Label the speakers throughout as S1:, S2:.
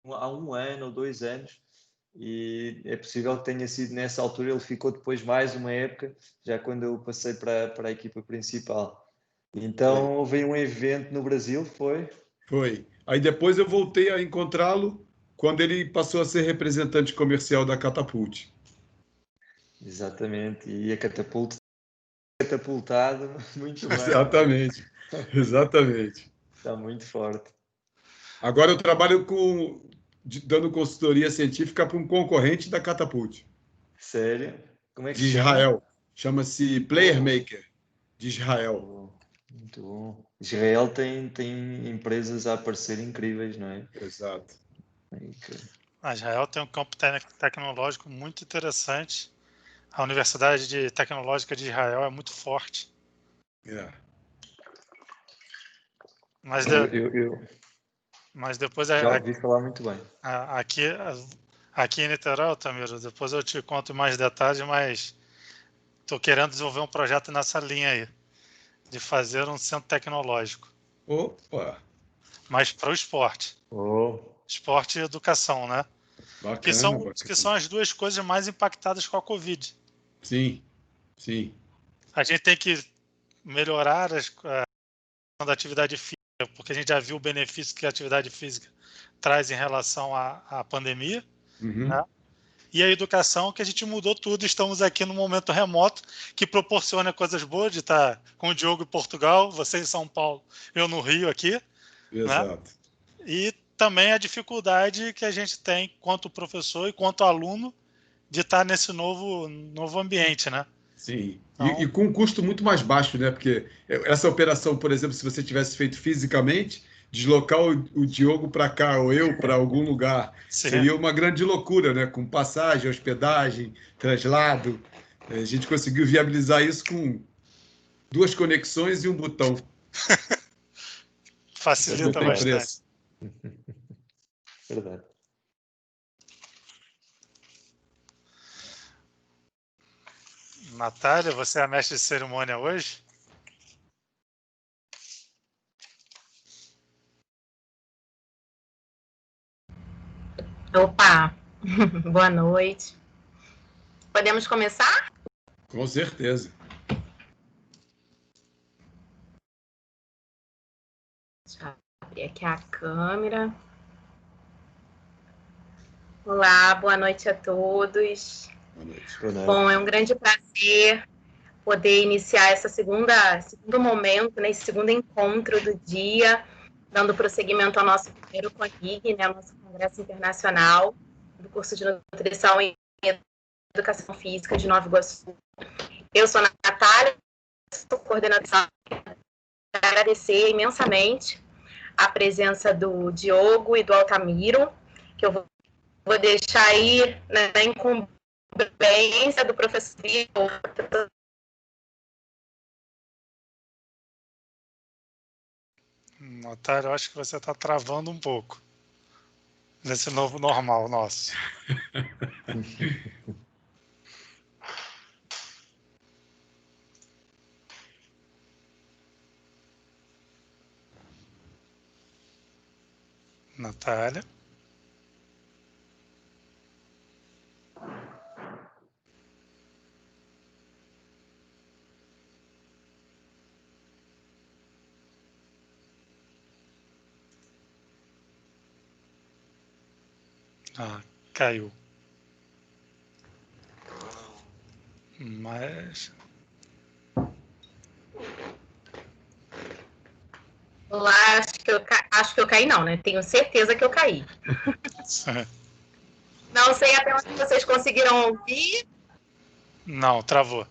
S1: há 1 ano ou 2 anos, e é possível que tenha sido nessa altura. Ele ficou depois mais uma época, já quando eu passei para a equipa principal. Então houve um evento no Brasil, foi?
S2: Foi. Aí depois eu voltei a encontrá-lo quando ele passou a ser representante comercial da Catapult.
S1: Exatamente, e a catapultado muito bem.
S2: Exatamente, exatamente.
S1: Está muito forte.
S2: Agora eu trabalho dando consultoria científica para um concorrente da Catapult,
S1: Sério? Como é que
S2: de
S1: se chama?
S2: Israel. Chama-se Player Maker, de Israel.
S1: Muito bom. Israel tem empresas a aparecer incríveis, não é?
S2: Exato.
S3: Israel tem um campo tecnológico muito interessante. A Universidade Tecnológica de Israel é muito forte. Mas, mas depois
S1: já ouvi falar muito bem.
S3: Aqui em Niterói, Altamiro, depois eu te conto mais detalhes, mas estou querendo desenvolver um projeto nessa linha aí, de fazer um centro tecnológico.
S2: Opa!
S3: Mas para o esporte. Esporte e educação, né?
S2: Bacana,
S3: que são as duas coisas mais impactadas com a Covid.
S2: Sim, sim.
S3: A gente tem que melhorar a questão da atividade física, porque a gente já viu o benefício que a atividade física traz em relação à pandemia.
S2: Uhum.
S3: Né? E a educação, que a gente mudou tudo. Estamos aqui no momento remoto, que proporciona coisas boas, de estar com o Diogo em Portugal, você em São Paulo, eu no Rio aqui.
S2: Exato.
S3: Né? E também a dificuldade que a gente tem, quanto professor e quanto aluno, de estar nesse novo ambiente, né?
S2: Sim, então... e com um custo muito mais baixo, né? Porque essa operação, por exemplo, se você tivesse feito fisicamente, deslocar o Diogo para cá ou eu para algum lugar, seria uma grande loucura, né? Com passagem, hospedagem, traslado. A gente conseguiu viabilizar isso com 2 conexões e um botão.
S3: Facilita bastante.
S1: Verdade.
S3: Natália, você é a mestre de cerimônia hoje?
S4: Opa, boa noite. Podemos começar?
S2: Com certeza.
S4: Deixa eu abrir aqui a câmera. Olá, boa noite a todos.
S2: Boa noite.
S4: Bom, é um grande prazer poder iniciar segundo momento, né, esse segundo encontro do dia, dando prosseguimento ao nosso primeiro CONIG, né, ao nosso Congresso Internacional do curso de Nutrição e Educação Física de Nova Iguaçu. Eu sou a Natália, sou coordenadora. Agradecer imensamente a presença do Diogo e do Altamiro, que eu vou deixar aí na incumbência do professor Vitor.
S3: Natália, eu acho que você está travando um pouco nesse novo normal nosso. Natália. Caiu. Mas...
S4: Olá, acho que eu caí não, né? Tenho certeza que eu caí. Não sei até onde vocês conseguiram ouvir.
S3: Não, travou.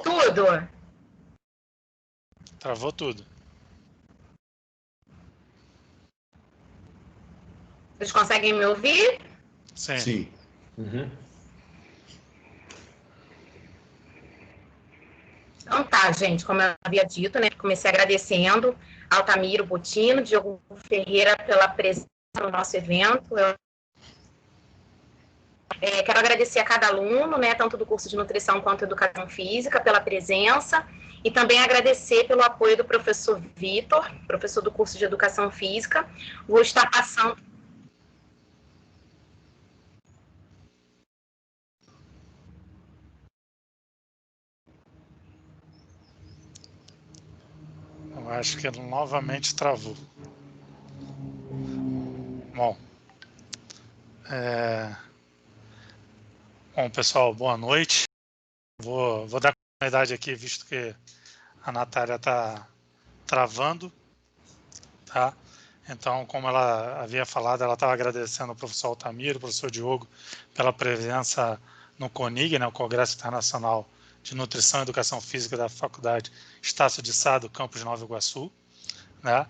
S4: Tudo?
S3: Travou tudo.
S4: Vocês conseguem me ouvir?
S3: Sim.
S2: Sim.
S1: Uhum.
S4: Então tá, gente, como eu havia dito, né, comecei agradecendo ao Altamiro Botino, Diogo Ferreira pela presença no nosso evento. Quero agradecer a cada aluno, né, tanto do curso de nutrição quanto educação física, pela presença, e também agradecer pelo apoio do professor Vitor, professor do curso de educação física. Vou estar passando...
S3: Eu acho que ele novamente travou. Bom, bom, pessoal, boa noite. Vou dar continuidade aqui, visto que a Natália está travando, tá? Então, como ela havia falado, ela estava agradecendo ao professor Altamiro, ao professor Diogo, pela presença no CONIG, né, o Congresso Internacional de Nutrição e Educação Física da Faculdade Estácio de Sá, do campus Nova Iguaçu, né?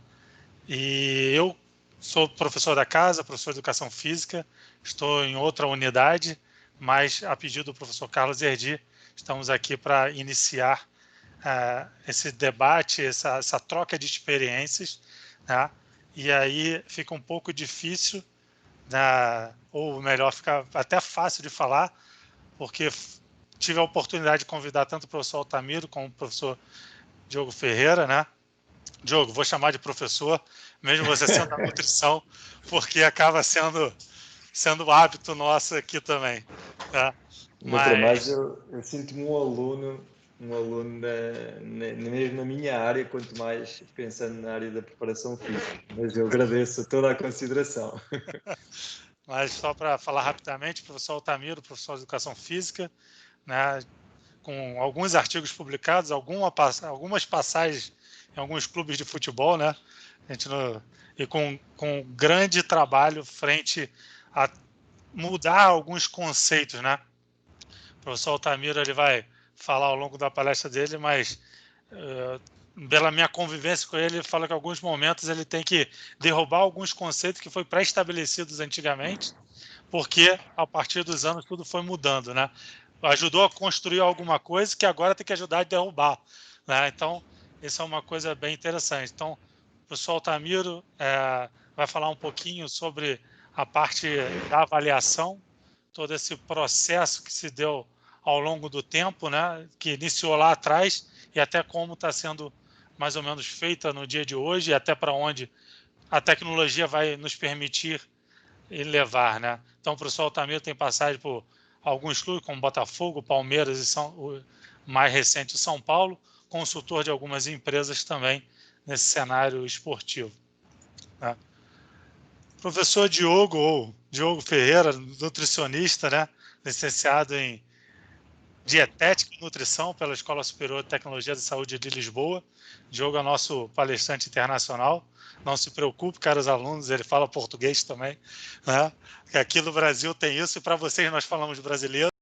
S3: E eu sou professor da casa, professor de Educação Física, estou em outra unidade, mas a pedido do professor Carlos Erdi, estamos aqui para iniciar esse debate, essa troca de experiências, né? E aí fica um pouco difícil, né? Ou melhor, fica até fácil de falar, porque tive a oportunidade de convidar tanto o professor Altamiro como o professor Diogo Ferreira, né? Diogo, vou chamar de professor, mesmo você sendo da nutrição, porque acaba sendo hábito nosso aqui também, tá?
S1: Mas eu sinto-me um aluno mesmo na minha área, quanto mais pensando na área da preparação física. Mas eu agradeço toda a consideração.
S3: Mas só para falar rapidamente, professor Altamiro, professor de Educação Física, né, com alguns artigos publicados, algumas passagens em alguns clubes de futebol, né? E com grande trabalho frente a mudar alguns conceitos, né? O professor Altamiro ele vai falar ao longo da palestra dele, mas pela minha convivência com ele, ele fala que em alguns momentos ele tem que derrubar alguns conceitos que foram pré-estabelecidos antigamente, porque a partir dos anos tudo foi mudando, né? Ajudou a construir alguma coisa que agora tem que ajudar a derrubar, né? Então, isso é uma coisa bem interessante. Então, o professor Altamiro vai falar um pouquinho sobre a parte da avaliação, todo esse processo que se deu ao longo do tempo, né? Que iniciou lá atrás e até como está sendo mais ou menos feita no dia de hoje e até para onde a tecnologia vai nos permitir levar, né? Então, o professor Altamiro tem passagem por alguns clubes, como Botafogo, Palmeiras e o mais recente São Paulo, consultor de algumas empresas também nesse cenário esportivo, né? Professor Diogo Ferreira, nutricionista, né? Licenciado em Dietética e Nutrição pela Escola Superior de Tecnologia de Saúde de Lisboa. Diogo é nosso palestrante internacional. Não se preocupe, caros alunos, ele fala português também, né? Aqui no Brasil tem isso, e para vocês nós falamos brasileiro,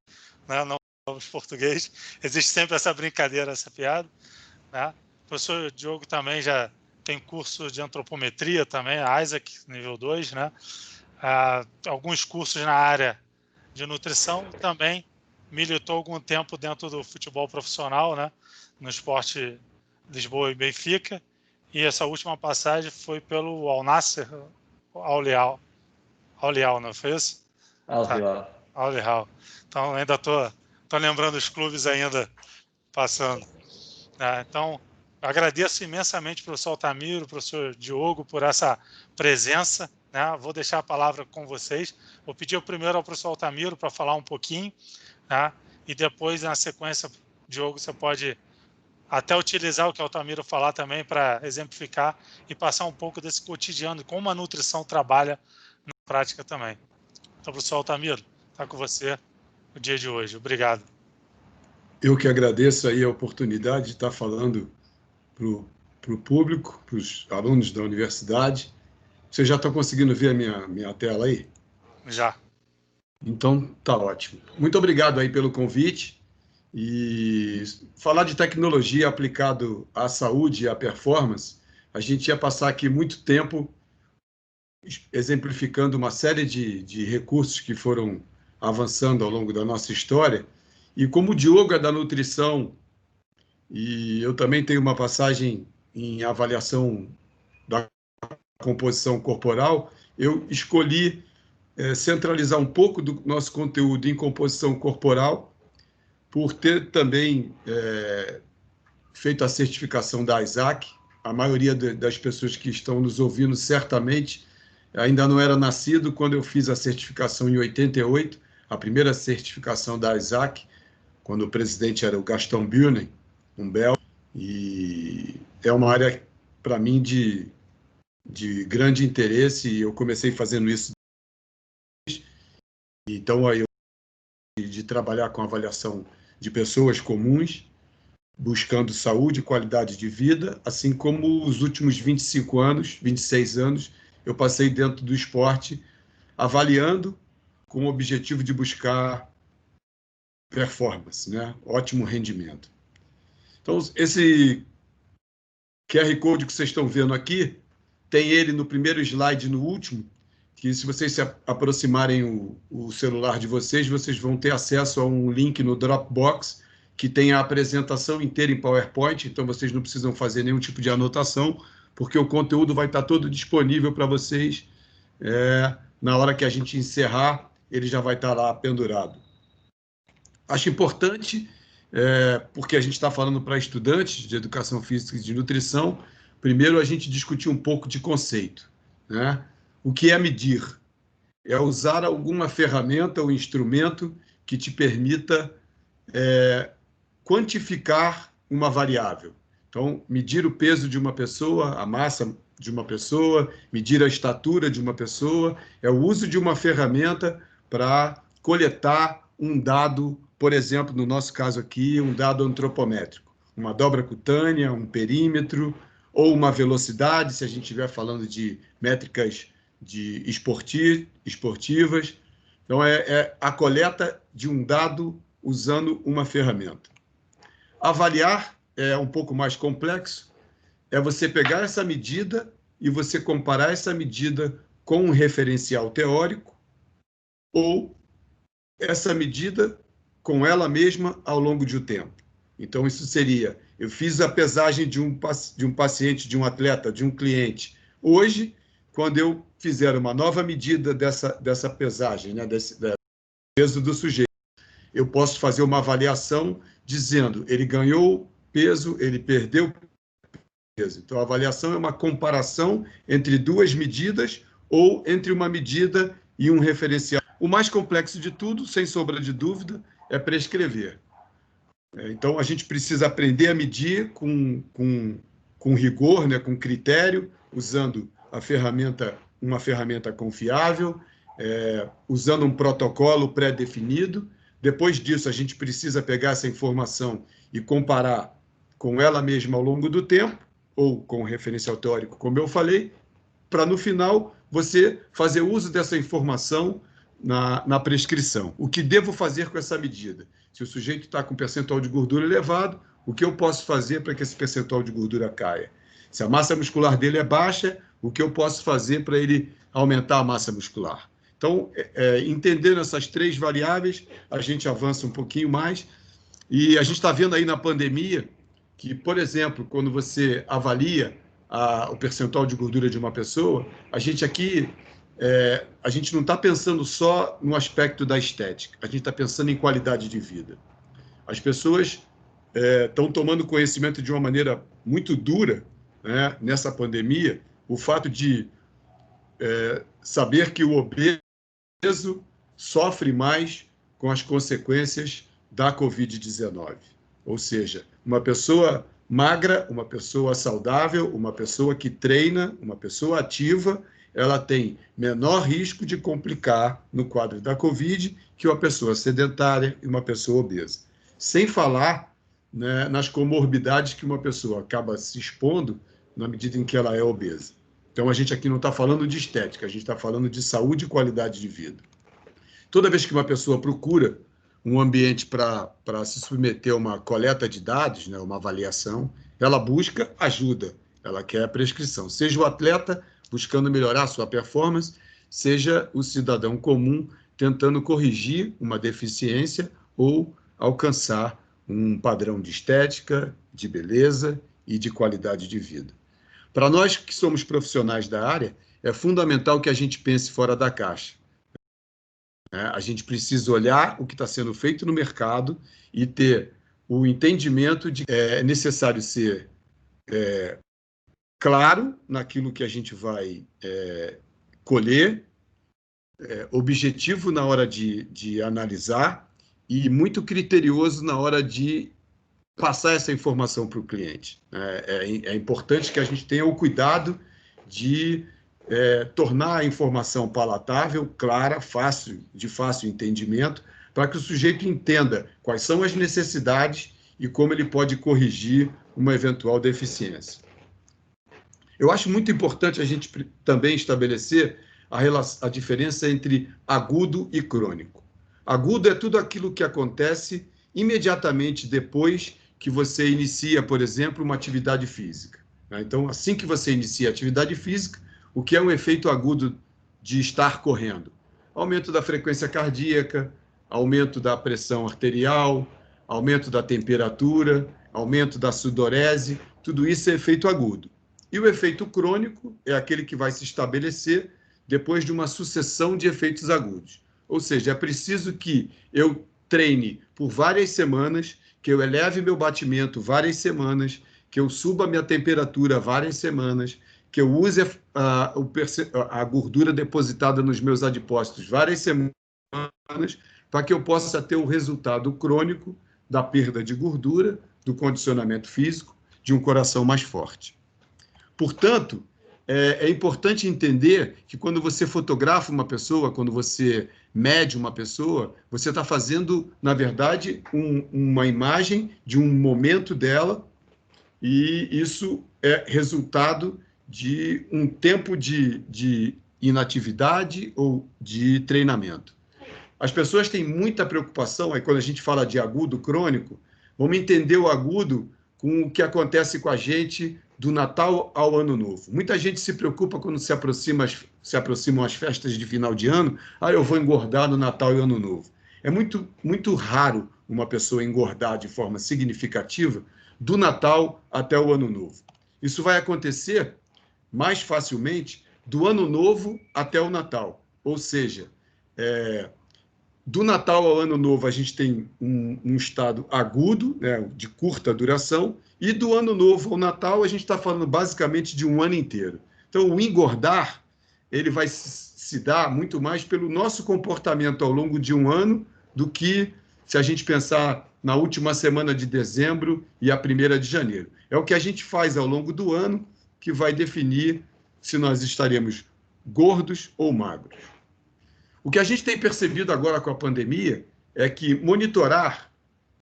S3: né? Não falamos português. Existe sempre essa brincadeira, essa piada, né? O professor Diogo também já tem curso de antropometria também, a Isaac, nível 2, né? Alguns cursos na área de nutrição e também militou algum tempo dentro do futebol profissional, né? No Sport Lisboa e Benfica. E essa última passagem foi pelo Al Nassr, Al Hilal, não foi isso?
S1: Al Hilal.
S3: Al Hilal. Então, ainda estou lembrando os clubes ainda passando. Então, agradeço imensamente ao professor Altamiro, professor Diogo, por essa presença, né? Vou deixar a palavra com vocês. Vou pedir primeiro ao professor Altamiro para falar um pouquinho, né? E depois, na sequência, Diogo, você pode até utilizar o que o Altamiro falar também para exemplificar e passar um pouco desse cotidiano, como a nutrição trabalha na prática também. Então, professor Altamiro, está com você o dia de hoje. Obrigado.
S2: Eu que agradeço aí a oportunidade de estar falando para o público, para os alunos da universidade. Você já está conseguindo ver a minha tela aí?
S3: Já.
S2: Então, tá ótimo. Muito obrigado aí pelo convite. E falar de tecnologia aplicado à saúde e à performance, a gente ia passar aqui muito tempo exemplificando uma série de recursos que foram avançando ao longo da nossa história. E como o Diogo é da nutrição e eu também tenho uma passagem em avaliação da composição corporal, eu escolhi centralizar um pouco do nosso conteúdo em composição corporal, por ter também feito a certificação da ISAC. A maioria das pessoas que estão nos ouvindo certamente ainda não era nascido quando eu fiz a certificação em 88, a primeira certificação da ISAC, quando o presidente era o Gaston Buren, um belga, e é uma área, para mim, de grande interesse, e eu comecei fazendo isso. Então, aí de trabalhar com avaliação de pessoas comuns, buscando saúde e qualidade de vida, assim como os últimos 25 anos, 26 anos, eu passei dentro do esporte, avaliando com o objetivo de buscar performance, né? Ótimo rendimento. Então, esse QR Code que vocês estão vendo aqui, tem ele no primeiro slide e no último, que se vocês se aproximarem o celular de vocês, vocês vão ter acesso a um link no Dropbox, que tem a apresentação inteira em PowerPoint, então vocês não precisam fazer nenhum tipo de anotação, porque o conteúdo vai estar todo disponível para vocês. Na hora que a gente encerrar, ele já vai estar lá pendurado. Acho importante, porque a gente está falando para estudantes de educação física e de nutrição, primeiro a gente discutir um pouco de conceito, né? O que é medir? É usar alguma ferramenta ou instrumento que te permita quantificar uma variável. Então, medir o peso de uma pessoa, a massa de uma pessoa, medir a estatura de uma pessoa, é o uso de uma ferramenta para coletar um dado, por exemplo, no nosso caso aqui, um dado antropométrico, uma dobra cutânea, um perímetro, ou uma velocidade, se a gente estiver falando de métricas de esportivas. Então, é a coleta de um dado usando uma ferramenta. Avaliar é um pouco mais complexo, é você pegar essa medida e você comparar essa medida com um referencial teórico ou essa medida com ela mesma ao longo de um tempo. Então, isso seria, eu fiz a pesagem de um paciente, de um atleta, de um cliente. Hoje, quando eu fizer uma nova medida dessa pesagem, né, desse peso do sujeito, eu posso fazer uma avaliação dizendo, ele ganhou peso, ele perdeu peso. Então, a avaliação é uma comparação entre duas medidas ou entre uma medida e um referencial. O mais complexo de tudo, sem sombra de dúvida, é prescrever. Então, a gente precisa aprender a medir com rigor, né, com critério, usando uma ferramenta confiável, usando um protocolo pré-definido. Depois disso, a gente precisa pegar essa informação e comparar com ela mesma ao longo do tempo, ou com o referencial teórico, como eu falei, para, no final, você fazer uso dessa informação na prescrição. O que devo fazer com essa medida? Se o sujeito está com percentual de gordura elevado, o que eu posso fazer para que esse percentual de gordura caia? Se a massa muscular dele é baixa, o que eu posso fazer para ele aumentar a massa muscular? Então, entendendo essas três variáveis, a gente avança um pouquinho mais. E a gente está vendo aí na pandemia que, por exemplo, quando você avalia o percentual de gordura de uma pessoa, a gente aqui, a gente não está pensando só no aspecto da estética, a gente está pensando em qualidade de vida. As pessoas estão tomando conhecimento de uma maneira muito dura, né, nessa pandemia, o fato de saber que o obeso sofre mais com as consequências da Covid-19. Ou seja, uma pessoa magra, uma pessoa saudável, uma pessoa que treina, uma pessoa ativa, ela tem menor risco de complicar no quadro da Covid que uma pessoa sedentária e uma pessoa obesa. Sem falar, né, nas comorbidades que uma pessoa acaba se expondo na medida em que ela é obesa. Então, a gente aqui não está falando de estética, a gente está falando de saúde e qualidade de vida. Toda vez que uma pessoa procura um ambiente para se submeter a uma coleta de dados, né, uma avaliação, ela busca ajuda, ela quer a prescrição. Seja o atleta buscando melhorar a sua performance, seja o cidadão comum tentando corrigir uma deficiência ou alcançar um padrão de estética, de beleza e de qualidade de vida. Para nós que somos profissionais da área, é fundamental que a gente pense fora da caixa. A gente precisa olhar o que está sendo feito no mercado e ter o entendimento de que é necessário ser claro naquilo que a gente vai colher, objetivo na hora de analisar e muito criterioso na hora de passar essa informação para o cliente. É importante que a gente tenha o cuidado de tornar a informação palatável, clara, de fácil entendimento, para que o sujeito entenda quais são as necessidades e como ele pode corrigir uma eventual deficiência. Eu acho muito importante a gente também estabelecer a diferença entre agudo e crônico. Agudo é tudo aquilo que acontece imediatamente depois que você inicia, por exemplo, uma atividade física. Então, assim que você inicia a atividade física, o que é um efeito agudo de estar correndo? Aumento da frequência cardíaca, aumento da pressão arterial, aumento da temperatura, aumento da sudorese, tudo isso é efeito agudo. E o efeito crônico é aquele que vai se estabelecer depois de uma sucessão de efeitos agudos. Ou seja, é preciso que eu treine por várias semanas, que eu eleve meu batimento várias semanas, que eu suba minha temperatura várias semanas, que eu use a gordura depositada nos meus adipócitos várias semanas, para que eu possa ter o resultado crônico da perda de gordura, do condicionamento físico, de um coração mais forte. Portanto, é importante entender que quando você fotografa uma pessoa, quando você mede uma pessoa, você está fazendo, na verdade, uma imagem de um momento dela, e isso é resultado de um tempo de inatividade ou de treinamento. As pessoas têm muita preocupação, aí quando a gente fala de agudo crônico, vamos entender o agudo com o que acontece com a gente do Natal ao Ano Novo. Muita gente se preocupa quando se aproximam as festas de final de ano, eu vou engordar no Natal e Ano Novo. É muito, muito raro uma pessoa engordar de forma significativa do Natal até o Ano Novo. Isso vai acontecer mais facilmente do Ano Novo até o Natal. Ou seja, do Natal ao Ano Novo a gente tem um estado agudo, de curta duração, e do Ano Novo ao Natal a gente está falando basicamente de um ano inteiro. Então, o engordar ele vai se dar muito mais pelo nosso comportamento ao longo de um ano do que se a gente pensar na última semana de dezembro e a 1ª de janeiro. É o que a gente faz ao longo do ano que vai definir se nós estaremos gordos ou magros. O que a gente tem percebido agora com a pandemia é que monitorar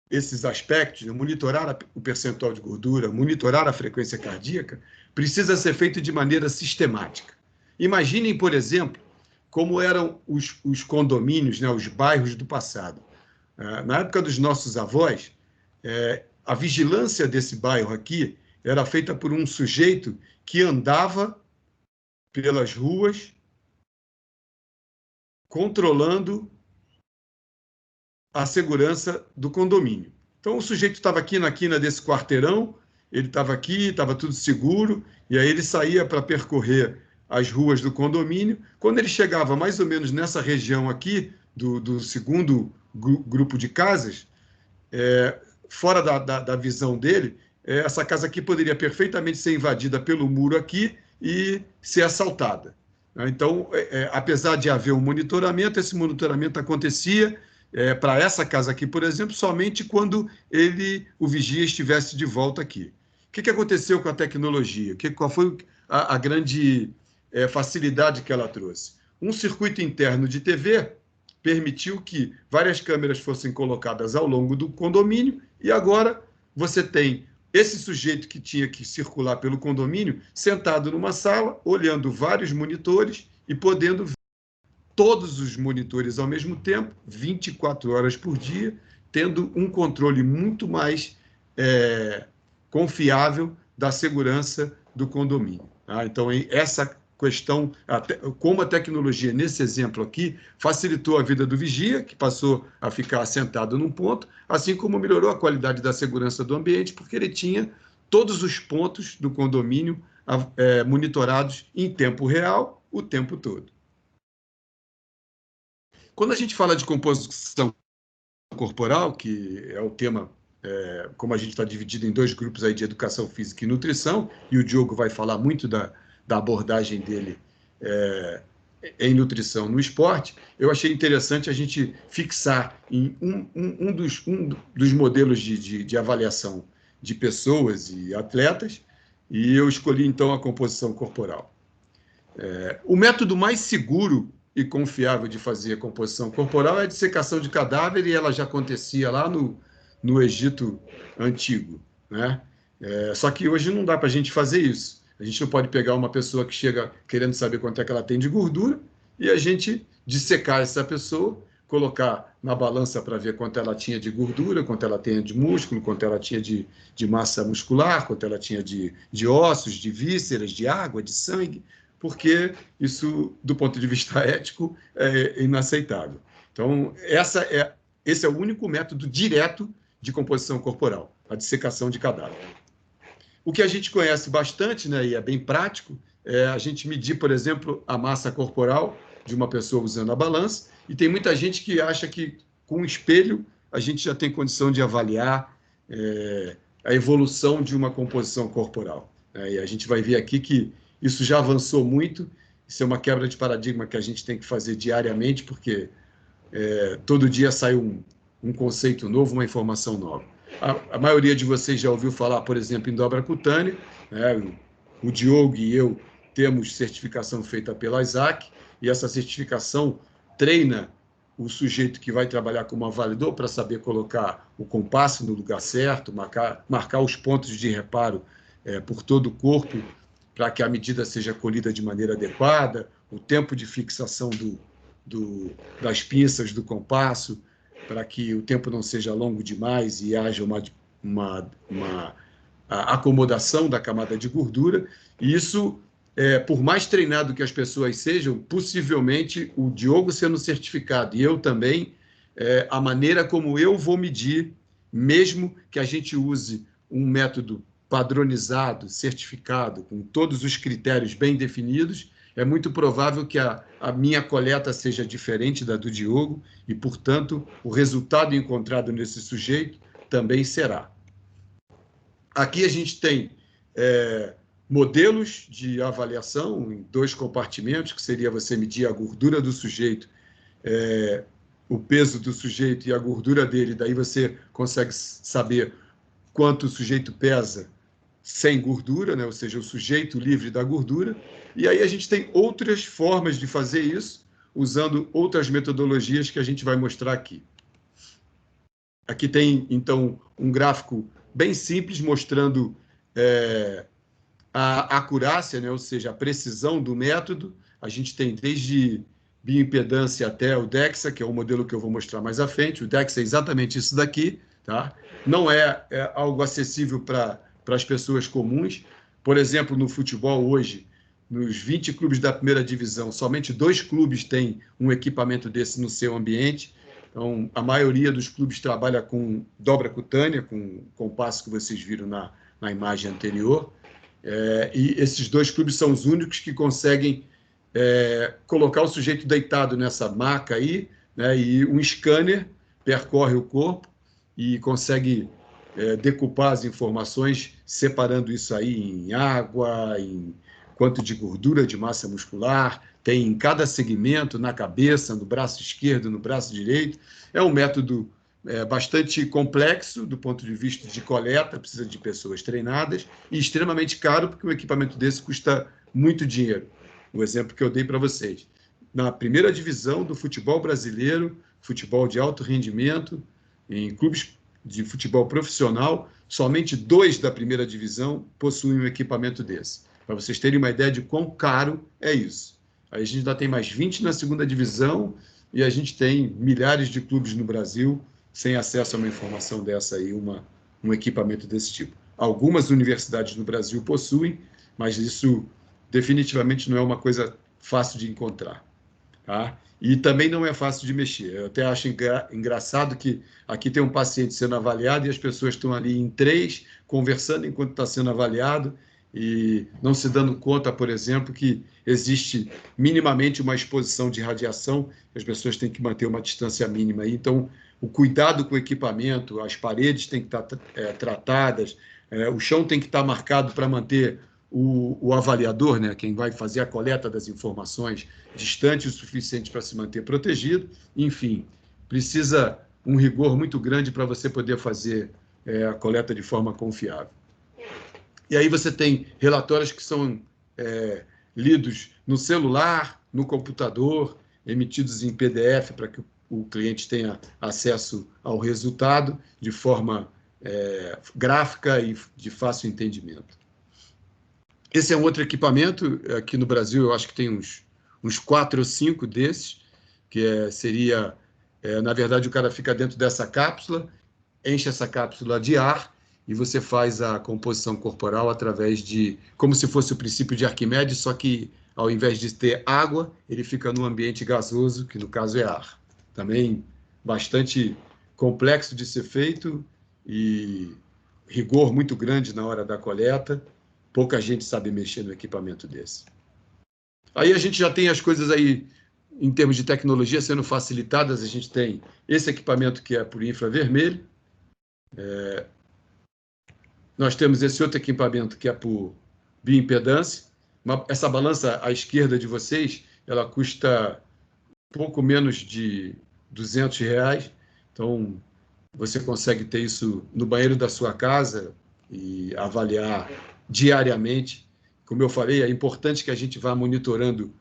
S2: esses aspectos, monitorar o percentual de gordura, monitorar a frequência cardíaca, precisa ser feito de maneira sistemática. Imaginem, por exemplo, como eram os condomínios, os bairros do passado. Na época dos nossos avós, a vigilância desse bairro aqui era feita por um sujeito que andava pelas ruas controlando a segurança do condomínio. Então, o sujeito estava aqui na quina desse quarteirão, ele estava aqui, estava tudo seguro, e aí ele saía para percorrer as ruas do condomínio. Quando ele chegava mais ou menos nessa região aqui, do segundo grupo de casas, fora da visão dele, essa casa aqui poderia perfeitamente ser invadida pelo muro aqui e ser assaltada. Então, apesar de haver um monitoramento, esse monitoramento acontecia para essa casa aqui, por exemplo, somente quando o vigia estivesse de volta aqui. O que aconteceu com a tecnologia? Qual foi a grande facilidade que ela trouxe? Um circuito interno de TV permitiu que várias câmeras fossem colocadas ao longo do condomínio e agora você tem esse sujeito que tinha que circular pelo condomínio sentado numa sala, olhando vários monitores e podendo ver todos os monitores ao mesmo tempo, 24 horas por dia, tendo um controle muito mais confiável da segurança do condomínio. Então, essa questão, como a tecnologia, nesse exemplo aqui, facilitou a vida do vigia, que passou a ficar sentado num ponto, assim como melhorou a qualidade da segurança do ambiente, porque ele tinha todos os pontos do condomínio monitorados em tempo real, o tempo todo. Quando a gente fala de composição corporal, que é o tema, como a gente está dividido em 2 grupos aí de educação física e nutrição, e o Diogo vai falar muito da abordagem dele em nutrição no esporte, eu achei interessante a gente fixar em um dos modelos de avaliação de pessoas e atletas, e eu escolhi, então, a composição corporal. O método mais seguro e confiável de fazer a composição corporal é a dissecação de cadáver, e ela já acontecia lá no Egito Antigo, né? Só que hoje não dá para a gente fazer isso. A gente não pode pegar uma pessoa que chega querendo saber quanto é que ela tem de gordura e a gente dissecar essa pessoa, colocar na balança para ver quanto ela tinha de gordura, quanto ela tinha de músculo, quanto ela tinha de massa muscular, quanto ela tinha de ossos, de vísceras, de água, de sangue, porque isso, do ponto de vista ético, é inaceitável. Então, esse é o único método direto de composição corporal, a dissecação de cadáver. O que a gente conhece bastante, né, e é bem prático, é a gente medir, por exemplo, a massa corporal de uma pessoa usando a balança, e tem muita gente que acha que com o espelho a gente já tem condição de avaliar a evolução de uma composição corporal. E a gente vai ver aqui que isso já avançou muito, isso é uma quebra de paradigma que a gente tem que fazer diariamente, porque todo dia sai um conceito novo, uma informação nova. A maioria de vocês já ouviu falar, por exemplo, em dobra cutânea, né? O Diogo e eu temos certificação feita pela Isaac, e essa certificação treina o sujeito que vai trabalhar como avaliador para saber colocar o compasso no lugar certo, marcar os pontos de reparo por todo o corpo, para que a medida seja colhida de maneira adequada, o tempo de fixação das pinças do compasso, para que o tempo não seja longo demais e haja uma acomodação da camada de gordura. E isso, por mais treinado que as pessoas sejam, possivelmente o Diogo sendo certificado e eu também, a maneira como eu vou medir, mesmo que a gente use um método padronizado, certificado, com todos os critérios bem definidos, é muito provável que a minha coleta seja diferente da do Diogo e, portanto, o resultado encontrado nesse sujeito também será. Aqui a gente tem modelos de avaliação em 2 compartimentos, que seria você medir a gordura do sujeito, o peso do sujeito e a gordura dele, daí você consegue saber quanto o sujeito pesa sem gordura, né? Ou seja, o sujeito livre da gordura. E aí a gente tem outras formas de fazer isso, usando outras metodologias que a gente vai mostrar aqui. Aqui tem, então, um gráfico bem simples, mostrando a acurácia, né? Ou seja, a precisão do método. A gente tem desde bioimpedância até o DEXA, que é o modelo que eu vou mostrar mais à frente. O DEXA é exatamente isso daqui, tá? Não é algo acessível para as pessoas comuns. Por exemplo, no futebol hoje, nos 20 clubes da primeira divisão, somente 2 clubes têm um equipamento desse no seu ambiente. Então, a maioria dos clubes trabalha com dobra cutânea, com o compasso que vocês viram na imagem anterior. E esses 2 clubes são os únicos que conseguem colocar o sujeito deitado nessa maca aí, né, e um scanner percorre o corpo e consegue decupar as informações, separando isso aí em água, em quanto de gordura, de massa muscular, tem em cada segmento, na cabeça, no braço esquerdo, no braço direito. É um método bastante complexo do ponto de vista de coleta, precisa de pessoas treinadas, e extremamente caro, porque um equipamento desse custa muito dinheiro. O exemplo que eu dei para vocês. Na primeira divisão do futebol brasileiro, futebol de alto rendimento, em clubes de futebol profissional, somente 2 da primeira divisão possuem um equipamento desse. Para vocês terem uma ideia de quão caro é isso. Aí a gente ainda tem mais 20 na segunda divisão e a gente tem milhares de clubes no Brasil sem acesso a uma informação dessa aí, um equipamento desse tipo. Algumas universidades no Brasil possuem, mas isso definitivamente não é uma coisa fácil de encontrar, tá? E também não é fácil de mexer. Eu até acho engraçado que aqui tem um paciente sendo avaliado e as pessoas estão ali em 3, conversando enquanto está sendo avaliado, e não se dando conta, por exemplo, que existe minimamente uma exposição de radiação, as pessoas têm que manter uma distância mínima. Então, o cuidado com o equipamento, as paredes têm que estar tratadas, o chão tem que estar marcado para manter o avaliador, né, quem vai fazer a coleta das informações, distante o suficiente para se manter protegido. Enfim, precisa um rigor muito grande para você poder fazer a coleta de forma confiável. E aí você tem relatórios que são lidos no celular, no computador, emitidos em PDF para que o cliente tenha acesso ao resultado de forma gráfica e de fácil entendimento. Esse é um outro equipamento, aqui no Brasil eu acho que tem uns 4 ou 5 desses, que seria, na verdade, o cara fica dentro dessa cápsula, enche essa cápsula de ar e você faz a composição corporal através de, como se fosse o princípio de Arquimedes, só que ao invés de ter água, ele fica num ambiente gasoso, que no caso é ar. Também bastante complexo de ser feito e rigor muito grande na hora da coleta. Pouca gente sabe mexer no equipamento desse. Aí a gente já tem as coisas aí, em termos de tecnologia, sendo facilitadas. A gente tem esse equipamento que é por infravermelho. Nós temos esse outro equipamento que é por bioimpedância. Essa balança à esquerda de vocês, ela custa pouco menos de R$200. Então, você consegue ter isso no banheiro da sua casa e avaliar diariamente. Como eu falei, é importante que a gente vá monitorando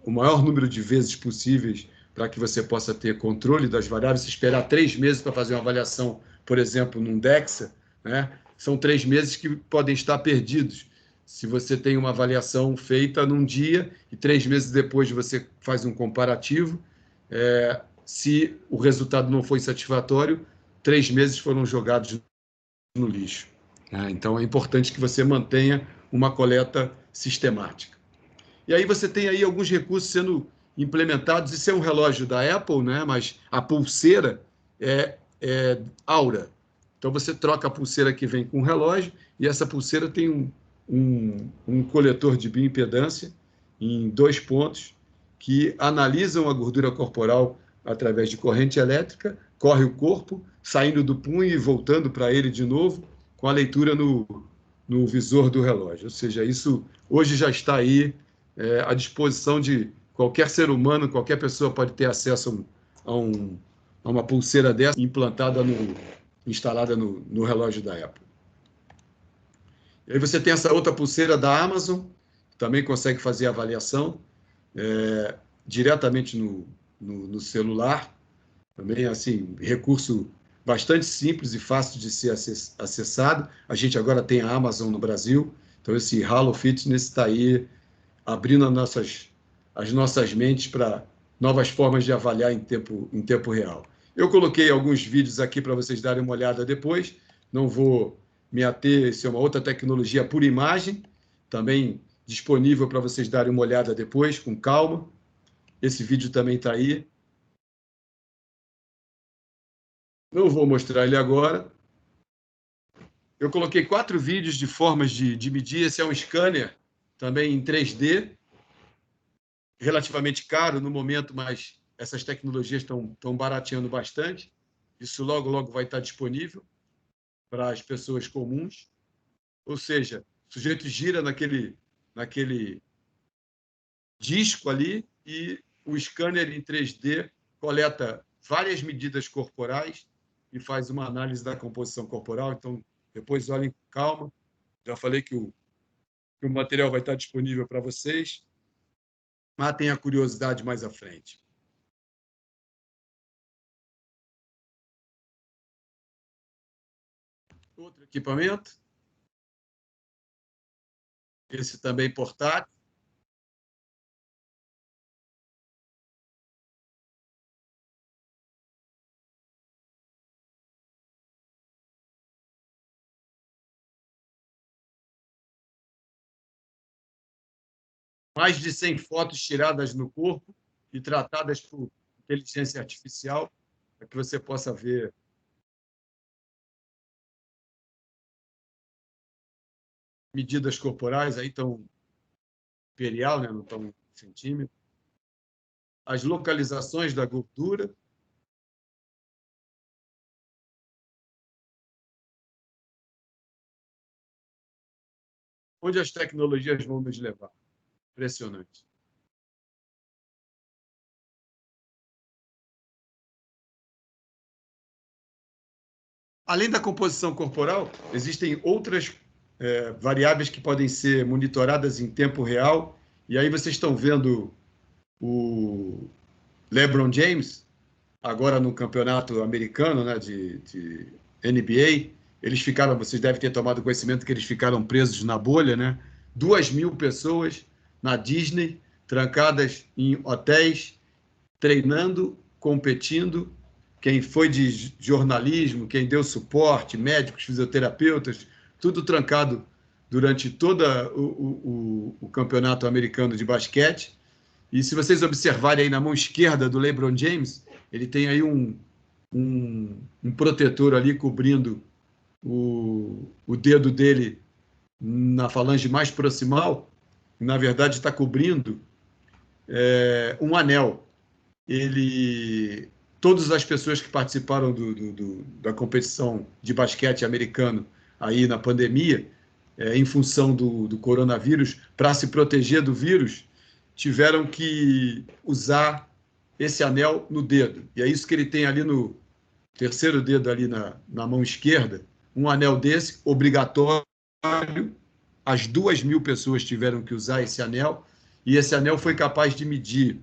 S2: o maior número de vezes possíveis para que você possa ter controle das variáveis. Se esperar 3 meses para fazer uma avaliação, por exemplo, num DEXA, né, são 3 meses que podem estar perdidos. Se você tem uma avaliação feita num dia e 3 meses depois você faz um comparativo, se o resultado não foi satisfatório, 3 meses foram jogados no lixo. Então, é importante que você mantenha uma coleta sistemática. E aí você tem aí alguns recursos sendo implementados. Isso é um relógio da Apple, né? Mas a pulseira é Aura. Então, você troca a pulseira que vem com o relógio e essa pulseira tem um coletor de bioimpedância em 2 pontos que analisam a gordura corporal através de corrente elétrica, corre o corpo, saindo do punho e voltando para ele de novo, com a leitura no visor do relógio. Ou seja, isso hoje já está aí à disposição de qualquer ser humano, qualquer pessoa pode ter acesso a uma pulseira dessa instalada no relógio da Apple. E aí você tem essa outra pulseira da Amazon, que também consegue fazer a avaliação diretamente no celular. Também, assim, recurso bastante simples e fácil de ser acessado. A gente agora tem a Amazon no Brasil, então esse Halo Fitness está aí abrindo as nossas mentes para novas formas de avaliar em tempo real. Eu coloquei alguns vídeos aqui para vocês darem uma olhada depois, não vou me ater, isso é uma outra tecnologia por imagem, também disponível para vocês darem uma olhada depois, com calma. Esse vídeo também está aí. Não vou mostrar ele agora. Eu coloquei 4 vídeos de formas de medir. Esse é um scanner, também em 3D, relativamente caro no momento, mas essas tecnologias estão barateando bastante. Isso logo, logo vai estar disponível para as pessoas comuns. Ou seja, o sujeito gira naquele disco ali e o scanner em 3D coleta várias medidas corporais e faz uma análise da composição corporal. Então, depois olhem com calma. Já falei que o material vai estar disponível para vocês. Matem a curiosidade mais à frente. Outro equipamento. Esse também portátil. Mais de 100 fotos tiradas no corpo e tratadas por inteligência artificial, para que você possa ver . medidas corporais, aí estão imperial, né? Não estão centímetro. As localizações da gordura. Onde as tecnologias vão nos levar? Impressionante. Além da composição corporal, existem outras variáveis que podem ser monitoradas em tempo real. E aí vocês estão vendo o LeBron James, agora no campeonato americano, né, de NBA. Eles ficaram, vocês devem ter tomado conhecimento que eles ficaram presos na bolha, né? 2.000 pessoas na Disney, trancadas em hotéis, treinando, competindo. Quem foi de jornalismo, quem deu suporte, médicos, fisioterapeutas, tudo trancado durante todo o campeonato americano de basquete. E se vocês observarem aí na mão esquerda do LeBron James, ele tem aí um protetor ali cobrindo o dedo dele na falange mais proximal. Na verdade, está cobrindo um anel. Todas as pessoas que participaram da competição de basquete americano aí na pandemia, em função do coronavírus, para se proteger do vírus, tiveram que usar esse anel no dedo. E é isso que ele tem ali no terceiro dedo, ali na mão esquerda, um anel desse, obrigatório. As 2.000 pessoas tiveram que usar esse anel, e esse anel foi capaz de medir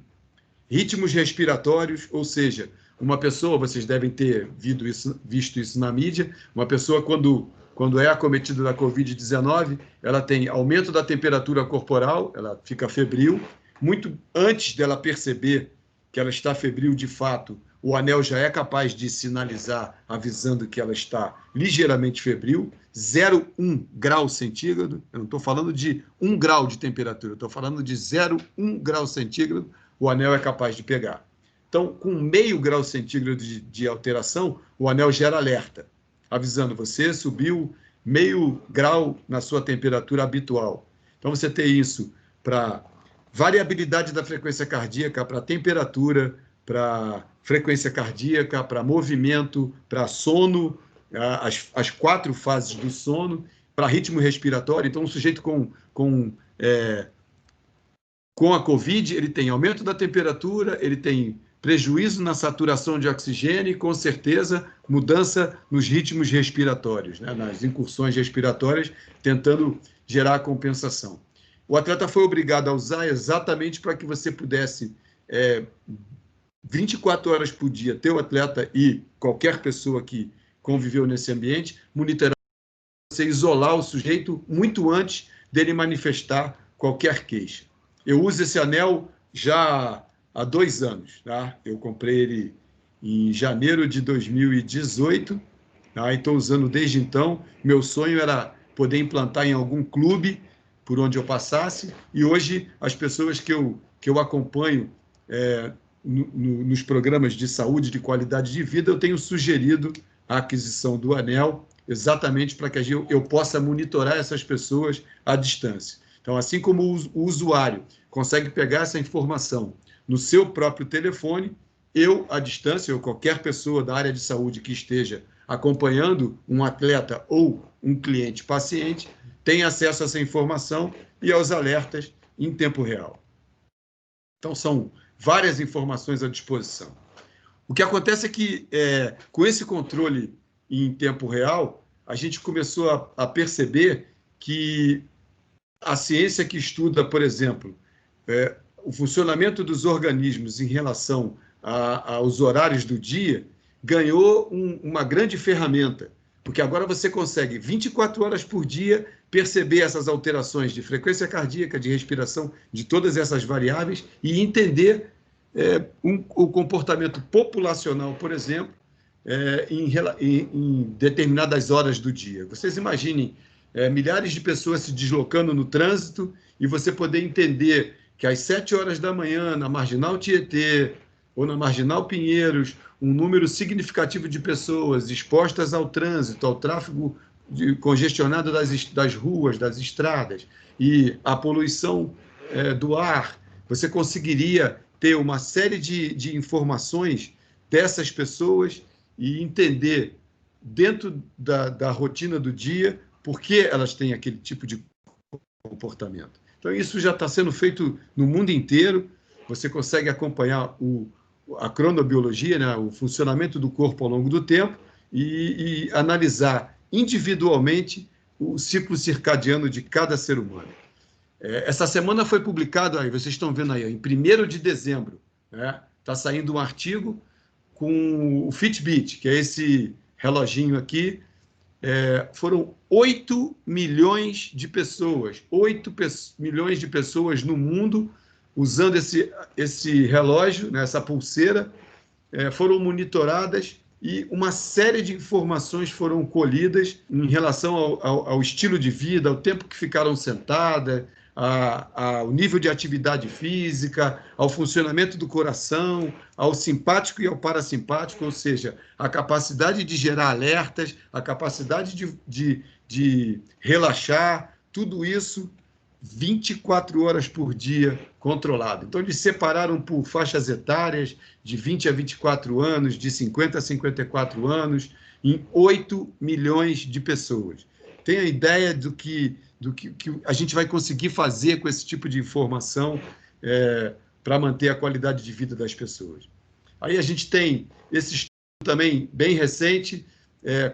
S2: ritmos respiratórios, ou seja, uma pessoa, vocês devem ter visto isso na mídia, uma pessoa quando é acometida da Covid-19, ela tem aumento da temperatura corporal, ela fica febril. Muito antes dela perceber que ela está febril de fato, o anel já é capaz de sinalizar, avisando que ela está ligeiramente febril, 0,1 grau centígrado. Eu não estou falando de 1 grau de temperatura, eu estou falando de 0,1 grau centígrado, o anel é capaz de pegar. Então, com meio grau centígrado de alteração, o anel gera alerta, avisando você subiu meio grau na sua temperatura habitual. Então, você tem isso para variabilidade da frequência cardíaca, para temperatura, para frequência cardíaca, para movimento, para sono, as 4 fases do sono, para ritmo respiratório. Então, um sujeito com a Covid, ele tem aumento da temperatura, ele tem prejuízo na saturação de oxigênio e, com certeza, mudança nos ritmos respiratórios, né? Nas incursões respiratórias, tentando gerar a compensação. O atleta foi obrigado a usar exatamente para que você pudesse, 24 horas por dia, ter o atleta e qualquer pessoa que conviveu nesse ambiente, monitorar, você isolar o sujeito muito antes dele manifestar qualquer queixa. Eu uso esse anel já há 2 anos. Tá? Eu comprei ele em janeiro de 2018, tá? E estou usando desde então. Meu sonho era poder implantar em algum clube por onde eu passasse, e hoje as pessoas que eu acompanho nos programas de saúde, de qualidade de vida, eu tenho sugerido a aquisição do anel, exatamente para que eu possa monitorar essas pessoas à distância. Então, assim como o usuário consegue pegar essa informação no seu próprio telefone, eu, à distância, ou qualquer pessoa da área de saúde que esteja acompanhando um atleta ou um cliente paciente, tem acesso a essa informação e aos alertas em tempo real. Então, são várias informações à disposição. O que acontece é que, com esse controle em tempo real, a gente começou a perceber que a ciência que estuda, por exemplo, o funcionamento dos organismos em relação aos horários do dia, ganhou uma grande ferramenta, porque agora você consegue, 24 horas por dia, perceber essas alterações de frequência cardíaca, de respiração, de todas essas variáveis, e entender o comportamento populacional, por exemplo, em determinadas horas do dia. Vocês imaginem milhares de pessoas se deslocando no trânsito e você poder entender que às 7 horas da manhã, na Marginal Tietê ou na Marginal Pinheiros, um número significativo de pessoas expostas ao trânsito, ao tráfego congestionado das ruas, das estradas, e a poluição do ar, você conseguiria ter uma série de informações dessas pessoas e entender, dentro da rotina do dia, por que elas têm aquele tipo de comportamento. Então, isso já está sendo feito no mundo inteiro. Você consegue acompanhar a cronobiologia, né, o funcionamento do corpo ao longo do tempo, e analisar individualmente o ciclo circadiano de cada ser humano. Essa semana foi publicado, aí vocês estão vendo aí, em 1º de dezembro, está saindo um artigo com o Fitbit, que é esse reloginho aqui. Foram 8 milhões de pessoas, 8 milhões de pessoas no mundo usando esse relógio, né, essa pulseira, foram monitoradas e uma série de informações foram colhidas em relação ao estilo de vida, ao tempo que ficaram sentadas, ao nível de atividade física, ao funcionamento do coração, ao simpático e ao parasimpático, ou seja, a capacidade de gerar alertas, a capacidade de relaxar, tudo isso 24 horas por dia controlado. Então, eles separaram por faixas etárias de 20 a 24 anos, de 50 a 54 anos, em 8 milhões de pessoas. Tem a ideia do que a gente vai conseguir fazer com esse tipo de informação para manter a qualidade de vida das pessoas. Aí a gente tem esse estudo também bem recente,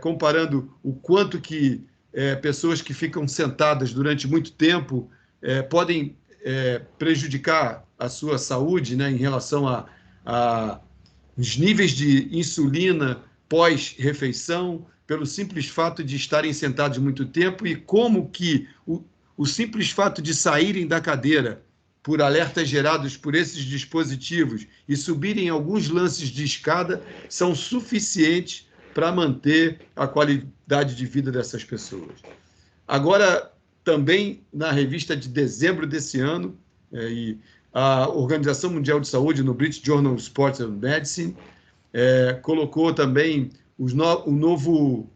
S2: comparando o quanto que pessoas que ficam sentadas durante muito tempo podem prejudicar a sua saúde, né, em relação a os níveis de insulina pós-refeição, pelo simples fato de estarem sentados muito tempo, e como que o simples fato de saírem da cadeira por alertas gerados por esses dispositivos e subirem alguns lances de escada são suficientes para manter a qualidade de vida dessas pessoas. Agora, também na revista de dezembro desse ano, e a Organização Mundial de Saúde, no British Journal of Sports and Medicine, colocou também o novo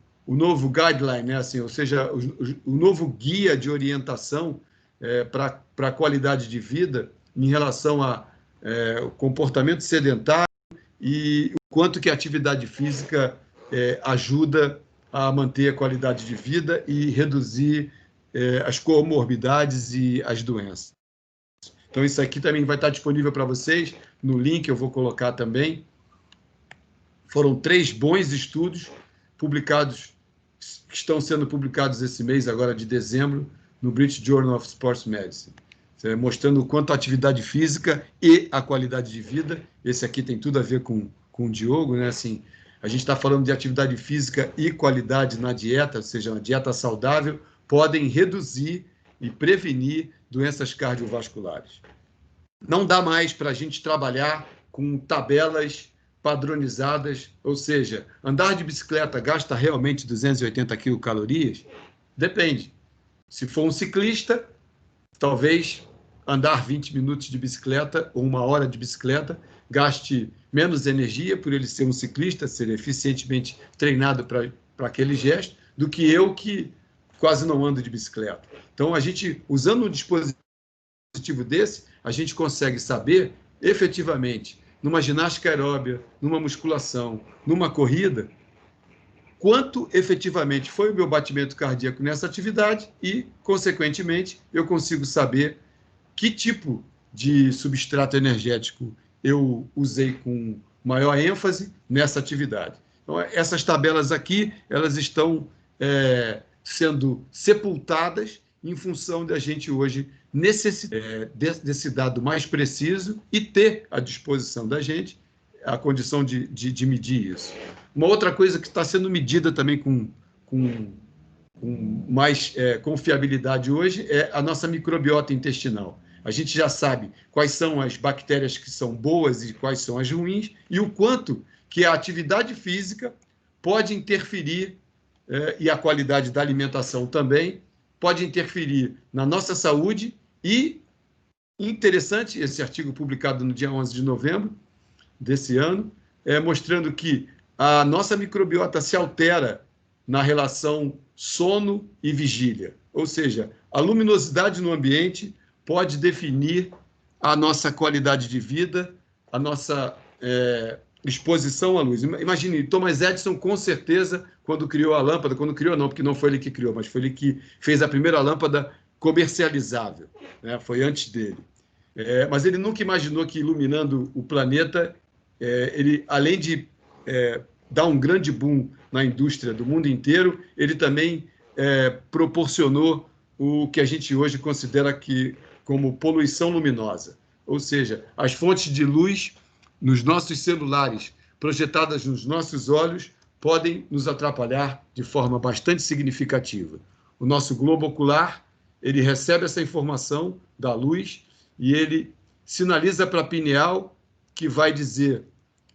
S2: guideline, né, assim, ou seja, o novo guia de orientação para a qualidade de vida em relação ao comportamento sedentário e o quanto que a atividade física ajuda a manter a qualidade de vida e reduzir as comorbidades e as doenças. Então, isso aqui também vai estar disponível para vocês, no link eu vou colocar também. Foram 3 bons estudos publicados, que estão sendo publicados esse mês, agora de dezembro, no British Journal of Sports Medicine, mostrando o quanto a atividade física e a qualidade de vida, esse aqui tem tudo a ver com o Diogo, né? Assim, a gente está falando de atividade física e qualidade na dieta, ou seja, uma dieta saudável, podem reduzir e prevenir doenças cardiovasculares. Não dá mais para a gente trabalhar com tabelas padronizadas, ou seja, andar de bicicleta gasta realmente 280 quilocalorias? Depende. Se for um ciclista, talvez andar 20 minutos de bicicleta ou 1 hora de bicicleta gaste menos energia, por ele ser um ciclista, ser eficientemente treinado para aquele gesto, do que eu que quase não ando de bicicleta. Então, a gente, usando um dispositivo desse, a gente consegue saber, efetivamente, numa ginástica aeróbica, numa musculação, numa corrida, quanto efetivamente foi o meu batimento cardíaco nessa atividade e, consequentemente, eu consigo saber que tipo de substrato energético eu usei com maior ênfase nessa atividade. Então, essas tabelas aqui, elas estão sendo sepultadas em função da gente hoje necessitar desse dado mais preciso e ter à disposição da gente a condição de medir isso. Uma outra coisa que está sendo medida também com mais confiabilidade hoje é a nossa microbiota intestinal. A gente já sabe quais são as bactérias que são boas e quais são as ruins, e o quanto que a atividade física pode interferir, e a qualidade da alimentação também, pode interferir na nossa saúde. E interessante esse artigo publicado no dia 11 de novembro desse ano, mostrando que a nossa microbiota se altera na relação sono e vigília. Ou seja, a luminosidade no ambiente pode definir a nossa qualidade de vida, a nossa exposição à luz. Imagine, Thomas Edison, com certeza, quando criou a lâmpada, quando criou não, porque não foi ele que criou, mas foi ele que fez a primeira lâmpada comercializável, né? Foi antes dele. Mas ele nunca imaginou que, iluminando o planeta, ele, além de dar um grande boom na indústria do mundo inteiro, ele também proporcionou o que a gente hoje considera como poluição luminosa. Ou seja, as fontes de luz nos nossos celulares, projetadas nos nossos olhos, podem nos atrapalhar de forma bastante significativa. O nosso globo ocular, ele recebe essa informação da luz e ele sinaliza para a pineal, que vai dizer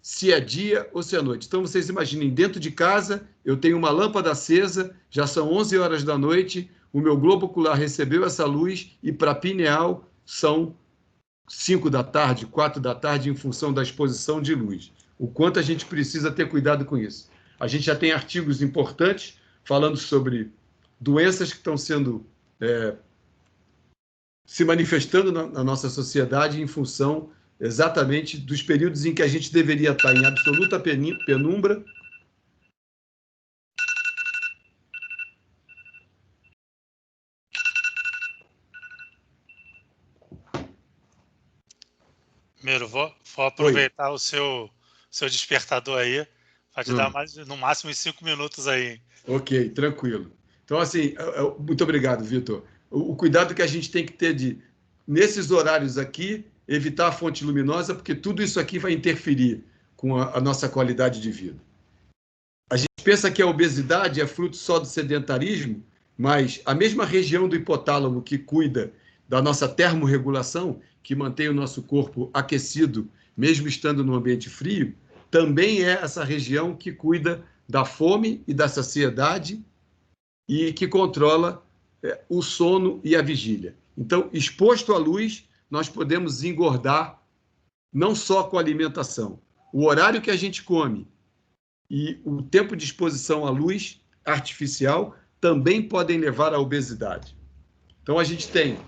S2: se é dia ou se é noite. Então, vocês imaginem, dentro de casa, eu tenho uma lâmpada acesa, já são 11 horas da noite, o meu globo ocular recebeu essa luz e para a pineal são 5 da tarde, 4 da tarde, em função da exposição de luz. O quanto a gente precisa ter cuidado com isso. A gente já tem artigos importantes falando sobre doenças que estão sendo se manifestando na nossa sociedade em função exatamente dos períodos em que a gente deveria estar em absoluta penumbra.
S3: Miro, vou aproveitar o seu despertador aí, para te dar no máximo uns 5 minutos aí.
S2: Ok, tranquilo. Então, assim, muito obrigado, Vitor. O cuidado que a gente tem que ter de, nesses horários aqui, evitar a fonte luminosa, porque tudo isso aqui vai interferir com a nossa qualidade de vida. A gente pensa que a obesidade é fruto só do sedentarismo, mas a mesma região do hipotálamo que cuida da nossa termorregulação, que mantém o nosso corpo aquecido, mesmo estando no ambiente frio, também é essa região que cuida da fome e da saciedade e que controla o sono e a vigília. Então, exposto à luz, nós podemos engordar não só com a alimentação. O horário que a gente come e o tempo de exposição à luz artificial também podem levar à obesidade. Então, a gente tem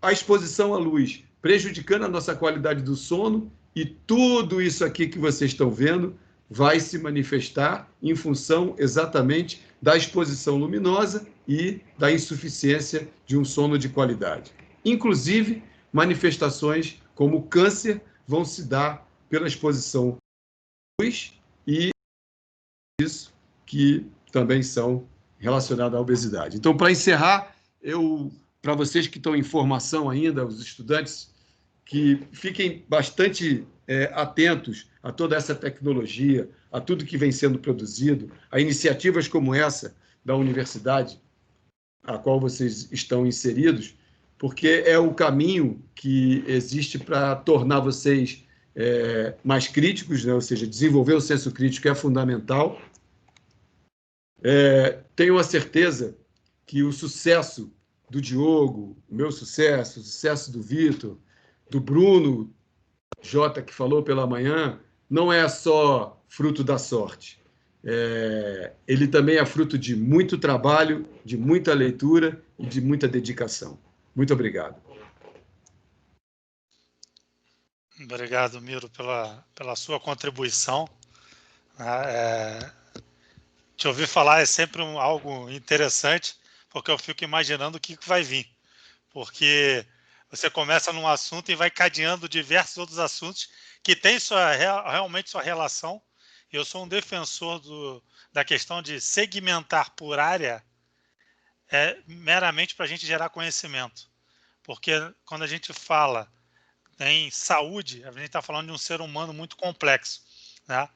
S2: a exposição à luz prejudicando a nossa qualidade do sono e tudo isso aqui que vocês estão vendo vai se manifestar em função exatamente da exposição luminosa e da insuficiência de um sono de qualidade. Inclusive, manifestações como câncer vão se dar pela exposição à luz e isso que também são relacionados à obesidade. Então, para encerrar, para vocês que estão em formação ainda, os estudantes, que fiquem bastante atentos a toda essa tecnologia, a tudo que vem sendo produzido, a iniciativas como essa da universidade, a qual vocês estão inseridos, porque é o caminho que existe para tornar vocês mais críticos, né? Ou seja, desenvolver o senso crítico é fundamental. Tenho a certeza que o sucesso do Diogo, o meu sucesso, o sucesso do Vitor, do Bruno J, que falou pela manhã, não é só fruto da sorte. Ele também é fruto de muito trabalho, de muita leitura e de muita dedicação. Muito obrigado.
S3: Obrigado, Miro, pela sua contribuição. Te ouvir falar é sempre algo interessante, porque eu fico imaginando o que vai vir. Porque você começa num assunto e vai cadeando diversos outros assuntos que têm realmente sua relação. Eu sou um defensor da questão de segmentar por área meramente para a gente gerar conhecimento. Porque quando a gente fala em saúde, a gente está falando de um ser humano muito complexo, né?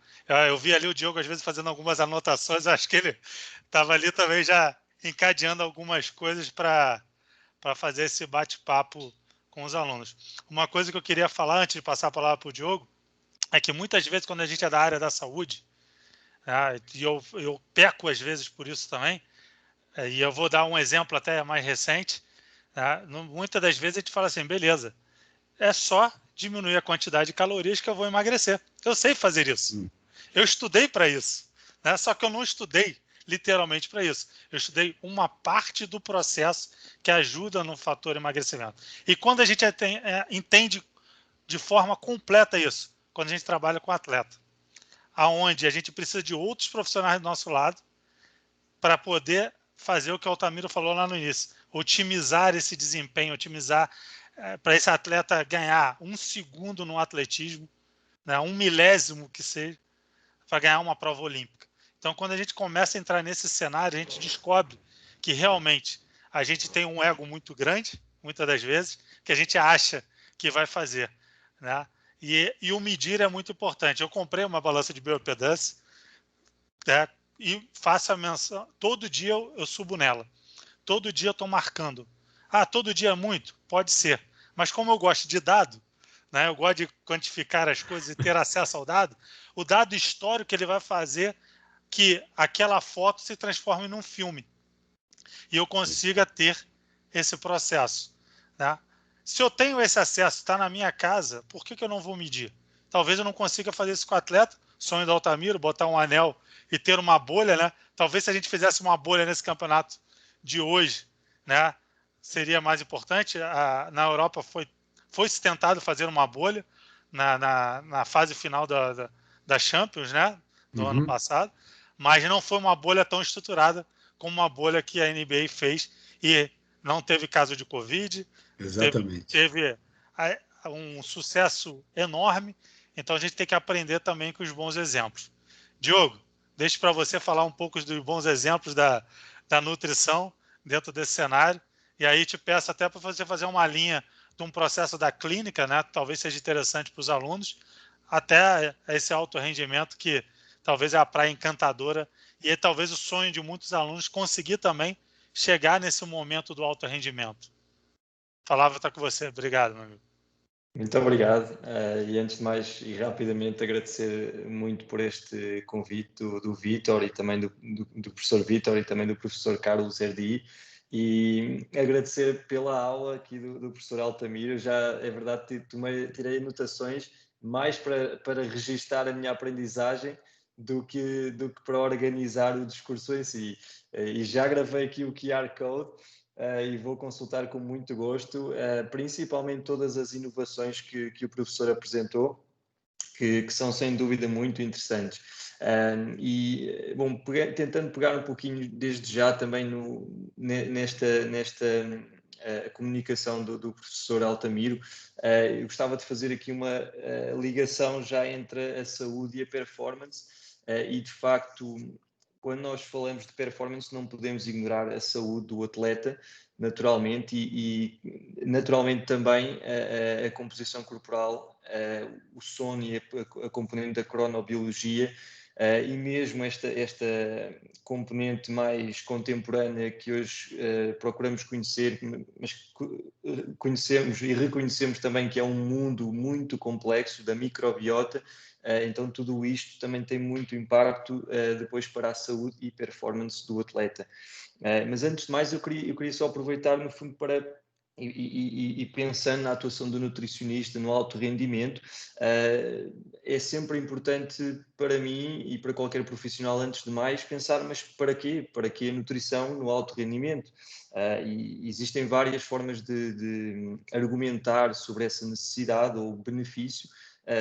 S3: Eu vi ali o Diogo, às vezes, fazendo algumas anotações, acho que ele estava ali também já encadeando algumas coisas para fazer esse bate-papo com os alunos. Uma coisa que eu queria falar, antes de passar a palavra para o Diogo, é que muitas vezes, quando a gente é da área da saúde, né, e eu peco às vezes por isso também, e eu vou dar um exemplo até mais recente, né, muitas das vezes a gente fala assim, beleza, é só diminuir a quantidade de calorias que eu vou emagrecer. Eu sei fazer isso. Eu estudei para isso, né, só que eu não estudei literalmente para isso. Eu estudei uma parte do processo que ajuda no fator emagrecimento. E quando a gente entende de forma completa isso, quando a gente trabalha com atleta, aonde a gente precisa de outros profissionais do nosso lado para poder fazer o que o Altamiro falou lá no início, otimizar esse desempenho, otimizar para esse atleta ganhar 1 segundo no atletismo, né, 1 milésimo que seja, para ganhar uma prova olímpica. Então, quando a gente começa a entrar nesse cenário, a gente descobre que realmente a gente tem um ego muito grande, muitas das vezes, que a gente acha que vai fazer, né? E o medir é muito importante. Eu comprei uma balança de bioimpedância, né, e faço a menção, todo dia eu subo nela. Todo dia eu estou marcando. Todo dia é muito? Pode ser. Mas como eu gosto de dado, né, eu gosto de quantificar as coisas e ter acesso ao dado, o dado histórico ele vai fazer que aquela foto se transforme num filme. E eu consiga ter esse processo, né? Se eu tenho esse acesso, está na minha casa, por que eu não vou medir? Talvez eu não consiga fazer isso com o atleta, sonho do Altamiro, botar um anel e ter uma bolha, né? Talvez se a gente fizesse uma bolha nesse campeonato de hoje, né, seria mais importante. Na Europa foi-se tentado fazer uma bolha na fase final da Champions, né, do ano passado, mas não foi uma bolha tão estruturada como uma bolha que a NBA fez e não teve caso de Covid.
S2: Exatamente.
S3: Teve um sucesso enorme, então a gente tem que aprender também com os bons exemplos. Diogo, deixo para você falar um pouco dos bons exemplos da nutrição dentro desse cenário, e aí te peço até para você fazer uma linha de um processo da clínica, né? Talvez seja interessante para os alunos, até esse alto rendimento que talvez é a praia encantadora, e é talvez o sonho de muitos alunos conseguir também chegar nesse momento do alto rendimento. A palavra está com você. Obrigado, meu amigo.
S1: Muito obrigado. E antes de mais, e rapidamente, agradecer muito por este convite do Vítor e também do professor Vítor e também do professor Carlos Erdi, e agradecer pela aula aqui do professor Altamiro. Já é verdade, tirei anotações mais para registar a minha aprendizagem do que para organizar o discurso em si. E já gravei aqui o QR Code. E vou consultar com muito gosto, principalmente todas as inovações que o professor apresentou, que são sem dúvida muito interessantes. Bom, tentando pegar um pouquinho desde já também nesta comunicação do professor Altamiro, eu gostava de fazer aqui uma ligação já entre a saúde e a performance, e de facto, quando nós falamos de performance, não podemos ignorar a saúde do atleta, naturalmente, e naturalmente também a composição corporal, o sono e a componente da cronobiologia, e mesmo esta componente mais contemporânea que hoje procuramos conhecer, mas conhecemos e reconhecemos também que é um mundo muito complexo da microbiota. Então tudo isto também tem muito impacto depois para a saúde e performance do atleta. Mas antes de mais eu queria só aproveitar no fundo para, e pensando na atuação do nutricionista no alto rendimento, é sempre importante para mim e para qualquer profissional, antes de mais, pensar, mas para quê? Para que a nutrição no alto rendimento? E existem várias formas de argumentar sobre essa necessidade ou benefício.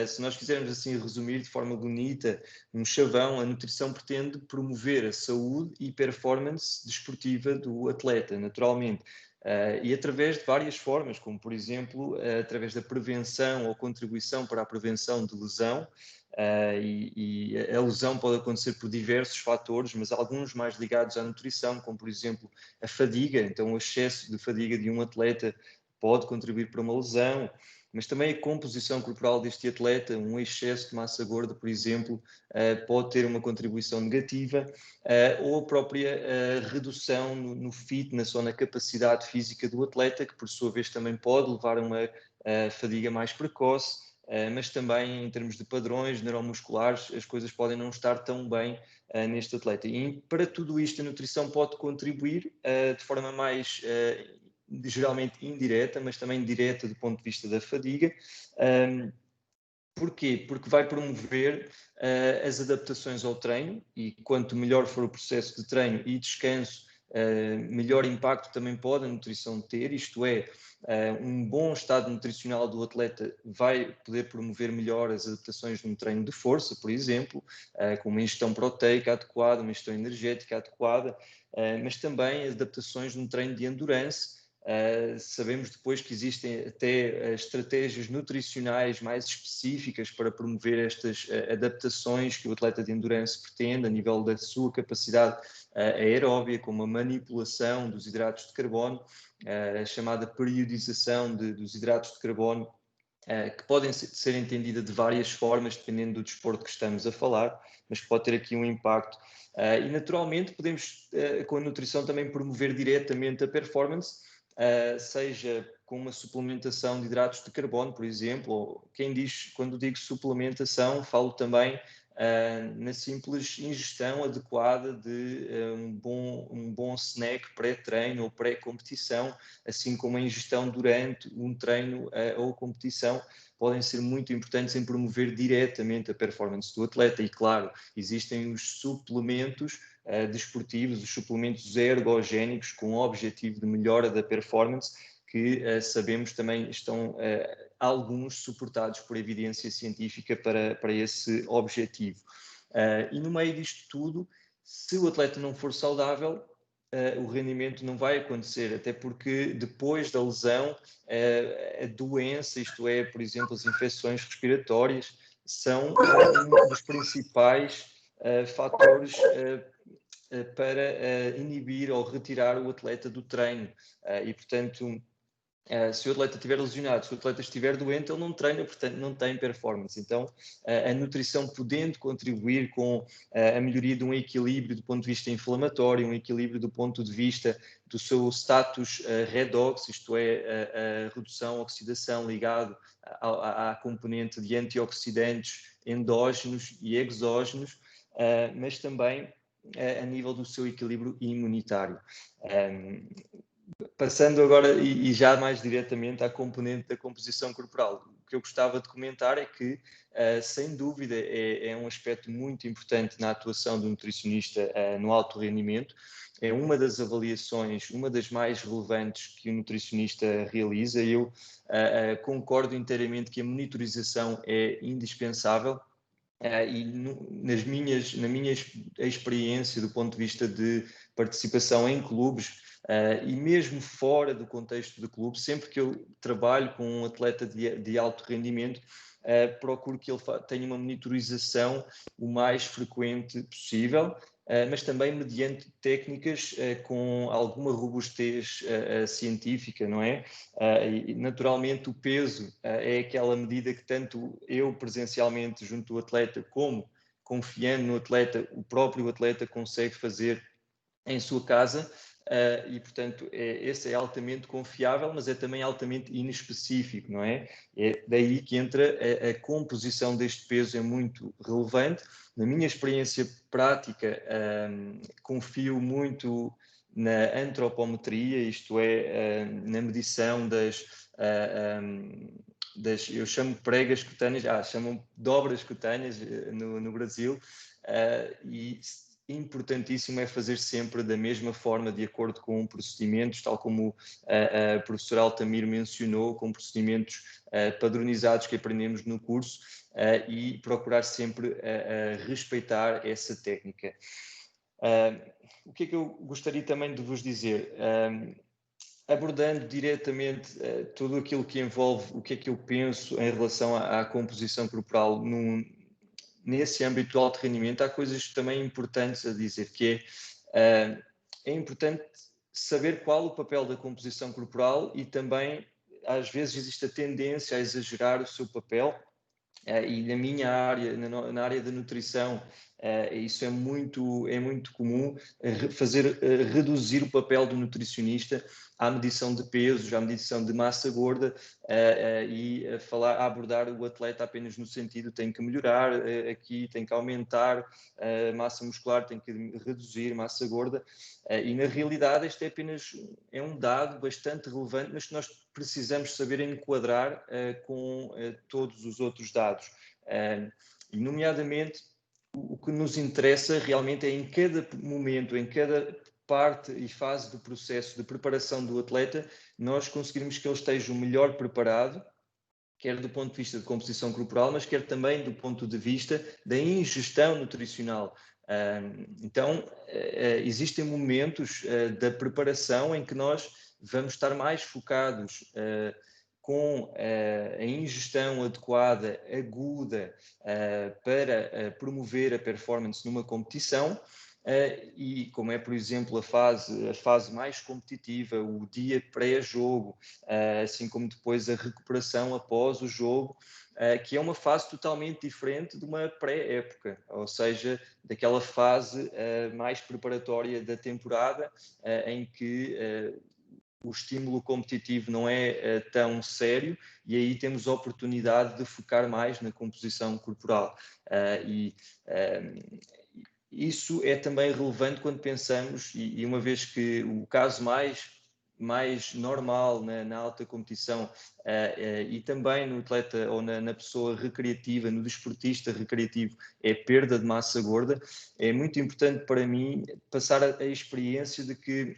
S1: Se nós quisermos assim resumir de forma bonita, um chavão, a nutrição pretende promover a saúde e performance desportiva do atleta, naturalmente. E através de várias formas, como por exemplo, através da prevenção ou contribuição para a prevenção de lesão, e a lesão pode acontecer por diversos fatores, mas alguns mais ligados à nutrição, como por exemplo a fadiga. Então o excesso de fadiga de um atleta pode contribuir para uma lesão, mas também a composição corporal deste atleta, um excesso de massa gorda, por exemplo, pode ter uma contribuição negativa, ou a própria redução no fitness ou na capacidade física do atleta, que por sua vez também pode levar a uma fadiga mais precoce, mas também em termos de padrões neuromusculares, as coisas podem não estar tão bem neste atleta. E para tudo isto a nutrição pode contribuir de forma mais geralmente indireta, mas também direta do ponto de vista da fadiga, Porquê? Porque vai promover as adaptações ao treino, e quanto melhor for o processo de treino e descanso, melhor impacto também pode a nutrição ter, isto é, um bom estado nutricional do atleta vai poder promover melhor as adaptações num treino de força, por exemplo, com uma ingestão proteica adequada, uma ingestão energética adequada, mas também as adaptações num treino de endurance. Sabemos depois que existem até estratégias nutricionais mais específicas para promover estas adaptações que o atleta de endurance pretende a nível da sua capacidade aeróbia, como a manipulação dos hidratos de carbono, a chamada periodização dos hidratos de carbono, que podem ser entendida de várias formas, dependendo do desporto que estamos a falar, mas que pode ter aqui um impacto. E naturalmente podemos, com a nutrição, também promover diretamente a performance, seja com uma suplementação de hidratos de carbono, por exemplo, ou quando digo suplementação, falo também na simples ingestão adequada de um bom snack pré-treino ou pré-competição, assim como a ingestão durante um treino ou competição, podem ser muito importantes em promover diretamente a performance do atleta. E claro, existem os suplementos desportivos, os suplementos ergogénicos com o objetivo de melhora da performance, que sabemos também estão alguns suportados por evidência científica para esse objetivo. E no meio disto tudo, se o atleta não for saudável, o rendimento não vai acontecer, até porque depois da lesão, a doença, isto é, por exemplo, as infecções respiratórias, são um dos principais fatores para inibir ou retirar o atleta do treino. E, portanto, se o atleta estiver lesionado, se o atleta estiver doente, ele não treina, portanto não tem performance. Então, a nutrição podendo contribuir com a melhoria de um equilíbrio do ponto de vista inflamatório, um equilíbrio do ponto de vista do seu status redox, isto é, a redução, oxidação ligado à componente de antioxidantes endógenos e exógenos, mas também a nível do seu equilíbrio imunitário. Passando agora e já mais diretamente à componente da composição corporal, o que eu gostava de comentar é que, sem dúvida, é um aspecto muito importante na atuação do nutricionista no alto rendimento. É uma das avaliações, uma das mais relevantes que o nutricionista realiza. Eu concordo inteiramente que a monitorização é indispensável. E na minha experiência do ponto de vista de participação em clubes, e mesmo fora do contexto do clube, sempre que eu trabalho com um atleta de alto rendimento, procuro que ele tenha uma monitorização o mais frequente possível, mas também mediante técnicas com alguma robustez científica, não é? E naturalmente o peso é aquela medida que tanto eu presencialmente junto do atleta, como confiando no atleta, o próprio atleta consegue fazer em sua casa, e portanto esse é altamente confiável, mas é também altamente inespecífico, não é? É daí que entra a composição deste peso, é muito relevante. Na minha experiência prática, confio muito na antropometria, isto é, na medição eu chamo pregas cutâneas, chamam dobras cutâneas no Brasil, e importantíssimo é fazer sempre da mesma forma, de acordo com procedimentos, tal como a professora Altamiro mencionou, com procedimentos padronizados que aprendemos no curso, e procurar sempre respeitar essa técnica. O que é que eu gostaria também de vos dizer? Abordando diretamente tudo aquilo que envolve o que é que eu penso em relação à composição corporal nesse âmbito do alto rendimento, há coisas também importantes a dizer, que é importante saber qual o papel da composição corporal, e também às vezes existe a tendência a exagerar o seu papel, e na minha área, na área da nutrição, isso é muito comum, reduzir o papel do nutricionista à medição de pesos, à medição de massa gorda, e a abordar o atleta apenas no sentido tem que melhorar aqui, tem que aumentar massa muscular, tem que reduzir massa gorda, e na realidade este é um dado bastante relevante, mas que nós precisamos saber enquadrar com todos os outros dados. E, nomeadamente, o que nos interessa realmente é em cada momento, em cada parte e fase do processo de preparação do atleta, nós conseguirmos que ele esteja o melhor preparado, quer do ponto de vista de composição corporal, mas quer também do ponto de vista da ingestão nutricional. Então, existem momentos da preparação em que nós vamos estar mais focados com a ingestão adequada, aguda, para promover a performance numa competição, e como é, por exemplo, a fase mais competitiva, o dia pré-jogo, assim como depois a recuperação após o jogo, que é uma fase totalmente diferente de uma pré-época, ou seja, daquela fase mais preparatória da temporada, em que o estímulo competitivo não é tão sério, e aí temos a oportunidade de focar mais na composição corporal. Isso é também relevante quando pensamos, e uma vez que o caso mais normal na alta competição e também no atleta ou na pessoa recreativa, no desportista recreativo, é perda de massa gorda, é muito importante para mim passar a experiência de que,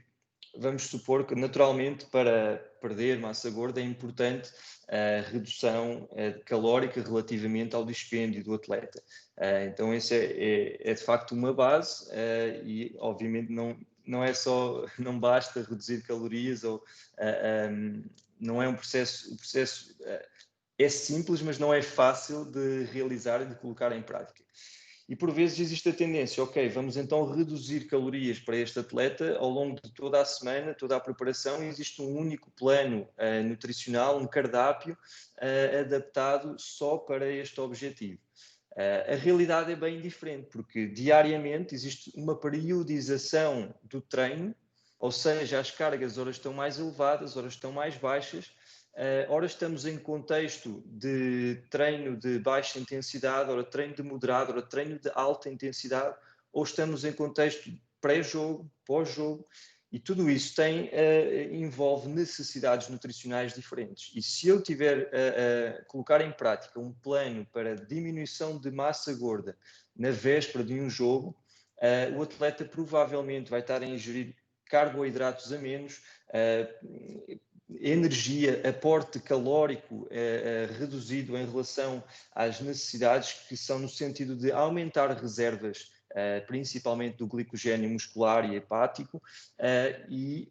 S1: vamos supor que naturalmente para perder massa gorda é importante a redução calórica relativamente ao dispêndio do atleta. Então isso é de facto uma base, e obviamente não é só, não basta reduzir calorias, ou não é um processo, o processo é simples, mas não é fácil de realizar e de colocar em prática. E por vezes existe a tendência, ok, vamos então reduzir calorias para este atleta ao longo de toda a semana, toda a preparação, e existe um único plano nutricional, um cardápio adaptado só para este objetivo. A realidade é bem diferente, porque diariamente existe uma periodização do treino, ou seja, as cargas horas estão mais elevadas, horas estão mais baixas, ora estamos em contexto de treino de baixa intensidade, ora treino de moderado, ora treino de alta intensidade, ou estamos em contexto pré-jogo, pós-jogo, e tudo isso envolve necessidades nutricionais diferentes. E se eu tiver a colocar em prática um plano para diminuição de massa gorda na véspera de um jogo, o atleta provavelmente vai estar a ingerir carboidratos a menos, energia, aporte calórico reduzido em relação às necessidades, que são no sentido de aumentar reservas, principalmente do glicogênio muscular e hepático, e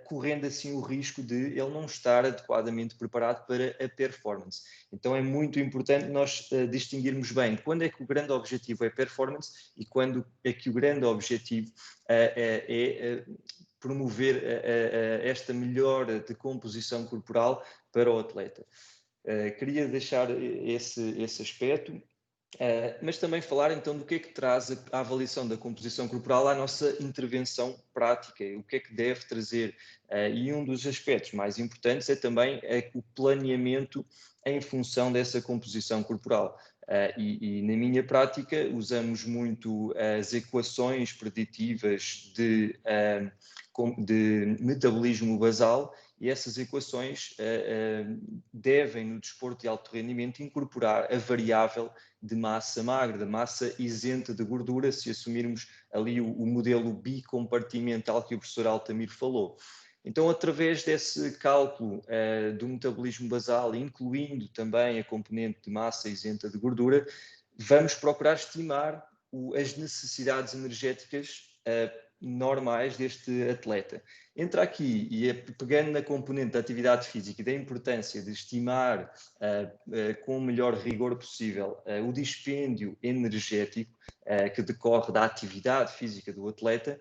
S1: correndo assim o risco de ele não estar adequadamente preparado para a performance. Então é muito importante nós distinguirmos bem quando é que o grande objetivo é performance e quando é que o grande objetivo é promover esta melhora de composição corporal para o atleta. Queria deixar esse aspecto, mas também falar então do que é que traz a avaliação da composição corporal à nossa intervenção prática, o que é que deve trazer, e um dos aspectos mais importantes é também o planeamento em função dessa composição corporal. E na minha prática usamos muito as equações preditivas de metabolismo basal, e essas equações devem, no desporto de alto rendimento, incorporar a variável de massa magra, da massa isenta de gordura, se assumirmos ali o modelo bicompartimental que o professor Altamiro falou. Então, através desse cálculo do metabolismo basal, incluindo também a componente de massa isenta de gordura, vamos procurar estimar as necessidades energéticas normais deste atleta. Entra aqui, e pegando na componente da atividade física e da importância de estimar com o melhor rigor possível o dispêndio energético que decorre da atividade física do atleta,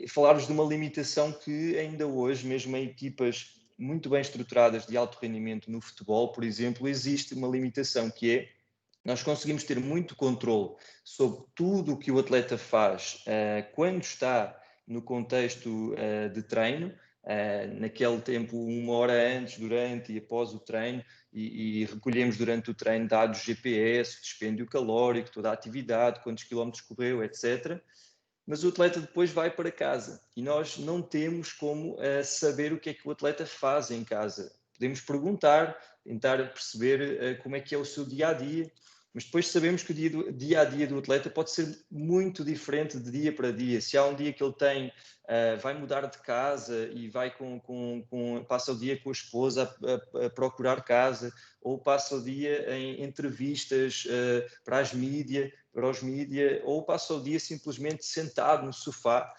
S1: falar-vos de uma limitação que ainda hoje, mesmo em equipas muito bem estruturadas de alto rendimento no futebol, por exemplo, existe uma limitação, que é: nós conseguimos ter muito controle sobre tudo o que o atleta faz quando está no contexto de treino, naquele tempo, 1 hora antes, durante e após o treino, e recolhemos durante o treino dados GPS, dispêndio calórico, toda a atividade, quantos quilómetros correu, etc. mas o atleta depois vai para casa e nós não temos como saber o que é que o atleta faz em casa. Podemos perguntar, tentar perceber como é que é o seu dia-a-dia, mas depois sabemos que o dia-a-dia do atleta pode ser muito diferente de dia para dia. Se há um dia que ele tem, vai mudar de casa e vai passa o dia com a esposa a procurar casa, ou passa o dia em entrevistas para os mídia, ou passa o dia simplesmente sentado no sofá,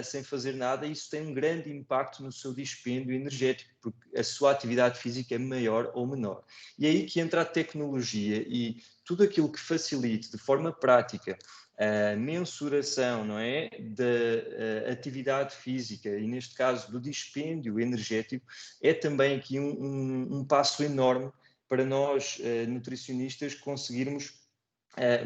S1: sem fazer nada, e isso tem um grande impacto no seu dispêndio energético, porque a sua atividade física é maior ou menor. E é aí que entra a tecnologia e tudo aquilo que facilite de forma prática a mensuração, não é, da atividade física e, neste caso, do dispêndio energético, é também aqui um passo enorme para nós, nutricionistas, conseguirmos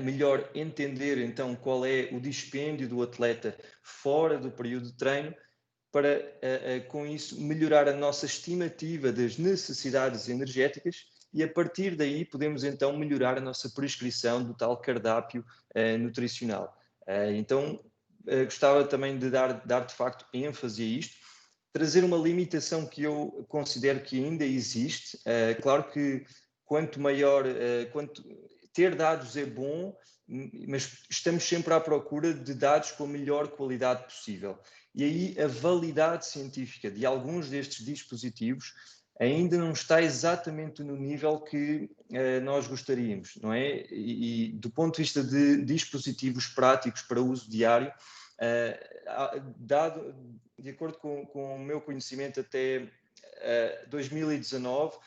S1: melhor entender então qual é o dispêndio do atleta fora do período de treino, para com isso melhorar a nossa estimativa das necessidades energéticas, e a partir daí podemos então melhorar a nossa prescrição do tal cardápio nutricional. Então gostava também de dar de facto ênfase a isto, trazer uma limitação que eu considero que ainda existe. Claro que quanto maior, ter dados é bom, mas estamos sempre à procura de dados com a melhor qualidade possível. E aí a validade científica de alguns destes dispositivos ainda não está exatamente no nível que nós gostaríamos, não é? E do ponto de vista de dispositivos práticos para uso diário, de acordo com o meu conhecimento até 2019,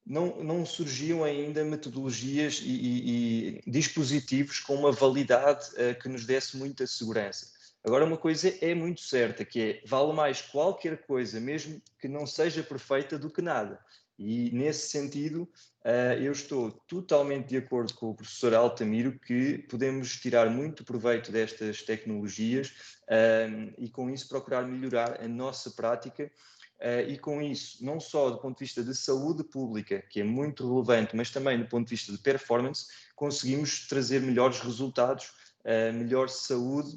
S1: não surgiam ainda metodologias e dispositivos com uma validade que nos desse muita segurança. Agora, uma coisa é muito certa, que é, vale mais qualquer coisa, mesmo que não seja perfeita, do que nada. E, nesse sentido, eu estou totalmente de acordo com o professor Altamiro que podemos tirar muito proveito destas tecnologias e, com isso, procurar melhorar a nossa prática. E com isso, não só do ponto de vista de saúde pública, que é muito relevante, mas também do ponto de vista de performance, conseguimos trazer melhores resultados, melhor saúde,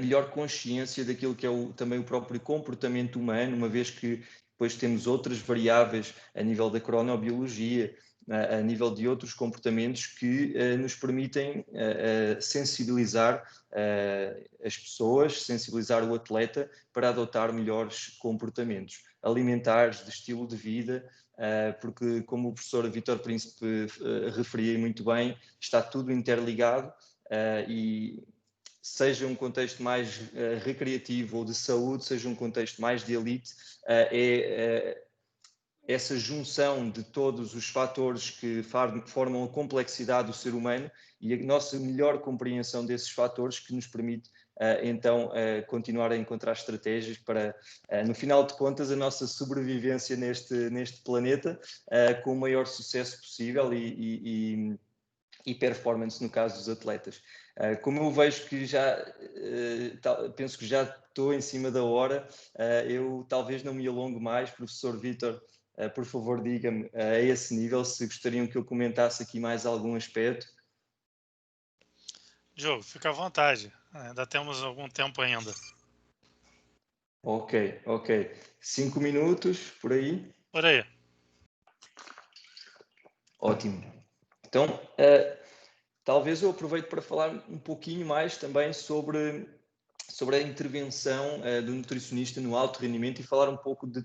S1: melhor consciência daquilo que é também o próprio comportamento humano, uma vez que depois temos outras variáveis a nível da cronobiologia, a nível de outros comportamentos que nos permitem sensibilizar as pessoas, sensibilizar o atleta para adotar melhores comportamentos alimentares, de estilo de vida, porque, como o professor Vítor Príncipe referia muito bem, está tudo interligado e seja um contexto mais recreativo ou de saúde, seja um contexto mais de elite, essa junção de todos os fatores que formam a complexidade do ser humano e a nossa melhor compreensão desses fatores que nos permite, então, continuar a encontrar estratégias para, no final de contas, a nossa sobrevivência neste planeta com o maior sucesso possível e performance no caso dos atletas. Como eu vejo que penso que já estou em cima da hora, eu talvez não me alongo mais. Professor Vítor, por favor, diga-me a esse nível se gostariam que eu comentasse aqui mais algum aspecto.
S3: Diogo, fica à vontade, ainda temos algum tempo ainda.
S1: Ok. 5 minutos, por aí?
S3: Por aí.
S1: Ótimo. Então, talvez eu aproveite para falar um pouquinho mais também sobre a intervenção do nutricionista no alto rendimento e falar um pouco de,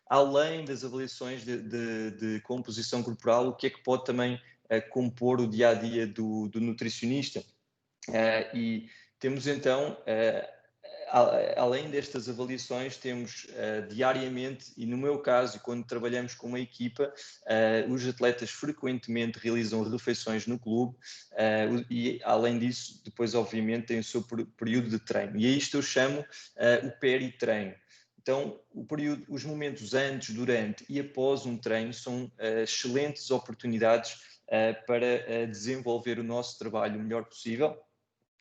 S1: além das avaliações de composição corporal, o que é que pode também compor o dia-a-dia do nutricionista. E temos então, além destas avaliações, temos diariamente, e no meu caso, quando trabalhamos com uma equipa, os atletas frequentemente realizam refeições no clube e, além disso, depois, obviamente, têm o seu período de treino. E a isto eu chamo o peritreino. Então, os momentos antes, durante e após um treino são excelentes oportunidades para desenvolver o nosso trabalho o melhor possível.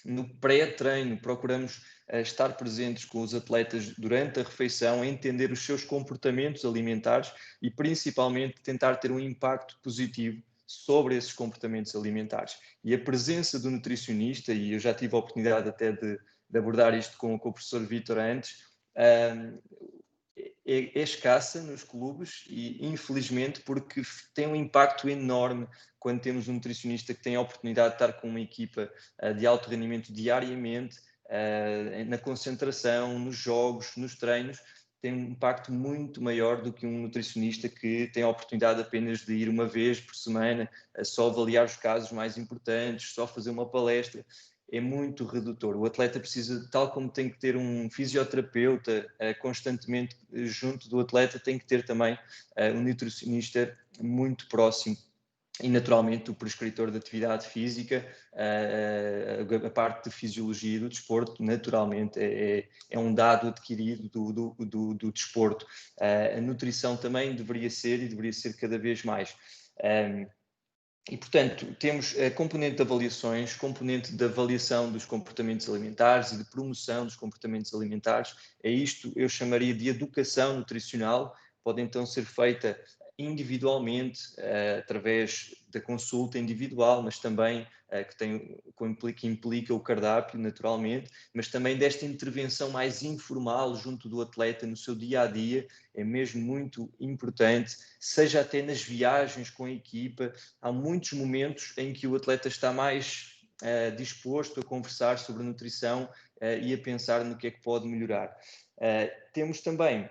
S1: No pré-treino, procuramos estar presentes com os atletas durante a refeição, entender os seus comportamentos alimentares e, principalmente, tentar ter um impacto positivo sobre esses comportamentos alimentares. E a presença do nutricionista, e eu já tive a oportunidade até de de abordar isto com o professor Vítor antes, é escassa nos clubes e, infelizmente, porque tem um impacto enorme quando temos um nutricionista que tem a oportunidade de estar com uma equipa de alto rendimento diariamente, na concentração, nos jogos, nos treinos, tem um impacto muito maior do que um nutricionista que tem a oportunidade apenas de ir uma vez por semana, só avaliar os casos mais importantes, só fazer uma palestra. É muito redutor. O atleta precisa, tal como tem que ter um fisioterapeuta constantemente junto do atleta, tem que ter também um nutricionista muito próximo. E, naturalmente, o prescritor de atividade física, a parte de fisiologia e do desporto, naturalmente, é um dado adquirido do desporto. A nutrição também deveria ser cada vez mais. E, portanto, temos a componente de avaliações, componente de avaliação dos comportamentos alimentares e de promoção dos comportamentos alimentares. Isto eu chamaria de educação nutricional. Pode então ser feita individualmente, através da consulta individual, mas também que implica o cardápio, naturalmente, mas também desta intervenção mais informal junto do atleta no seu dia-a-dia, é mesmo muito importante, seja até nas viagens com a equipa. Há muitos momentos em que o atleta está mais disposto a conversar sobre nutrição e a pensar no que é que pode melhorar. Temos também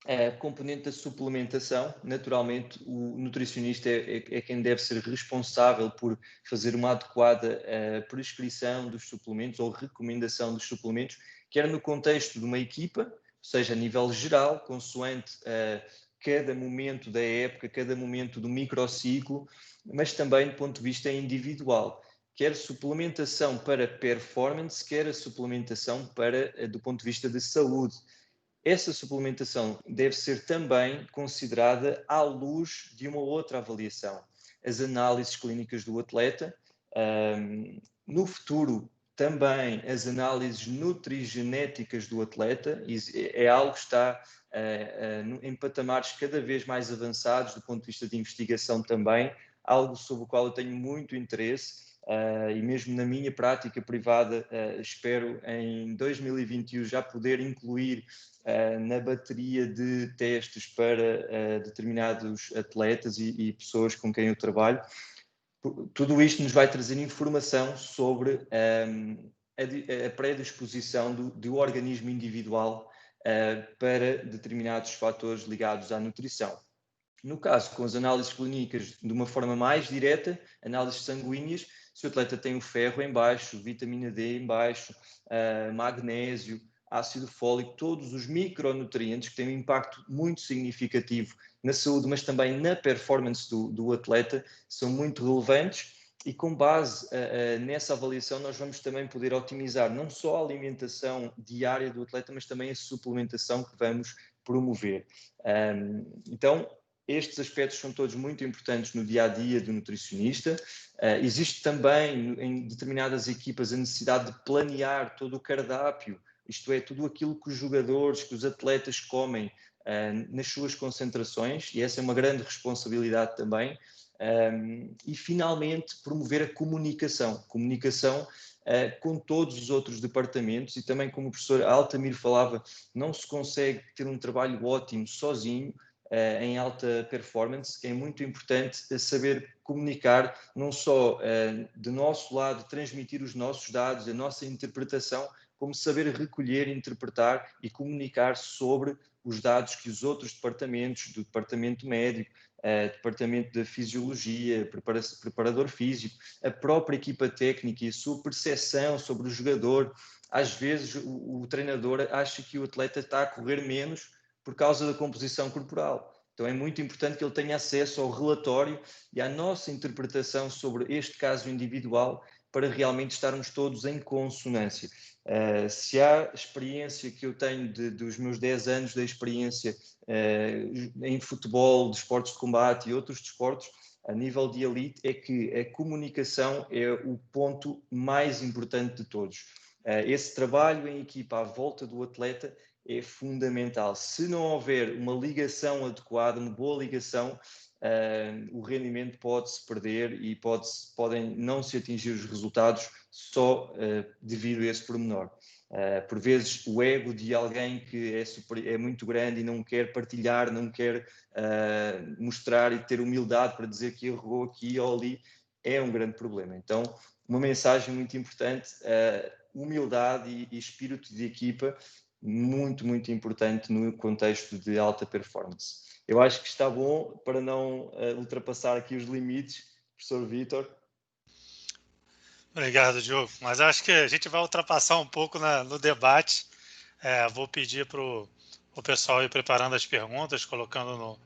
S1: a componente da suplementação. Naturalmente, o nutricionista é quem deve ser responsável por fazer uma adequada prescrição dos suplementos ou recomendação dos suplementos, quer no contexto de uma equipa, ou seja, a nível geral, consoante cada momento da época, cada momento do microciclo, mas também do ponto de vista individual. Quer suplementação para performance, quer a suplementação do ponto de vista de saúde. Essa suplementação deve ser também considerada à luz de uma outra avaliação. As análises clínicas do atleta, no futuro também as análises nutrigenéticas do atleta, é algo que está em patamares cada vez mais avançados do ponto de vista de investigação também, algo sobre o qual eu tenho muito interesse. E mesmo na minha prática privada, espero em 2021 já poder incluir na bateria de testes para determinados atletas e pessoas com quem eu trabalho. Tudo isto nos vai trazer informação sobre a predisposição do organismo individual para determinados fatores ligados à nutrição. No caso, com as análises clínicas de uma forma mais direta, análises sanguíneas, se o atleta tem o ferro em baixo, vitamina D em baixo, magnésio, ácido fólico, todos os micronutrientes que têm um impacto muito significativo na saúde, mas também na performance do atleta, são muito relevantes. E com base nessa avaliação nós vamos também poder otimizar não só a alimentação diária do atleta, mas também a suplementação que vamos promover. Então, estes aspectos são todos muito importantes no dia-a-dia do nutricionista. Existe também em determinadas equipas a necessidade de planear todo o cardápio, isto é, tudo aquilo que os jogadores, que os atletas comem nas suas concentrações, e essa é uma grande responsabilidade também. E, finalmente, promover a comunicação com todos os outros departamentos, e também, como o professor Altamiro falava, não se consegue ter um trabalho ótimo sozinho, em alta performance. É muito importante saber comunicar, não só do nosso lado, transmitir os nossos dados, a nossa interpretação, como saber recolher, interpretar e comunicar sobre os dados que os outros departamentos, do departamento médico, departamento de fisiologia, preparador físico, a própria equipa técnica e a sua percepção sobre o jogador. Às vezes o treinador acha que o atleta está a correr menos por causa da composição corporal. Então é muito importante que ele tenha acesso ao relatório e à nossa interpretação sobre este caso individual, para realmente estarmos todos em consonância. Se há experiência que eu tenho dos meus 10 anos de experiência em futebol, de esportes de combate e outros desportos, a nível de elite, é que a comunicação é o ponto mais importante de todos. Esse trabalho em equipa à volta do atleta é fundamental. Se não houver uma ligação adequada, uma boa ligação, o rendimento pode-se perder e podem não se atingir os resultados só devido a esse pormenor. Por vezes o ego de alguém que é muito grande e não quer partilhar, não quer mostrar e ter humildade para dizer que errou aqui ou ali, é um grande problema. Então, uma mensagem muito importante, humildade e espírito de equipa, muito, muito importante no contexto de alta performance. Eu acho que está bom para não ultrapassar aqui os limites, professor Vítor.
S3: Obrigado, Diogo. Mas acho que a gente vai ultrapassar um pouco no debate. Vou pedir para o pessoal ir preparando as perguntas, colocando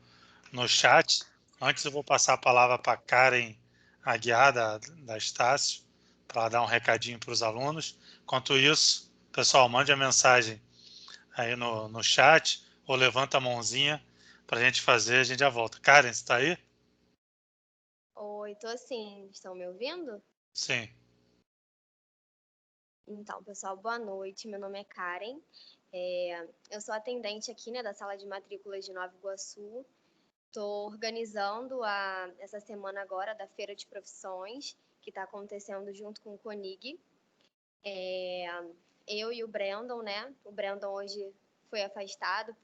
S3: no chat. Antes eu vou passar a palavra para a Karen Aguiar, da Estácio, para dar um recadinho para os alunos. Enquanto isso, pessoal, mande a mensagem aí no chat ou levanta a mãozinha para a gente fazer, a gente já volta. Karen, você está aí?
S5: Oi, tô sim. Estão me ouvindo?
S3: Sim.
S5: Então, pessoal, boa noite. Meu nome é Karen. Eu sou atendente aqui, né, da sala de matrículas de Nova Iguaçu. Estou organizando essa semana agora da Feira de Profissões, que está acontecendo junto com o CONIG. Eu e o Brandon, né? O Brandon hoje foi afastado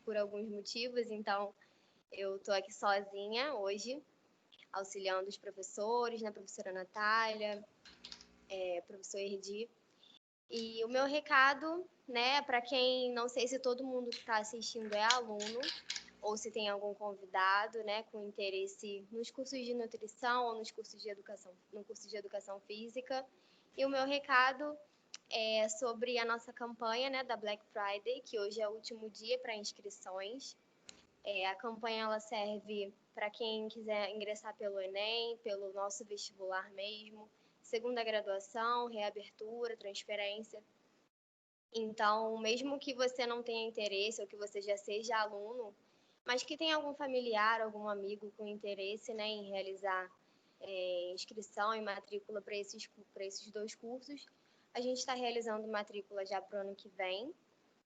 S5: por alguns motivos, então eu estou aqui sozinha hoje, auxiliando os professores, né? Professora Natália, professor Erdi. E o meu recado, né, para quem, não sei se todo mundo que está assistindo é aluno, ou se tem algum convidado, né, com interesse nos cursos de nutrição ou no curso de educação física. E o meu recado é sobre a nossa campanha, né, da Black Friday, que hoje é o último dia para inscrições. A campanha ela serve para quem quiser ingressar pelo Enem, pelo nosso vestibular mesmo, segunda graduação, reabertura, transferência. Então, mesmo que você não tenha interesse ou que você já seja aluno, mas que tenha algum familiar, algum amigo com interesse, né, em realizar inscrição e matrícula para esses dois cursos, a gente está realizando matrícula já para o ano que vem.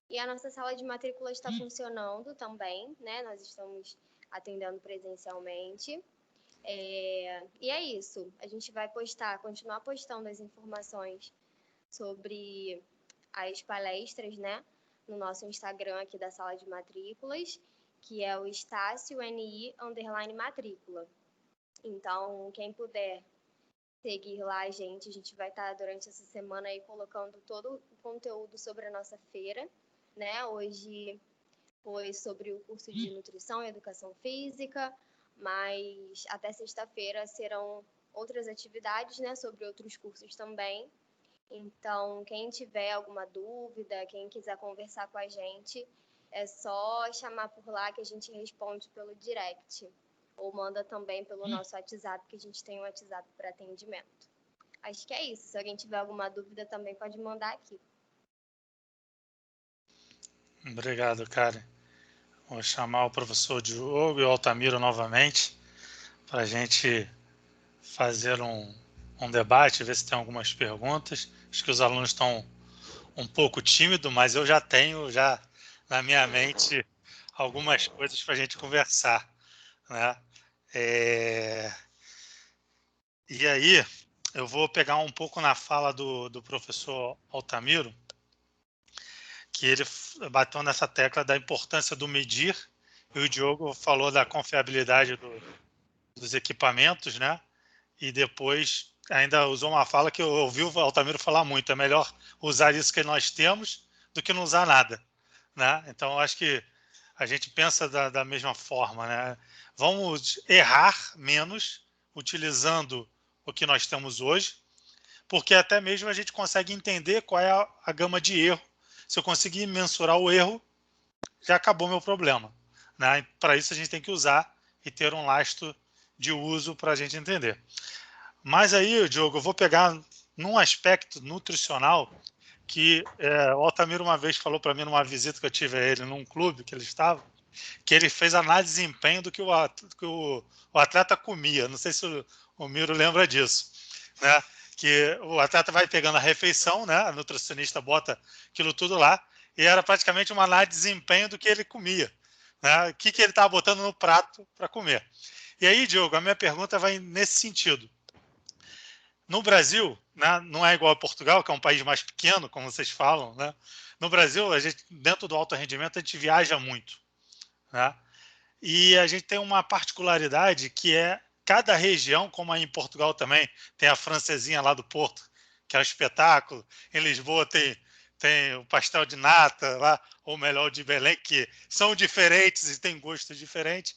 S5: E a nossa sala de matrícula está funcionando também, né? Nós estamos atendendo presencialmente. E é isso. A gente vai continuar postando as informações sobre as palestras, né? No nosso Instagram aqui da sala de matrículas, que é o Estácio_NI_matrícula. Então, quem puder seguir lá a gente vai estar durante essa semana aí colocando todo o conteúdo sobre a nossa feira, né? Hoje foi sobre o curso de nutrição e educação física, mas até sexta-feira serão outras atividades, né? Sobre outros cursos também. Então, quem tiver alguma dúvida, quem quiser conversar com a gente, é só chamar por lá que a gente responde pelo direct. Ou manda também pelo nosso WhatsApp, que a gente tem um WhatsApp para atendimento. Acho que é isso. Se alguém tiver alguma dúvida também pode mandar aqui.
S3: Obrigado, Karen. Vou chamar o professor Diogo e o Altamiro novamente para a gente fazer um debate, ver se tem algumas perguntas. Acho que os alunos estão um pouco tímidos, mas eu já tenho na minha mente algumas coisas para a gente conversar, né? E aí, eu vou pegar um pouco na fala do professor Altamiro, que ele bateu nessa tecla da importância do medir, e o Diogo falou da confiabilidade dos equipamentos, né? E depois ainda usou uma fala que eu ouvi o Altamiro falar muito, é melhor usar isso que nós temos do que não usar nada, né? Então, acho que a gente pensa da mesma forma, né? Vamos errar menos utilizando o que nós temos hoje, porque até mesmo a gente consegue entender qual é a gama de erro. Se eu conseguir mensurar o erro, já acabou meu problema, né? Para isso a gente tem que usar e ter um lastro de uso para a gente entender. Mas aí, Diogo, eu vou pegar num aspecto nutricional que o Altamiro uma vez falou para mim numa visita que eu tive a ele num clube que ele estava, que ele fez análise de desempenho do que o atleta comia. Não sei se o Miro lembra disso, né? Que o atleta vai pegando a refeição, né? A nutricionista bota aquilo tudo lá, e era praticamente uma análise de desempenho do que ele comia, né? O que ele estava botando no prato para comer. E aí, Diogo, a minha pergunta vai nesse sentido. no Brasil, né, não é igual a Portugal, que é um país mais pequeno, como vocês falam, né? No Brasil, a gente, dentro do alto rendimento, a gente viaja muito, né? E a gente tem uma particularidade que é cada região, como aí em Portugal também, tem a francesinha lá do Porto, que é um espetáculo. Em Lisboa tem o pastel de nata lá, ou melhor, o de Belém, que são diferentes e têm gostos diferentes.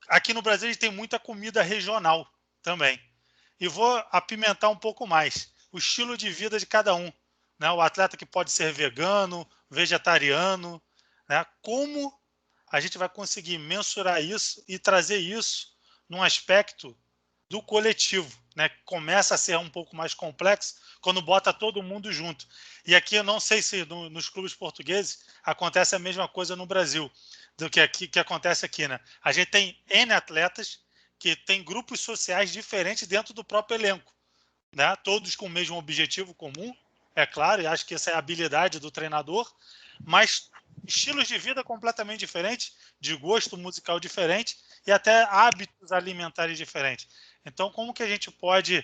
S3: Aqui no Brasil a gente tem muita comida regional também. E vou apimentar um pouco mais o estilo de vida de cada um, né? O atleta que pode ser vegano, vegetariano, né? Como a gente vai conseguir mensurar isso e trazer isso num aspecto do coletivo, né? Que começa a ser um pouco mais complexo quando bota todo mundo junto. E aqui eu não sei se nos clubes portugueses acontece a mesma coisa no Brasil do que acontece aqui, né? A gente tem N atletas que tem grupos sociais diferentes dentro do próprio elenco, né? Todos com o mesmo objetivo comum, é claro, e acho que essa é a habilidade do treinador, mas estilos de vida completamente diferentes, de gosto musical diferente e até hábitos alimentares diferentes. Então, como que a gente pode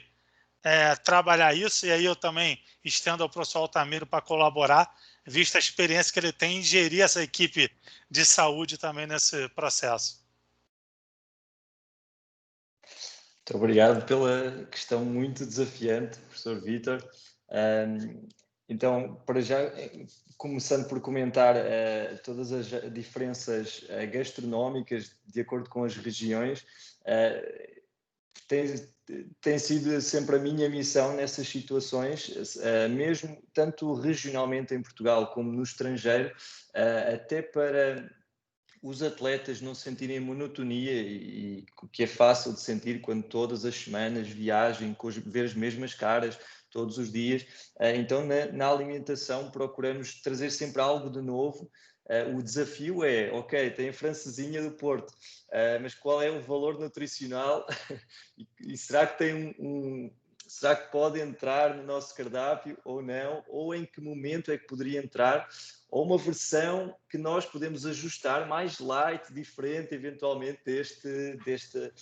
S3: trabalhar isso? E aí eu também estendo ao professor Altamiro para colaborar, visto a experiência que ele tem em gerir essa equipe de saúde também nesse processo.
S1: Muito obrigado pela questão muito desafiante, professor Vítor. Então, para já, começando por comentar todas as diferenças gastronómicas de acordo com as regiões, tem sido sempre a minha missão nessas situações, mesmo tanto regionalmente em Portugal como no estrangeiro, até para os atletas não sentirem monotonia, e que é fácil de sentir quando todas as semanas viajem, ver as mesmas caras todos os dias. Então, na alimentação, procuramos trazer sempre algo de novo. O desafio é, ok, tem a francesinha do Porto, mas qual é o valor nutricional? e será que tem será que pode entrar no nosso cardápio ou não? Ou em que momento é que poderia entrar? Ou uma versão que nós podemos ajustar mais light, diferente, eventualmente, deste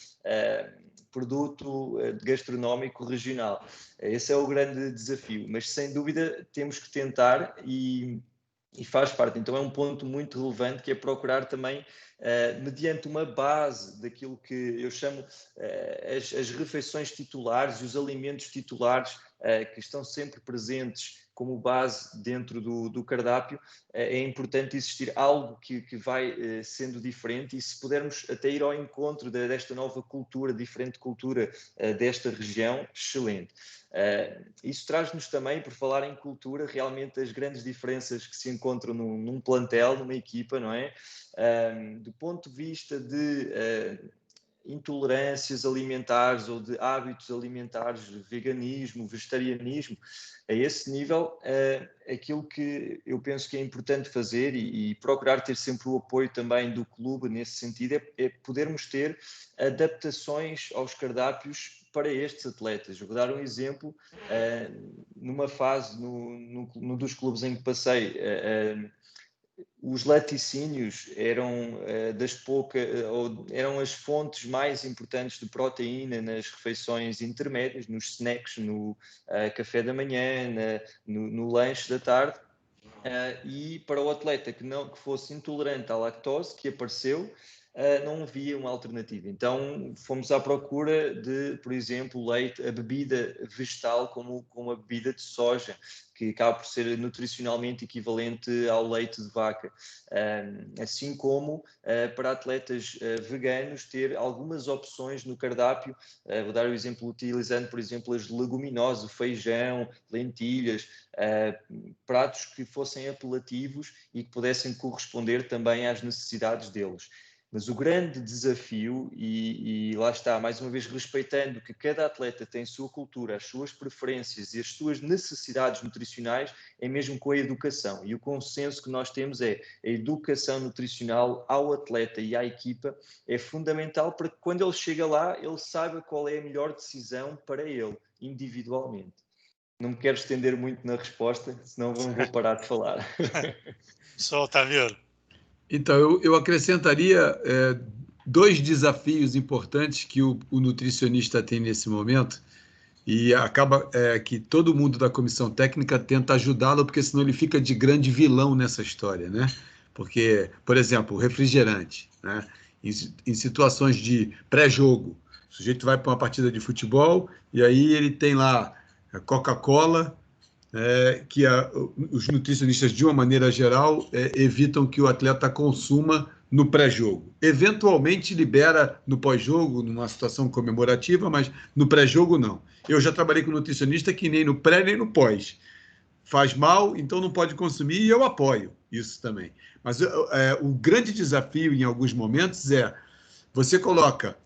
S1: produto gastronómico regional. Esse é o grande desafio, mas sem dúvida temos que tentar e faz parte. Então é um ponto muito relevante, que é procurar também, mediante uma base daquilo que eu chamo as refeições titulares e os alimentos titulares, que estão sempre presentes como base dentro do cardápio, é importante existir algo que vai sendo diferente, e se pudermos até ir ao encontro desta nova cultura, diferente cultura desta região, excelente. Isso traz-nos também, por falar em cultura, realmente as grandes diferenças que se encontram num plantel, numa equipa, não é? Do ponto de vista de intolerâncias alimentares ou de hábitos alimentares, veganismo, vegetarianismo, a esse nível, aquilo que eu penso que é importante fazer e procurar ter sempre o apoio também do clube nesse sentido, é podermos ter adaptações aos cardápios para estes atletas. Eu vou dar um exemplo. Numa fase, num dos clubes em que passei, os laticínios eram eram as fontes mais importantes de proteína nas refeições intermédias, nos snacks, no café da manhã, no lanche da tarde. E para o atleta que fosse intolerante à lactose, que apareceu, não havia uma alternativa. Então fomos à procura de, por exemplo, leite, a bebida vegetal, como a bebida de soja, que acaba por ser nutricionalmente equivalente ao leite de vaca. Assim como para atletas veganos ter algumas opções no cardápio. Vou dar o exemplo utilizando, por exemplo, as leguminosas, feijão, lentilhas, pratos que fossem apelativos e que pudessem corresponder também às necessidades deles. Mas o grande desafio, e lá está, mais uma vez respeitando que cada atleta tem a sua cultura, as suas preferências e as suas necessidades nutricionais, é mesmo com a educação. E o consenso que nós temos é a educação nutricional ao atleta e à equipa é fundamental para que quando ele chega lá, ele saiba qual é a melhor decisão para ele, individualmente. Não me quero estender muito na resposta, senão vou parar de falar.
S3: Sou Altamiro.
S2: Então, eu acrescentaria dois desafios importantes que o nutricionista tem nesse momento, e acaba que todo mundo da comissão técnica tenta ajudá-lo, porque senão ele fica de grande vilão nessa história, né? Porque, por exemplo, o refrigerante, né? Em situações de pré-jogo, o sujeito vai para uma partida de futebol e aí ele tem lá a Coca-Cola, que os nutricionistas, de uma maneira geral, evitam que o atleta consuma no pré-jogo. Eventualmente libera no pós-jogo, numa situação comemorativa, mas no pré-jogo não. Eu já trabalhei com nutricionista que nem no pré nem no pós. Faz mal, então não pode consumir, e eu apoio isso também. Mas o grande desafio, em alguns momentos, você coloca,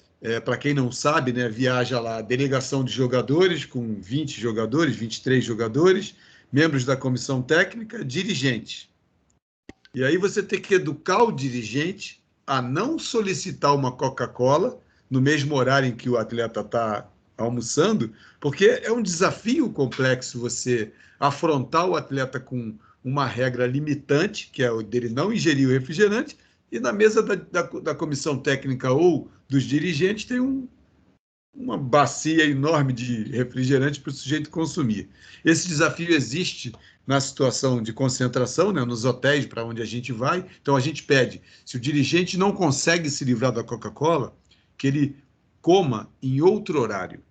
S2: para quem não sabe, né, viaja lá a delegação de jogadores, com 20 jogadores, 23 jogadores, membros da comissão técnica, dirigentes. E aí você tem que educar o dirigente a não solicitar uma Coca-Cola no mesmo horário em que o atleta está almoçando, porque é um desafio complexo você afrontar o atleta com uma regra limitante, que é o dele não ingerir o refrigerante, e na mesa da comissão técnica ou dos dirigentes tem uma bacia enorme de refrigerante para o sujeito consumir. Esse desafio existe na situação de concentração, né, nos hotéis para onde a gente vai. Então, a gente pede, se o dirigente não consegue se livrar da Coca-Cola, que ele coma em outro horário.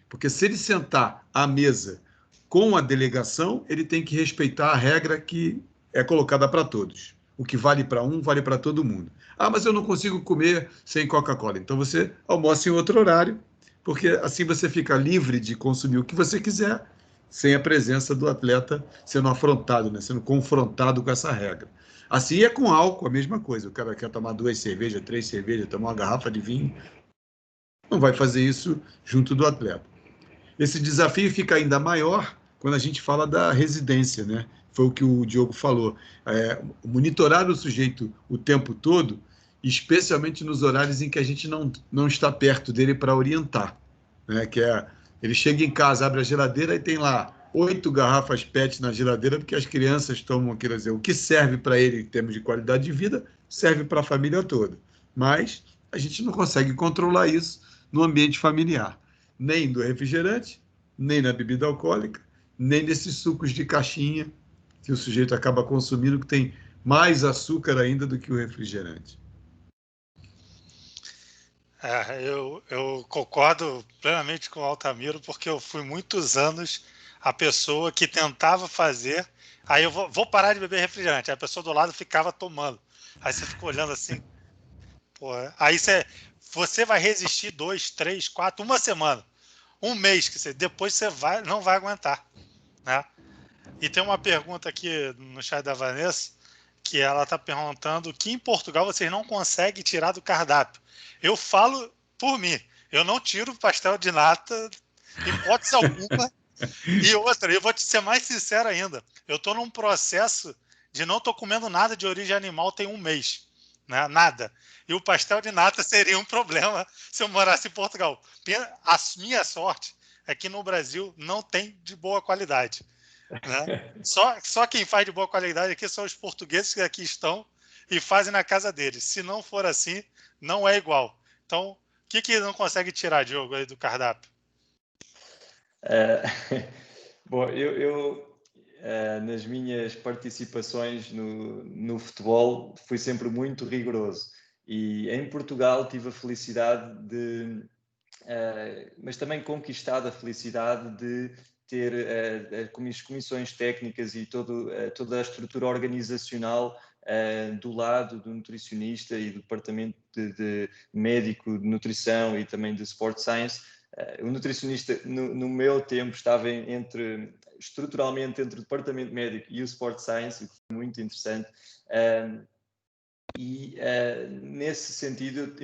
S2: Porque se ele sentar à mesa com a delegação, ele tem que respeitar a regra que é colocada para todos. O que vale para um, vale para todo mundo. Ah, mas eu não consigo comer sem Coca-Cola. Então você almoça em outro horário, porque assim você fica livre de consumir o que você quiser, sem a presença do atleta sendo afrontado, né? Sendo confrontado com essa regra. Assim é com álcool, a mesma coisa. O cara quer tomar 2 cervejas, 3 cervejas, tomar uma garrafa de vinho, não vai fazer isso junto do atleta. Esse desafio fica ainda maior quando a gente fala da residência, né? Foi o que o Diogo falou. Monitorar o sujeito o tempo todo, especialmente nos horários em que a gente não está perto dele para orientar. Né? Ele chega em casa, abre a geladeira e tem lá 8 garrafas PET na geladeira, porque as crianças tomam, quer dizer, o que serve para ele em termos de qualidade de vida, serve para a família toda. Mas a gente não consegue controlar isso no ambiente familiar. Nem do refrigerante, nem na bebida alcoólica, nem desses sucos de caixinha que o sujeito acaba consumindo, que tem mais açúcar ainda do que o refrigerante.
S3: Eu concordo plenamente com o Altamiro, porque eu fui muitos anos a pessoa que tentava fazer, aí eu vou parar de beber refrigerante, aí a pessoa do lado ficava tomando. Aí você fica olhando assim, pô, aí você vai resistir 2, 3, 4, uma semana, um mês, que depois você não vai aguentar, né? E tem uma pergunta aqui no chat da Vanessa, que ela está perguntando que em Portugal vocês não conseguem tirar do cardápio. Eu falo por mim, eu não tiro pastel de nata, hipótese alguma. E outra, eu vou te ser mais sincero ainda, eu estou num processo de não estou comendo nada de origem animal tem um mês, né? Nada. E o pastel de nata seria um problema se eu morasse em Portugal. A minha sorte é que no Brasil não tem de boa qualidade. Né? Só quem faz de boa qualidade aqui são os portugueses que aqui estão e fazem na casa deles. Se não for assim, não é igual. Então, o que não consegue tirar, Diogo, aí do cardápio?
S1: Bom, eu nas minhas participações no futebol fui sempre muito rigoroso. E em Portugal tive a felicidade mas também conquistado a felicidade de ter as comissões técnicas e toda a estrutura organizacional do lado do nutricionista e do departamento de médico de nutrição e também de sport science. O nutricionista no meu tempo estava estruturalmente entre o departamento médico e o sport science, o que foi muito interessante. Nesse sentido,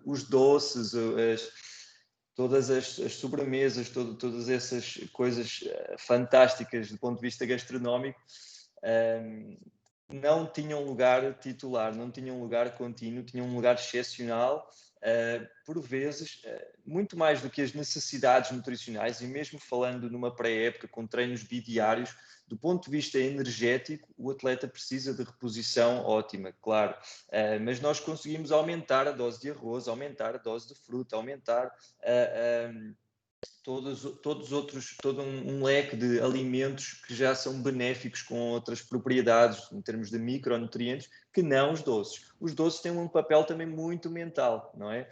S1: os doces, todas as sobremesas, todas essas coisas fantásticas do ponto de vista gastronómico, não tinham lugar titular, não tinham lugar contínuo, tinham um lugar excepcional, por vezes, muito mais do que as necessidades nutricionais, e mesmo falando numa pré-época com treinos bidiários, do ponto de vista energético, o atleta precisa de reposição ótima, claro, mas nós conseguimos aumentar a dose de arroz, aumentar a dose de fruta, aumentar todo um leque de alimentos que já são benéficos com outras propriedades em termos de micronutrientes que não os doces. Os doces têm um papel também muito mental, não é?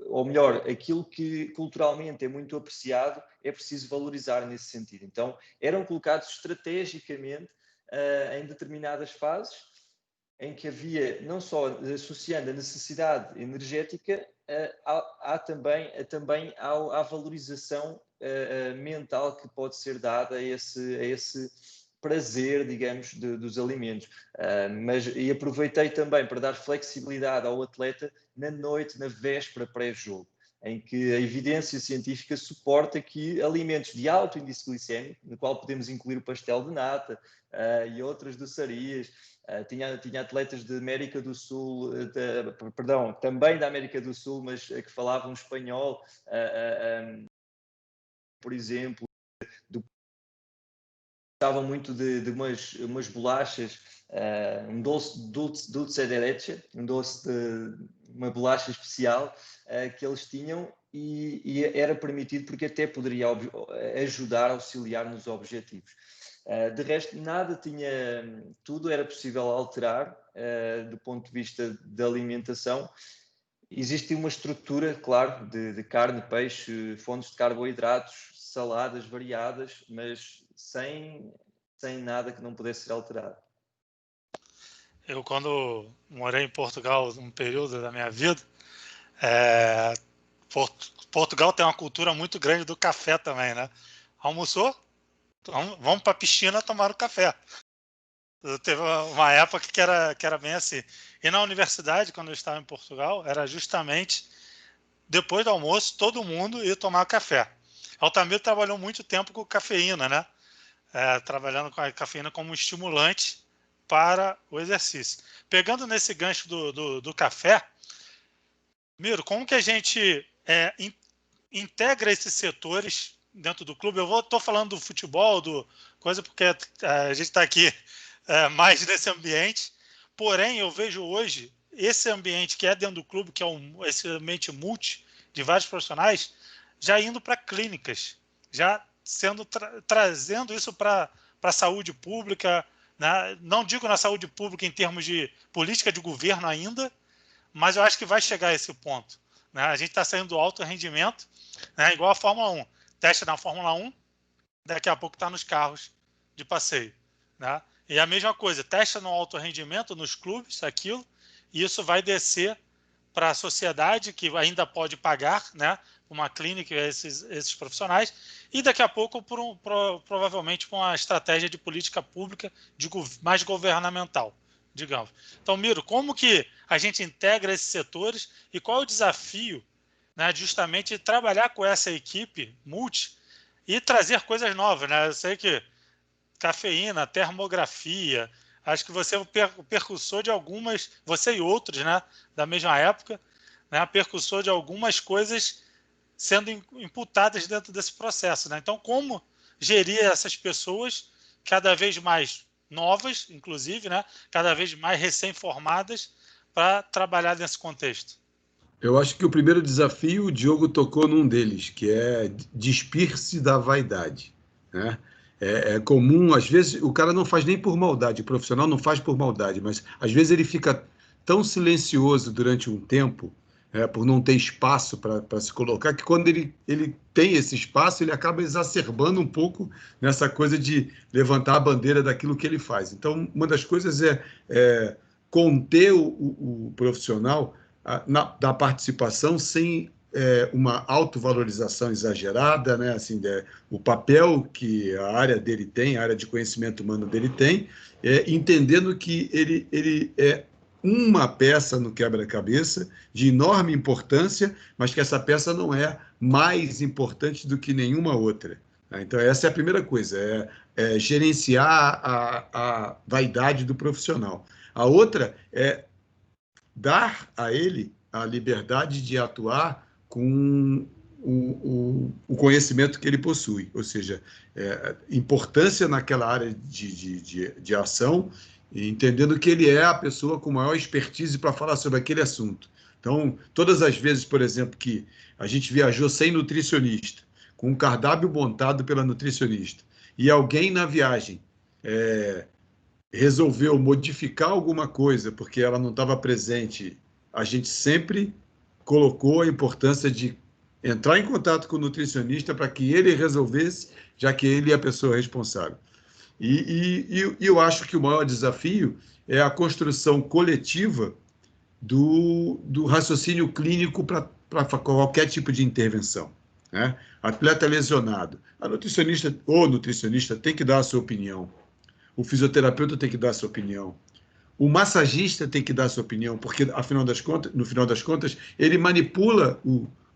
S1: Ou melhor, aquilo que culturalmente é muito apreciado é preciso valorizar nesse sentido. Então, eram colocados estrategicamente em determinadas fases em que havia, não só associando a necessidade energética, há também à valorização mental que pode ser dada a esse prazer, digamos, dos alimentos. E aproveitei também para dar flexibilidade ao atleta na noite, na véspera pré-jogo, em que a evidência científica suporta que alimentos de alto índice glicémico, no qual podemos incluir o pastel de nata e outras doçarias, tinha atletas de América do Sul, também da América do Sul, mas que falavam espanhol, por exemplo, gostavam muito de umas bolachas, um dulce de leche, uma bolacha especial que eles tinham e era permitido porque até poderia ajudar, auxiliar nos objetivos. De resto, tudo era possível alterar do ponto de vista da alimentação. Existe uma estrutura, claro, de carne, peixe, fontes de carboidratos, saladas variadas, mas sem nada que não pudesse ser alterado.
S3: Eu, quando morei em Portugal, um período da minha vida, Portugal tem uma cultura muito grande do café também, né? Almoçou? Vamos para a piscina tomar o café. Teve uma época que era bem assim. E na universidade, quando eu estava em Portugal, era justamente depois do almoço, todo mundo ia tomar café. Altamiro trabalhou muito tempo com cafeína, né? Trabalhando com a cafeína como estimulante para o exercício. Pegando nesse gancho do café, Miro, como que a gente integra esses setores dentro do clube? Eu estou falando do futebol, porque a gente está aqui mais nesse ambiente, porém eu vejo hoje esse ambiente que é dentro do clube, que é esse ambiente multi de vários profissionais, já indo para clínicas, já trazendo isso para a saúde pública, né? Não digo na saúde pública em termos de política de governo ainda, mas eu acho que vai chegar a esse ponto, né? A gente está saindo do alto rendimento, né? Igual a Fórmula 1. Testa na Fórmula 1, daqui a pouco está nos carros de passeio, né? E a mesma coisa, testa no alto rendimento, nos clubes, aquilo, e isso vai descer para a sociedade, que ainda pode pagar, né, uma clínica, esses profissionais, e daqui a pouco, provavelmente, por uma estratégia de política pública mais governamental, digamos. Então, Miro, como que a gente integra esses setores e qual é o desafio, né, justamente de trabalhar com essa equipe multi e trazer coisas novas, né? Eu sei que cafeína, termografia, acho que você é o percursor de algumas, você e outros, né, da mesma época, né, percursor de algumas coisas sendo imputadas dentro desse processo, né? Então, como gerir essas pessoas cada vez mais novas, inclusive, né, cada vez mais recém-formadas, para trabalhar nesse contexto?
S2: Eu acho que o primeiro desafio, o Diogo tocou num deles, que é despir-se da vaidade, né? É comum, às vezes, o cara não faz nem por maldade, o profissional não faz por maldade, mas às vezes ele fica tão silencioso durante um tempo, por não ter espaço para se colocar, que quando ele tem esse espaço, ele acaba exacerbando um pouco nessa coisa de levantar a bandeira daquilo que ele faz. Então, uma das coisas é conter o profissional da participação sem uma autovalorização exagerada, né? Assim, o papel que a área dele tem, a área de conhecimento humano dele tem, entendendo que ele é uma peça no quebra-cabeça de enorme importância, mas que essa peça não é mais importante do que nenhuma outra. Então, essa é a primeira coisa, gerenciar a vaidade do profissional. A outra é dar a ele a liberdade de atuar com o conhecimento que ele possui, ou seja, importância naquela área de ação, entendendo que ele é a pessoa com maior expertise para falar sobre aquele assunto. Então, todas as vezes, por exemplo, que a gente viajou sem nutricionista, com um cardápio montado pela nutricionista, e alguém na viagem resolveu modificar alguma coisa porque ela não estava presente, a gente sempre colocou a importância de entrar em contato com o nutricionista para que ele resolvesse, já que ele é a pessoa responsável. E eu acho que o maior desafio é a construção coletiva do raciocínio clínico para qualquer tipo de intervenção, né? Atleta lesionado, a nutricionista ou nutricionista tem que dar a sua opinião, o fisioterapeuta tem que dar a sua opinião, o massagista tem que dar a sua opinião, porque, no final das contas, ele manipula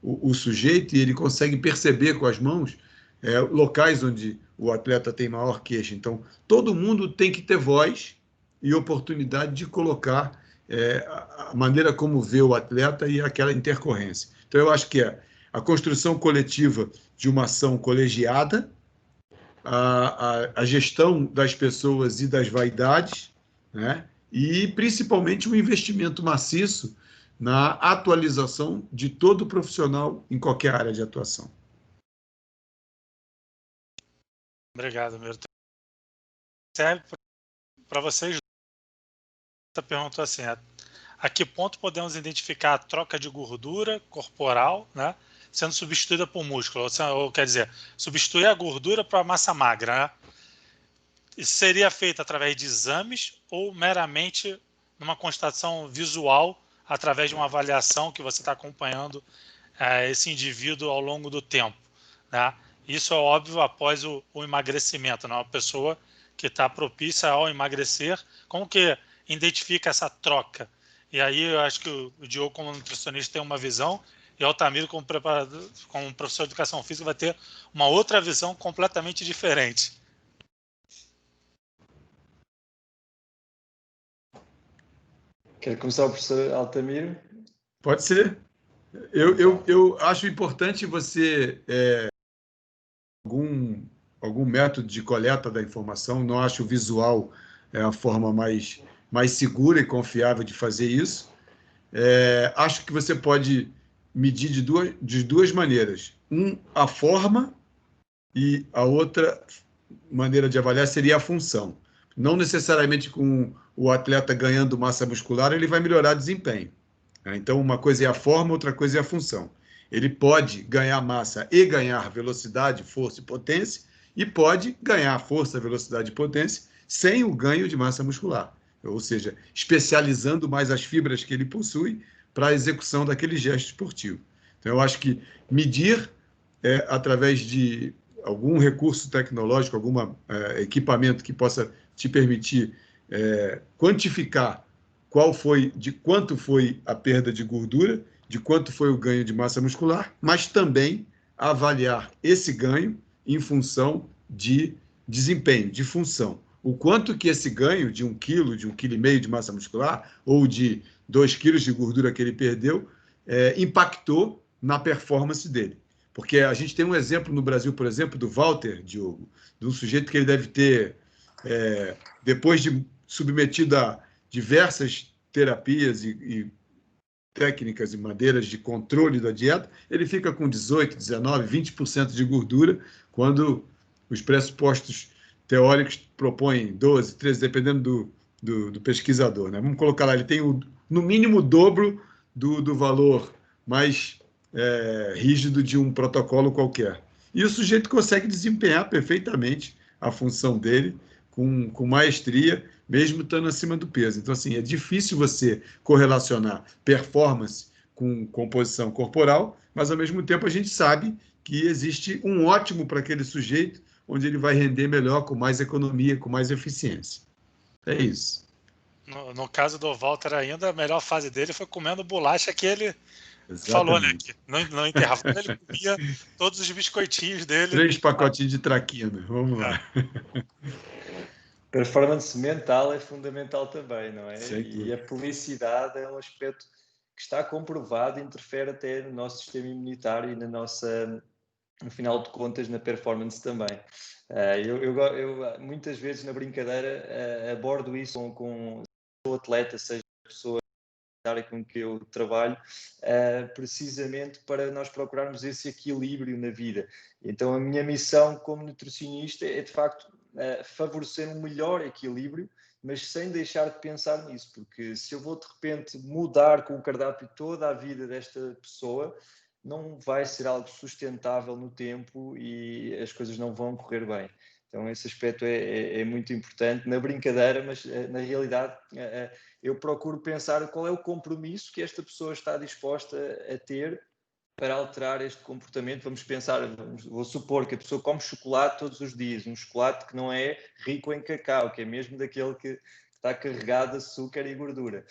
S2: o sujeito e ele consegue perceber com as mãos locais onde o atleta tem maior queixa. Então, todo mundo tem que ter voz e oportunidade de colocar a maneira como vê o atleta e aquela intercorrência. Então, eu acho que a construção coletiva de uma ação colegiada, a gestão das pessoas e das vaidades, né? E, principalmente, um investimento maciço na atualização de todo profissional em qualquer área de atuação.
S3: Obrigado, Milton. Serve para vocês. Perguntou assim: a que ponto podemos identificar a troca de gordura corporal, né, sendo substituída por músculo? Ou quer dizer, substituir a gordura para a massa magra, né? Isso seria feito através de exames ou meramente numa constatação visual, através de uma avaliação que você está acompanhando esse indivíduo ao longo do tempo, né? Isso é óbvio após o emagrecimento, né? Uma pessoa que está propícia ao emagrecer, como que identifica essa troca? E aí eu acho que o Diogo, como nutricionista, tem uma visão, e o Altamiro, como professor de educação física, vai ter uma outra visão completamente diferente.
S1: Quer começar o professor Altamiro?
S2: Pode ser. Eu acho importante você algum método de coleta da informação. Não acho o visual a forma mais segura e confiável de fazer isso. Acho que você pode medir de duas maneiras. A forma, e a outra maneira de avaliar seria a função. Não necessariamente com o atleta ganhando massa muscular, ele vai melhorar desempenho. Então, uma coisa é a forma, outra coisa é a função. Ele pode ganhar massa e ganhar velocidade, força e potência, e pode ganhar força, velocidade e potência sem o ganho de massa muscular. Ou seja, especializando mais as fibras que ele possui para a execução daquele gesto esportivo. Então, eu acho que medir através de algum recurso tecnológico, algum equipamento que possa te permitir quantificar de quanto foi a perda de gordura, de quanto foi o ganho de massa muscular, mas também avaliar esse ganho em função de desempenho, de função. O quanto que esse ganho de 1 quilo, de 1,5 kg de massa muscular, ou de 2 quilos de gordura que ele perdeu, impactou na performance dele. Porque a gente tem um exemplo no Brasil, por exemplo, do Walter, Diogo, de um sujeito que ele deve ter, depois de submetido a diversas terapias e técnicas e maneiras de controle da dieta, ele fica com 18%, 19%, 20% de gordura, quando os pressupostos teóricos propõem 12%, 13%, dependendo do pesquisador, né? Vamos colocar lá, ele tem no mínimo o dobro do valor mais rígido de um protocolo qualquer. E o sujeito consegue desempenhar perfeitamente a função dele com maestria, mesmo estando acima do peso. Então, assim, é difícil você correlacionar performance com composição corporal, mas, ao mesmo tempo, a gente sabe que existe um ótimo para aquele sujeito, onde ele vai render melhor, com mais economia, com mais eficiência. É isso.
S3: No caso do Walter ainda, a melhor fase dele foi comendo bolacha que ele falou, né? Que no intervalo ele comia todos os biscoitinhos dele.
S2: 3 pacotinhos de traquina, vamos lá.
S1: Performance mental é fundamental também, não é?
S2: Sempre.
S1: E a publicidade é um aspecto que está comprovado, interfere até no nosso sistema imunitário e na nossa, no final de contas, na performance também. Eu muitas vezes na brincadeira abordo isso com o atleta, seja pessoa área com que eu trabalho, precisamente para nós procurarmos esse equilíbrio na vida. Então a minha missão como nutricionista é de facto favorecer um melhor equilíbrio, mas sem deixar de pensar nisso, porque se eu vou de repente mudar com o cardápio toda a vida desta pessoa, não vai ser algo sustentável no tempo e as coisas não vão correr bem. Então esse aspecto é muito importante na brincadeira, mas na realidade eu procuro pensar qual é o compromisso que esta pessoa está disposta a ter para alterar este comportamento. Vamos pensar, vou supor que a pessoa come chocolate todos os dias, um chocolate que não é rico em cacau, que é mesmo daquele que está carregado de açúcar e gordura.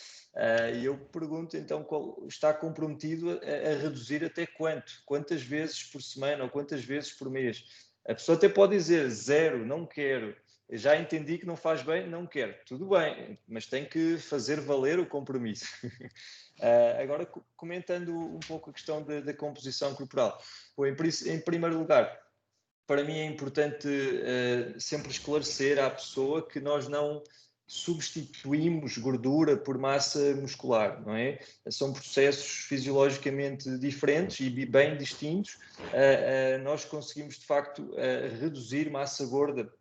S1: E eu pergunto, então, está comprometido a reduzir até quanto? Quantas vezes por semana ou quantas vezes por mês? A pessoa até pode dizer 0, não quero. Eu já entendi que não faz bem, não quero. Tudo bem, mas tem que fazer valer o compromisso. Agora, comentando um pouco a questão da composição corporal. Em primeiro lugar, para mim é importante sempre esclarecer à pessoa que nós não substituímos gordura por massa muscular, não é? São processos fisiologicamente diferentes e bem distintos. Nós conseguimos, de facto, reduzir massa gorda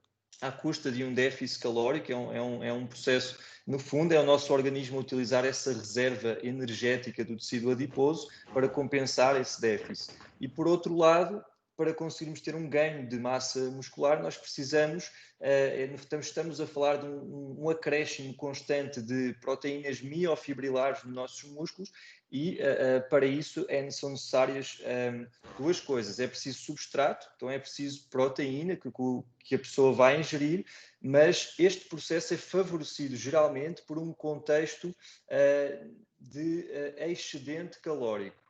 S1: à custa de um déficit calórico. É um processo, no fundo, é o nosso organismo utilizar essa reserva energética do tecido adiposo para compensar esse déficit. E, por outro lado, para conseguirmos ter um ganho de massa muscular, nós precisamos, estamos a falar de um acréscimo constante de proteínas miofibrilares nos nossos músculos e para isso são necessárias duas coisas. É preciso substrato, então é preciso proteína que a pessoa vai ingerir, mas este processo é favorecido geralmente por um contexto de excedente calórico.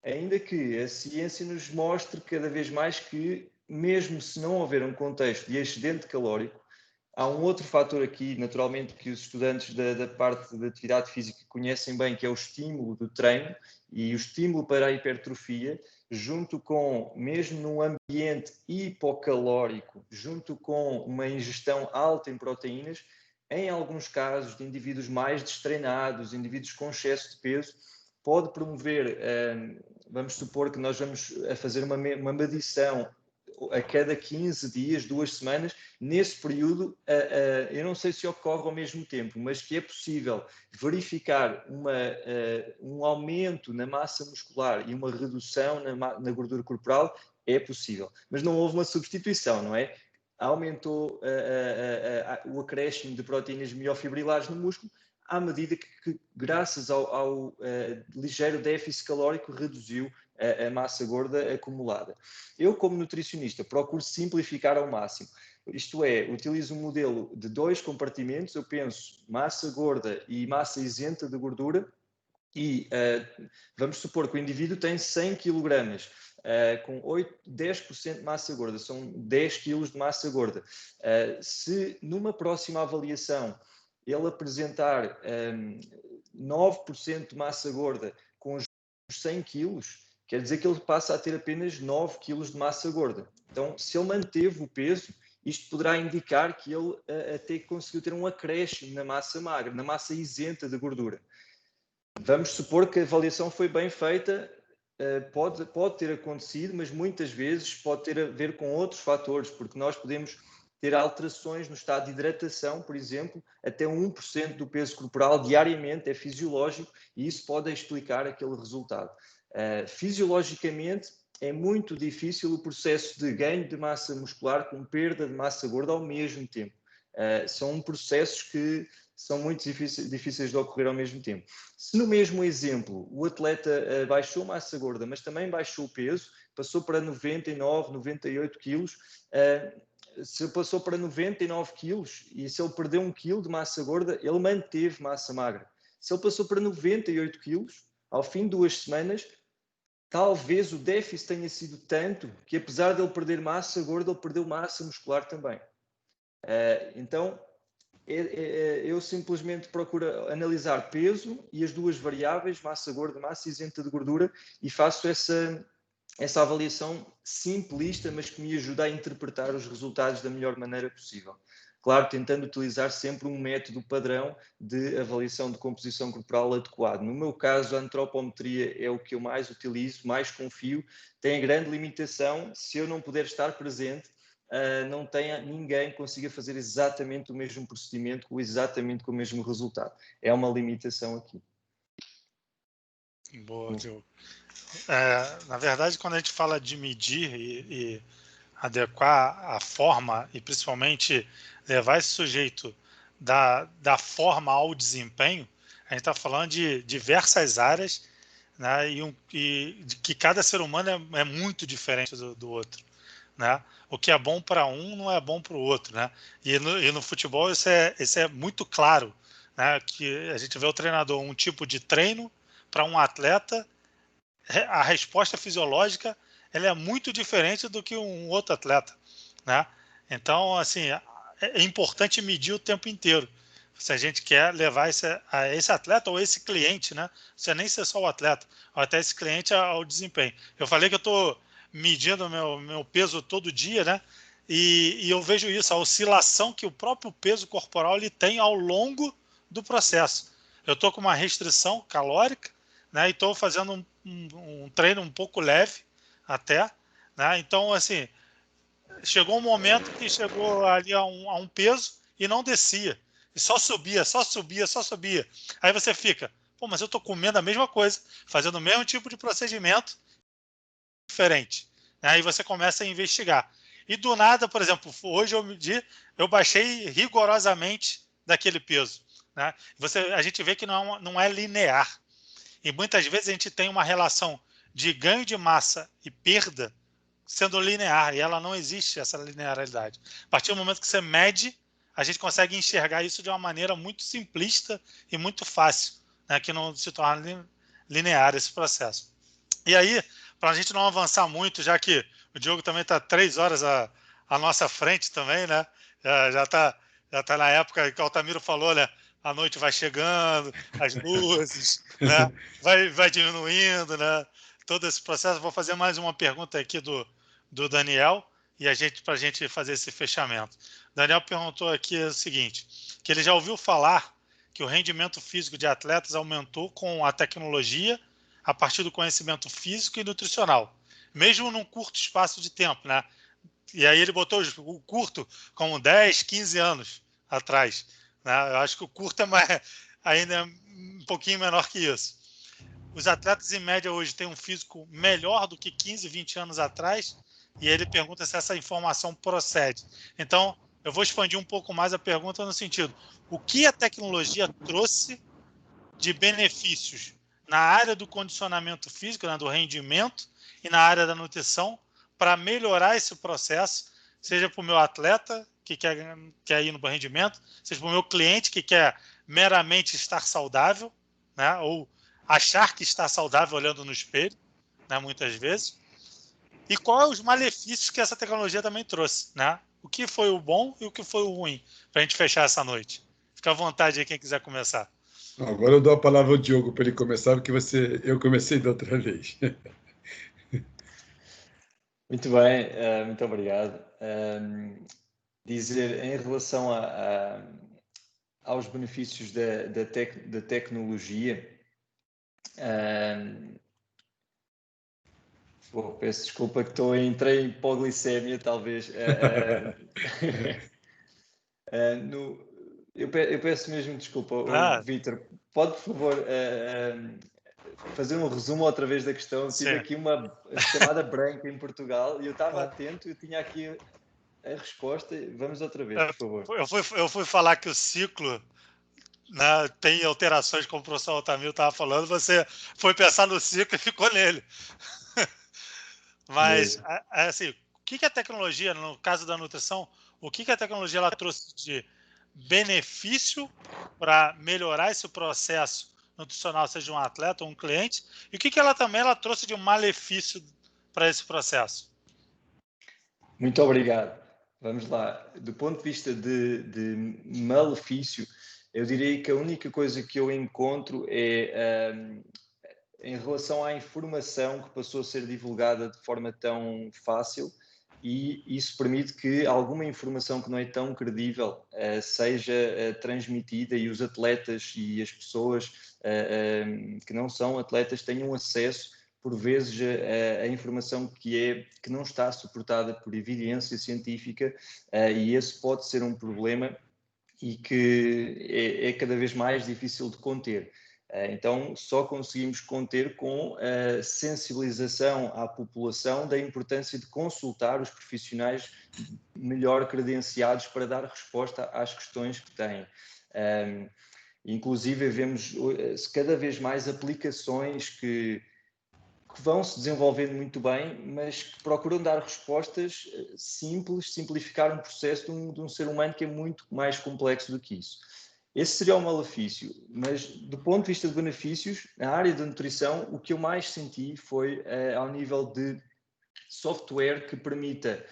S1: Ainda que a ciência nos mostre cada vez mais que, mesmo se não houver um contexto de excedente calórico, há um outro fator aqui, naturalmente, que os estudantes da parte da atividade física conhecem bem, que é o estímulo do treino e o estímulo para a hipertrofia, junto com, mesmo num ambiente hipocalórico, junto com uma ingestão alta em proteínas, em alguns casos de indivíduos mais destreinados, indivíduos com excesso de peso, pode promover, vamos supor que nós vamos a fazer uma medição a cada 15 dias, 2 semanas, nesse período, eu não sei se ocorre ao mesmo tempo, mas que é possível verificar um aumento na massa muscular e uma redução na gordura corporal, é possível. Mas não houve uma substituição, não é? Aumentou o acréscimo de proteínas miofibrilares no músculo, à medida que graças ao ligeiro déficit calórico, reduziu a massa gorda acumulada. Eu, como nutricionista, procuro simplificar ao máximo. Isto é, utilizo um modelo de 2 compartimentos. Eu penso massa gorda e massa isenta de gordura. E vamos supor que o indivíduo tem 100 kg, com 10% de massa gorda, são 10 kg de massa gorda. Se numa próxima avaliação ele apresentar 9% de massa gorda com os 100 quilos, quer dizer que ele passa a ter apenas 9 quilos de massa gorda. Então, se ele manteve o peso, isto poderá indicar que ele até conseguiu ter um acréscimo na massa magra, na massa isenta de gordura. Vamos supor que a avaliação foi bem feita, pode ter acontecido, mas muitas vezes pode ter a ver com outros fatores, porque nós podemos ter alterações no estado de hidratação, por exemplo, até 1% do peso corporal diariamente, é fisiológico, e isso pode explicar aquele resultado. Fisiologicamente, é muito difícil o processo de ganho de massa muscular com perda de massa gorda ao mesmo tempo. São processos que são muito difíceis de ocorrer ao mesmo tempo. Se no mesmo exemplo o atleta baixou massa gorda, mas também baixou o peso, passou para 99, 98 quilos, se ele passou para 99 quilos e se ele perdeu 1 quilo de massa gorda, ele manteve massa magra. Se ele passou para 98 quilos, ao fim de 2 semanas, talvez o déficit tenha sido tanto que, apesar de ele perder massa gorda, ele perdeu massa muscular também. Então, eu simplesmente procuro analisar peso e as duas variáveis, massa gorda, massa isenta de gordura, e faço essa avaliação simplista, mas que me ajuda a interpretar os resultados da melhor maneira possível. claro, tentando utilizar sempre um método padrão de avaliação de composição corporal adequado. No meu caso, a antropometria é o que eu mais utilizo, mais confio, tem a grande limitação, se eu não puder estar presente, não tenha ninguém que consiga fazer exatamente o mesmo procedimento, exatamente com o mesmo resultado. É uma limitação aqui.
S3: Boa, Diogo. Na verdade, quando a gente fala de medir e adequar a forma e principalmente levar esse sujeito da forma ao desempenho, a gente está falando de diversas áreas, né, e que cada ser humano é muito diferente do outro. Né? O que é bom para um não é bom para o outro. Né? E no futebol isso é muito claro, né? Que a gente vê o treinador, um tipo de treino para um atleta, a resposta fisiológica ela é muito diferente do que um outro atleta, né? Então, assim, é importante medir o tempo inteiro. Se a gente quer levar esse atleta ou esse cliente, né? Não precisa nem ser só o atleta, ou até esse cliente ao desempenho. Eu falei que eu estou medindo meu peso todo dia, né? E eu vejo isso, a oscilação que o próprio peso corporal ele tem ao longo do processo. Eu estou com uma restrição calórica, né? E estou fazendo um treino um pouco leve até, né? Então, assim, chegou um momento que chegou ali a um peso e não descia. E só subia, só subia, só subia. Aí você fica, pô, mas eu estou comendo a mesma coisa, fazendo o mesmo tipo de procedimento diferente. Aí você começa a investigar. E do nada, por exemplo, hoje eu baixei rigorosamente daquele peso. Né? A gente vê que não é linear. E muitas vezes a gente tem uma relação de ganho de massa e perda sendo linear, e ela não existe, essa linearidade. A partir do momento que você mede, a gente consegue enxergar isso de uma maneira muito simplista e muito fácil, né, que não se torna linear esse processo. E aí, para a gente não avançar muito, já que o Diogo também está 3 horas à nossa frente também, né? Já tá na época que o Altamiro falou, né? A noite vai chegando, as luzes, né? Vai diminuindo, né? Todo esse processo. Vou fazer mais uma pergunta aqui do Daniel e para a gente fazer esse fechamento. O Daniel perguntou aqui o seguinte, que ele já ouviu falar que o rendimento físico de atletas aumentou com a tecnologia a partir do conhecimento físico e nutricional, mesmo num curto espaço de tempo, né? E aí ele botou o curto como 10, 15 anos atrás, né? Eu acho que o curto ainda é um pouquinho menor que isso. Os atletas, em média, hoje têm um físico melhor do que 15, 20 anos atrás, e ele pergunta se essa informação procede. Então, eu vou expandir um pouco mais a pergunta no sentido, o que a tecnologia trouxe de benefícios na área do condicionamento físico, né, do rendimento, e na área da nutrição, para melhorar esse processo, seja para o meu atleta, que quer ir no rendimento, seja para o meu cliente, que quer meramente estar saudável, né, ou achar que está saudável olhando no espelho, né, muitas vezes. E quais os malefícios que essa tecnologia também trouxe, né? O que foi o bom e o que foi o ruim, para a gente fechar essa noite. Fica à vontade aí quem quiser começar.
S2: Agora eu dou a palavra ao Diogo para ele começar, porque eu comecei da outra vez.
S1: Muito bem, muito obrigado. Dizer em relação aos benefícios da tecnologia, peço desculpa que entrei em hipoglicemia, talvez. Eu peço mesmo desculpa, Vítor. Pode, por favor, fazer um resumo outra vez da questão?
S3: Sim.
S1: Tive aqui uma chamada branca em Portugal e eu estava atento, eu tinha aqui a resposta. Vamos outra vez, por favor.
S3: Eu fui falar que o ciclo, né, tem alterações, como o professor Altamiro estava falando, você foi pensar no ciclo e ficou nele. Mas, assim, o que a tecnologia, no caso da nutrição, o que a tecnologia ela trouxe de benefício para melhorar esse processo nutricional, seja um atleta ou um cliente, e o que ela trouxe de um malefício para esse processo?
S1: Muito obrigado. Vamos lá. Do ponto de vista de malefício, eu diria que a única coisa que eu encontro é em relação à informação que passou a ser divulgada de forma tão fácil, e isso permite que alguma informação que não é tão credível seja transmitida e os atletas e as pessoas que não são atletas tenham acesso, por vezes, a informação que não está suportada por evidência científica, e esse pode ser um problema e que é cada vez mais difícil de conter. Então, só conseguimos conter com a sensibilização à população da importância de consultar os profissionais melhor credenciados para dar resposta às questões que têm. Inclusive, vemos cada vez mais aplicações que vão se desenvolvendo muito bem, mas que procuram dar respostas simples, simplificar um processo de um ser humano que é muito mais complexo do que isso. Esse seria o malefício, mas do ponto de vista de benefícios, na área da nutrição, o que eu mais senti foi ao nível de software que permita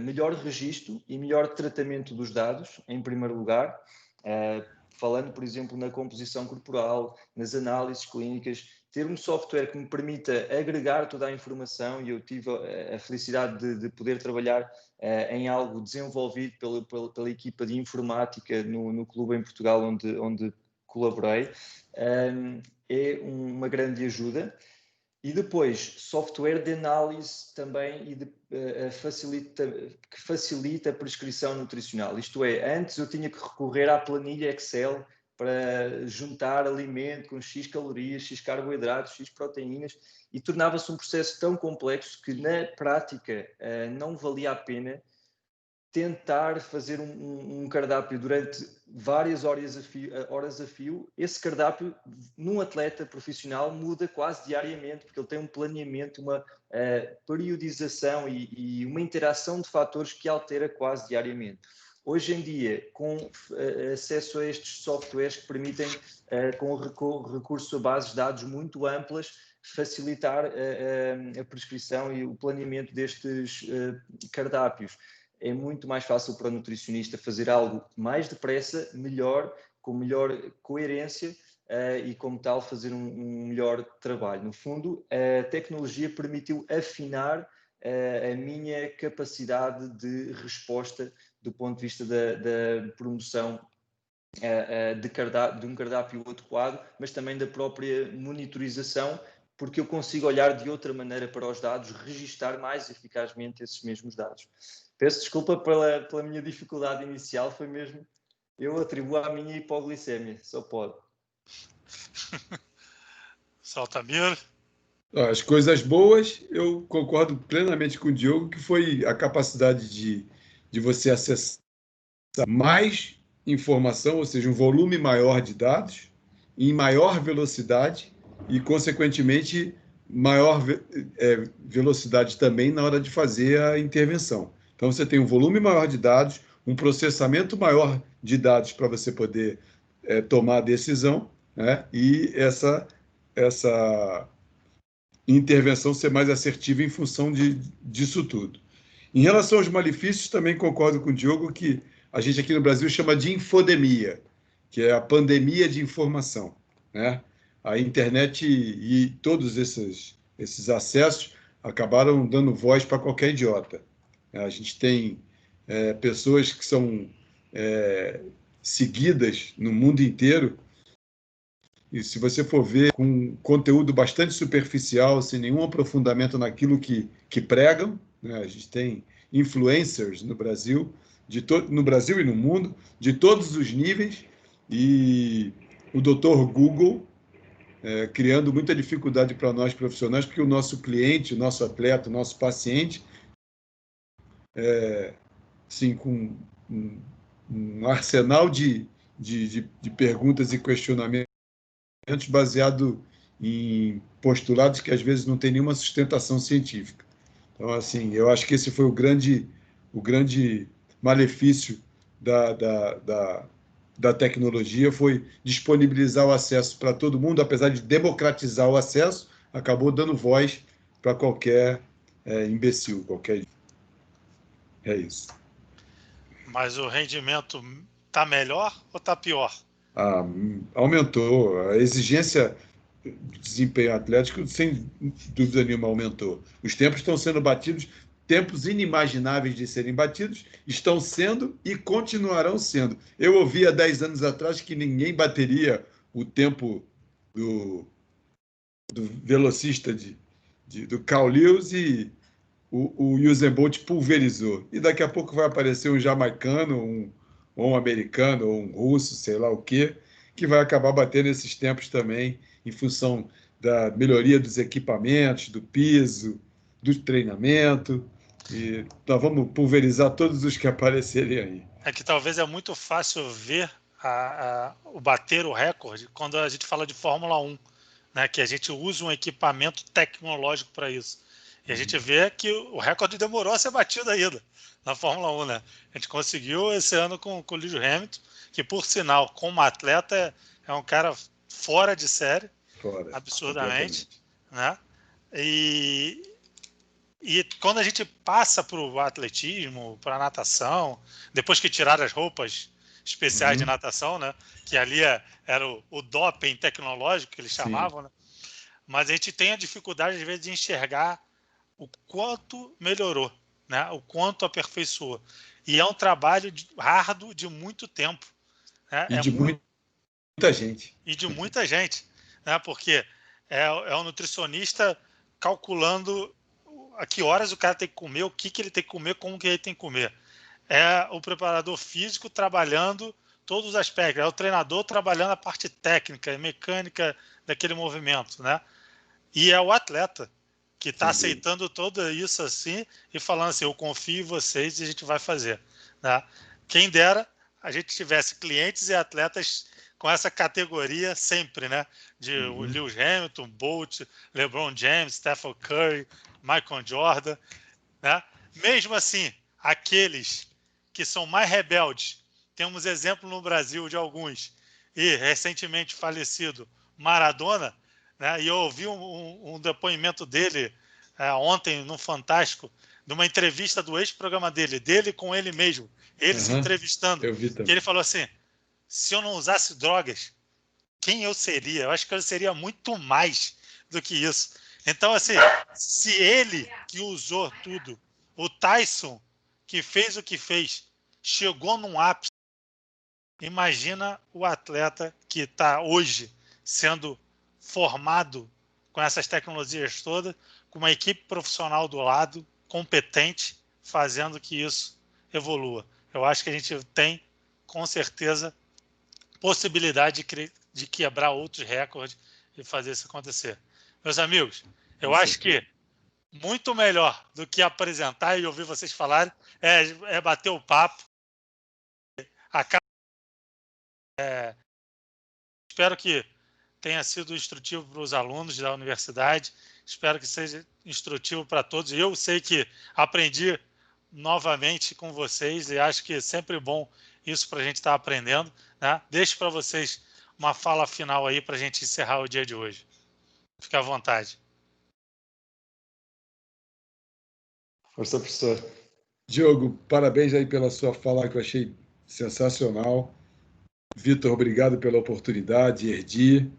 S1: melhor registro e melhor tratamento dos dados, em primeiro lugar, falando, por exemplo, na composição corporal, nas análises clínicas, ter um software que me permita agregar toda a informação, e eu tive a felicidade de poder trabalhar em algo desenvolvido pela equipa de informática no clube em Portugal onde colaborei, é uma grande ajuda. E depois, software de análise também que facilita a prescrição nutricional. Isto é, antes eu tinha que recorrer à planilha Excel para juntar alimento com X calorias, X carboidratos, X proteínas, e tornava-se um processo tão complexo que, na prática, não valia a pena tentar fazer um cardápio durante várias horas a fio. Esse cardápio, num atleta profissional, muda quase diariamente, porque ele tem um planeamento, uma periodização e uma interação de fatores que altera quase diariamente. Hoje em dia, com acesso a estes softwares que permitem, com recurso a bases de dados muito amplas, facilitar a prescrição e o planeamento destes cardápios. É muito mais fácil para o nutricionista fazer algo mais depressa, melhor, com melhor coerência e, como tal, fazer um melhor trabalho. No fundo, a tecnologia permitiu afinar a minha capacidade de resposta do ponto de vista da promoção de um cardápio adequado, mas também da própria monitorização, porque eu consigo olhar de outra maneira para os dados, registar mais eficazmente esses mesmos dados. Peço desculpa pela minha dificuldade inicial, foi mesmo, eu atribuo à minha hipoglicemia, só pode.
S3: Altamiro?
S2: As coisas boas, eu concordo plenamente com o Diogo, que foi a capacidade de você acessar mais informação, ou seja, um volume maior de dados, em maior velocidade e, consequentemente, maior velocidade também na hora de fazer a intervenção. Então, você tem um volume maior de dados, um processamento maior de dados para você poder tomar a decisão, né? E essa intervenção ser mais assertiva em função disso tudo. Em relação aos malefícios, também concordo com o Diogo que a gente aqui no Brasil chama de infodemia, que é a pandemia de informação, né? A internet e todos esses acessos acabaram dando voz para qualquer idiota. A gente tem pessoas que são seguidas no mundo inteiro, e se você for ver com conteúdo bastante superficial, sem nenhum aprofundamento naquilo que pregam, né? A gente tem influencers no Brasil, no Brasil e no mundo, de todos os níveis, e o Dr. Google criando muita dificuldade para nós profissionais, porque o nosso cliente, o nosso atleta, o nosso paciente, sim, com um arsenal de perguntas e questionamentos baseado em postulados que às vezes não tem nenhuma sustentação científica. Então, assim, eu acho que esse foi o grande malefício da tecnologia, foi disponibilizar o acesso para todo mundo, apesar de democratizar o acesso, acabou dando voz para qualquer imbecil, qualquer... É isso.
S3: Mas o rendimento está melhor ou está pior?
S2: Aumentou. A exigência de desempenho atlético, sem dúvida nenhuma, aumentou. Os tempos estão sendo batidos tempos inimagináveis de serem batidos, estão sendo e continuarão sendo. Eu ouvi há 10 anos atrás que ninguém bateria o tempo do velocista do Carl Lewis, e o Usain Bolt pulverizou. E daqui a pouco vai aparecer um jamaicano, ou um americano, ou um russo, sei lá o quê, que vai acabar batendo esses tempos também, em função da melhoria dos equipamentos, do piso, do treinamento. E nós vamos pulverizar todos os que aparecerem aí.
S3: É que talvez é muito fácil ver o bater o recorde quando a gente fala de Fórmula 1, né, que a gente usa um equipamento tecnológico para isso. E a gente vê que o recorde demorou a ser batido ainda na Fórmula 1. Né? A gente conseguiu esse ano com o Lewis Hamilton, que, por sinal, como atleta, é um cara fora de série, absurdamente. Né? E quando a gente passa para o atletismo, para a natação, depois que tiraram as roupas especiais de natação, né, que ali era o doping tecnológico que eles chamavam, né? Mas a gente tem a dificuldade, às vezes, de enxergar o quanto melhorou, né? O quanto aperfeiçoou. E é um trabalho árduo de muito tempo. Né?
S2: E de muita gente.
S3: E de muita gente. Né? Porque é um nutricionista calculando a que horas o cara tem que comer, o que ele tem que comer, como que ele tem que comer. É o preparador físico trabalhando todos os aspectos. É o treinador trabalhando a parte técnica, mecânica daquele movimento. Né? E é o atleta que está aceitando tudo isso assim e falando assim, eu confio em vocês e a gente vai fazer. Né? Quem dera a gente tivesse clientes e atletas com essa categoria sempre, né? De Lewis Hamilton, Bolt, LeBron James, Stephen Curry, Michael Jordan. Né? Mesmo assim, aqueles que são mais rebeldes, temos exemplo no Brasil de alguns, e recentemente falecido Maradona, né? E eu ouvi um depoimento dele ontem no Fantástico, de uma entrevista do ex-programa dele com ele mesmo, ele se entrevistando, que ele falou assim, se eu não usasse drogas, quem eu seria? Eu acho que eu seria muito mais do que isso. Então, assim, se ele que usou tudo, o Tyson que fez o que fez, chegou num ápice, imagina o atleta que está hoje sendo formado com essas tecnologias todas, com uma equipe profissional do lado, competente, fazendo que isso evolua. Eu acho que a gente tem, com certeza, possibilidade de quebrar outros recordes e fazer isso acontecer. Meus amigos, eu acho que muito melhor do que apresentar e ouvir vocês falarem é bater o papo. Espero que tenha sido instrutivo para os alunos da universidade. Espero que seja instrutivo para todos. Eu sei que aprendi novamente com vocês e acho que é sempre bom isso para a gente estar aprendendo. Né? Deixo para vocês uma fala final aí para a gente encerrar o dia de hoje. Fique à vontade.
S1: Força, professor.
S2: Diogo, parabéns aí pela sua fala, que eu achei sensacional. Vitor, obrigado pela oportunidade. Erdi.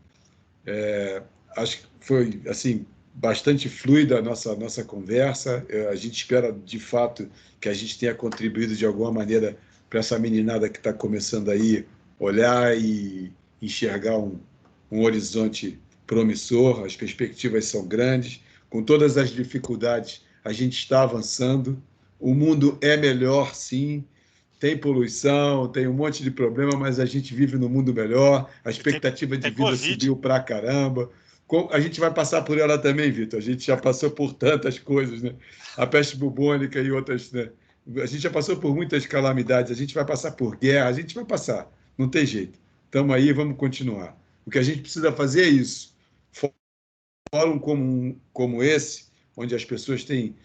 S2: Acho que foi assim bastante fluida a nossa conversa. A gente espera, de fato, que a gente tenha contribuído de alguma maneira para essa meninada que está começando aí olhar e enxergar um horizonte promissor. As perspectivas são grandes. Com todas as dificuldades, a gente está avançando. O mundo é melhor, sim. Tem poluição, tem um monte de problema, mas a gente vive num mundo melhor, a expectativa de vida subiu pra caramba. A gente vai passar por ela também, Vitor. A gente já passou por tantas coisas, né? A peste bubônica e outras, né? A gente já passou por muitas calamidades, a gente vai passar por guerra, a gente vai passar, não tem jeito. Estamos aí, vamos continuar. O que a gente precisa fazer é isso. Fórum como esse, onde as pessoas têm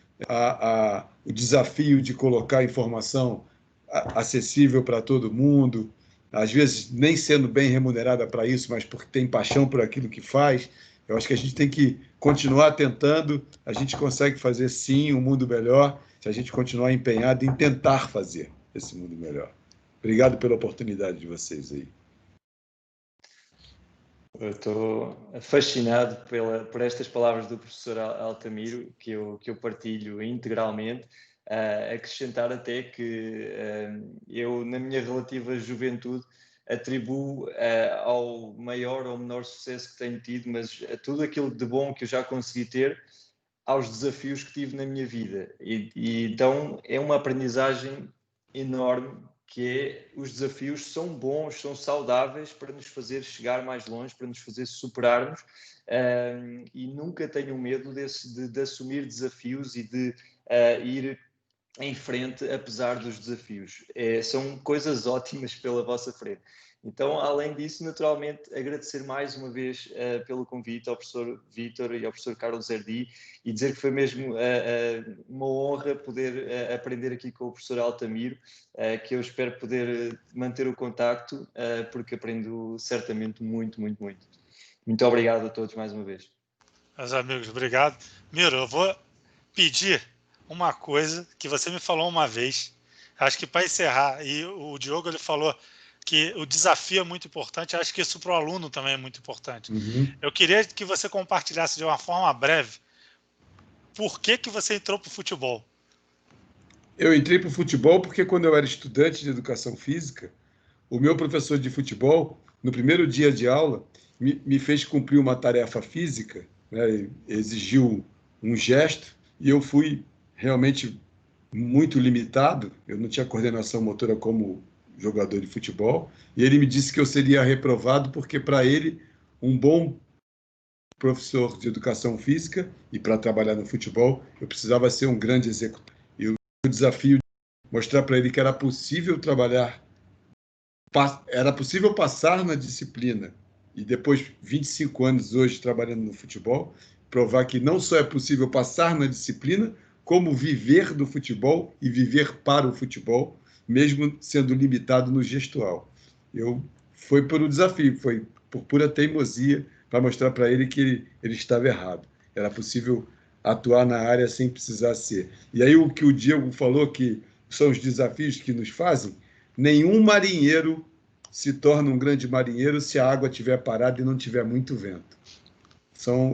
S2: o desafio de colocar informação acessível para todo mundo, às vezes nem sendo bem remunerada para isso, mas porque tem paixão por aquilo que faz. Eu acho que a gente tem que continuar tentando, a gente consegue fazer sim um mundo melhor, se a gente continuar empenhado em tentar fazer esse mundo melhor. Obrigado pela oportunidade de vocês aí.
S1: Eu estou fascinado por estas palavras do professor Altamiro, que eu partilho integralmente. Acrescentar até que eu, na minha relativa juventude, atribuo ao maior ou menor sucesso que tenho tido, mas tudo aquilo de bom que eu já consegui ter, aos desafios que tive na minha vida. E então é uma aprendizagem enorme, que é, os desafios são bons, são saudáveis para nos fazer chegar mais longe, para nos fazer superarmos, e nunca tenho medo de assumir desafios e de ir em frente apesar dos desafios. São coisas ótimas pela vossa frente. Então, além disso, naturalmente, agradecer mais uma vez pelo convite ao professor Vítor e ao professor Carlos Erdi, e dizer que foi mesmo uma honra poder aprender aqui com o professor Altamiro, que eu espero poder manter o contacto, porque aprendo certamente muito, muito, muito. Muito obrigado a todos mais uma vez.
S3: Meus amigos, obrigado. Miro, eu vou pedir uma coisa que você me falou uma vez, acho que para encerrar, e o Diogo ele falou que o desafio é muito importante, acho que isso para o aluno também é muito importante. Eu queria que você compartilhasse de uma forma breve por que você entrou para o futebol.
S2: Eu entrei para o futebol porque, quando eu era estudante de educação física, o meu professor de futebol, no primeiro dia de aula, me fez cumprir uma tarefa física, né, exigiu um gesto, e eu fui realmente muito limitado, eu não tinha coordenação motora como jogador de futebol, e ele me disse que eu seria reprovado porque, para ele, um bom professor de educação física, e para trabalhar no futebol, eu precisava ser um grande executor. E o desafio de mostrar para ele que era possível trabalhar, era possível passar na disciplina, e depois, 25 anos hoje trabalhando no futebol, provar que não só é possível passar na disciplina, como viver do futebol e viver para o futebol, mesmo sendo limitado no gestual. Foi por um desafio, foi por pura teimosia, para mostrar para ele que ele estava errado. Era possível atuar na área sem precisar ser. E aí o que o Diego falou, que são os desafios que nos fazem, nenhum marinheiro se torna um grande marinheiro se a água estiver parada e não tiver muito vento.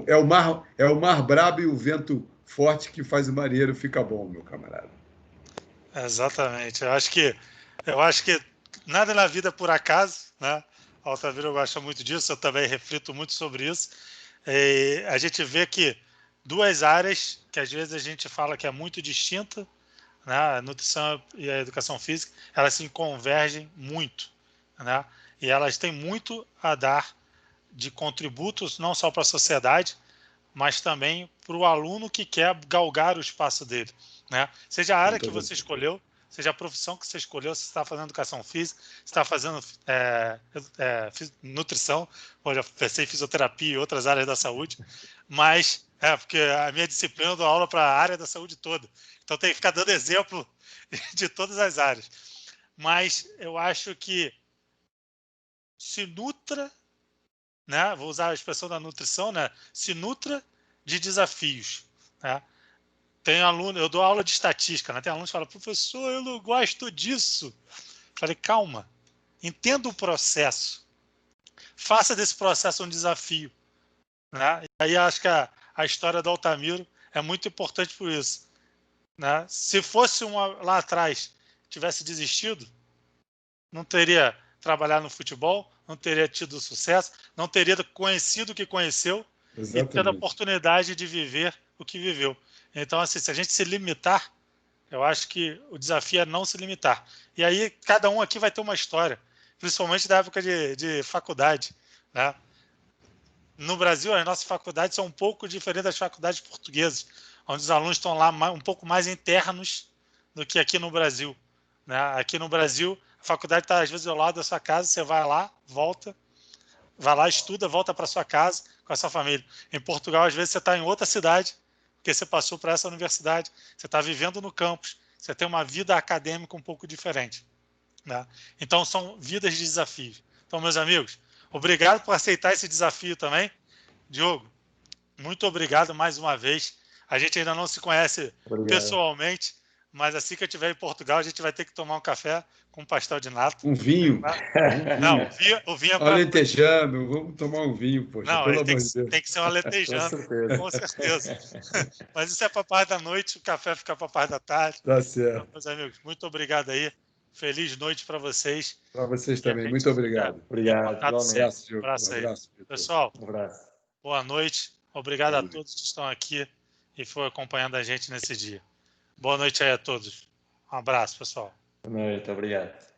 S2: É o mar brabo e o vento forte que faz o marinheiro ficar bom, meu camarada.
S3: Exatamente. Eu acho que nada na vida é por acaso, né? O Altamiro gosta muito disso, eu também reflito muito sobre isso. E a gente vê que duas áreas que às vezes a gente fala que é muito distinta, né? A nutrição e a educação física, elas se convergem muito, né? E elas têm muito a dar de contributos, não só para a sociedade, mas também para o aluno que quer galgar o espaço dele, né? Seja a área que você escolheu, seja a profissão que você escolheu, se você está fazendo educação física, se está fazendo nutrição, ou já pensei em fisioterapia e outras áreas da saúde, mas porque a minha disciplina eu dou aula para a área da saúde toda, então tem que ficar dando exemplo de todas as áreas. Mas eu acho que se nutra, né? Vou usar a expressão da nutrição, né? Se nutra de desafios, né? Tem aluno, eu dou aula de estatística, né? Tem alunos que falam, professor, eu não gosto disso. Falei, calma, entenda o processo, faça desse processo um desafio, né? E aí acho que a história do Altamiro é muito importante por isso, né? Se fosse lá atrás tivesse desistido, não teria trabalhado no futebol, não teria tido sucesso, não teria conhecido o que conheceu. Exatamente. E tendo a oportunidade de viver o que viveu. Então, assim, se a gente se limitar, eu acho que o desafio é não se limitar. E aí, cada um aqui vai ter uma história, principalmente da época de faculdade, né? No Brasil, as nossas faculdades são um pouco diferentes das faculdades portuguesas, onde os alunos estão lá um pouco mais internos do que aqui no Brasil, né? Aqui no Brasil, a faculdade está, às vezes, ao lado da sua casa, você vai lá, volta, vai lá, estuda, volta para sua casa com a sua família. Em Portugal, às vezes, você está em outra cidade, porque você passou para essa universidade, você está vivendo no campus, você tem uma vida acadêmica um pouco diferente, né? Então, são vidas de desafios. Então, meus amigos, obrigado por aceitar esse desafio também. Diogo, muito obrigado mais uma vez. A gente ainda não se conhece pessoalmente, mas assim que eu estiver em Portugal, a gente vai ter que tomar um café com pastel de nata.
S2: Um vinho.
S3: Não, o vinho é para...
S2: Alentejano, vamos tomar um vinho, poxa,
S3: não,
S2: pelo amor de Deus.
S3: Tem que ser um alentejano, com certeza. Mas isso é para a parte da noite, o café fica para a parte da tarde.
S2: Tá certo.
S3: Então, meus amigos, muito obrigado aí. Feliz noite para vocês.
S2: Para vocês também, muito obrigado.
S1: Obrigado.
S3: Um abraço,
S2: abraço.
S3: pessoal.
S1: Um abraço.
S3: Boa noite. Obrigado a todos que estão aqui e foram acompanhando a gente nesse dia. Boa noite aí a todos. Um abraço, pessoal.
S1: Boa noite, obrigado.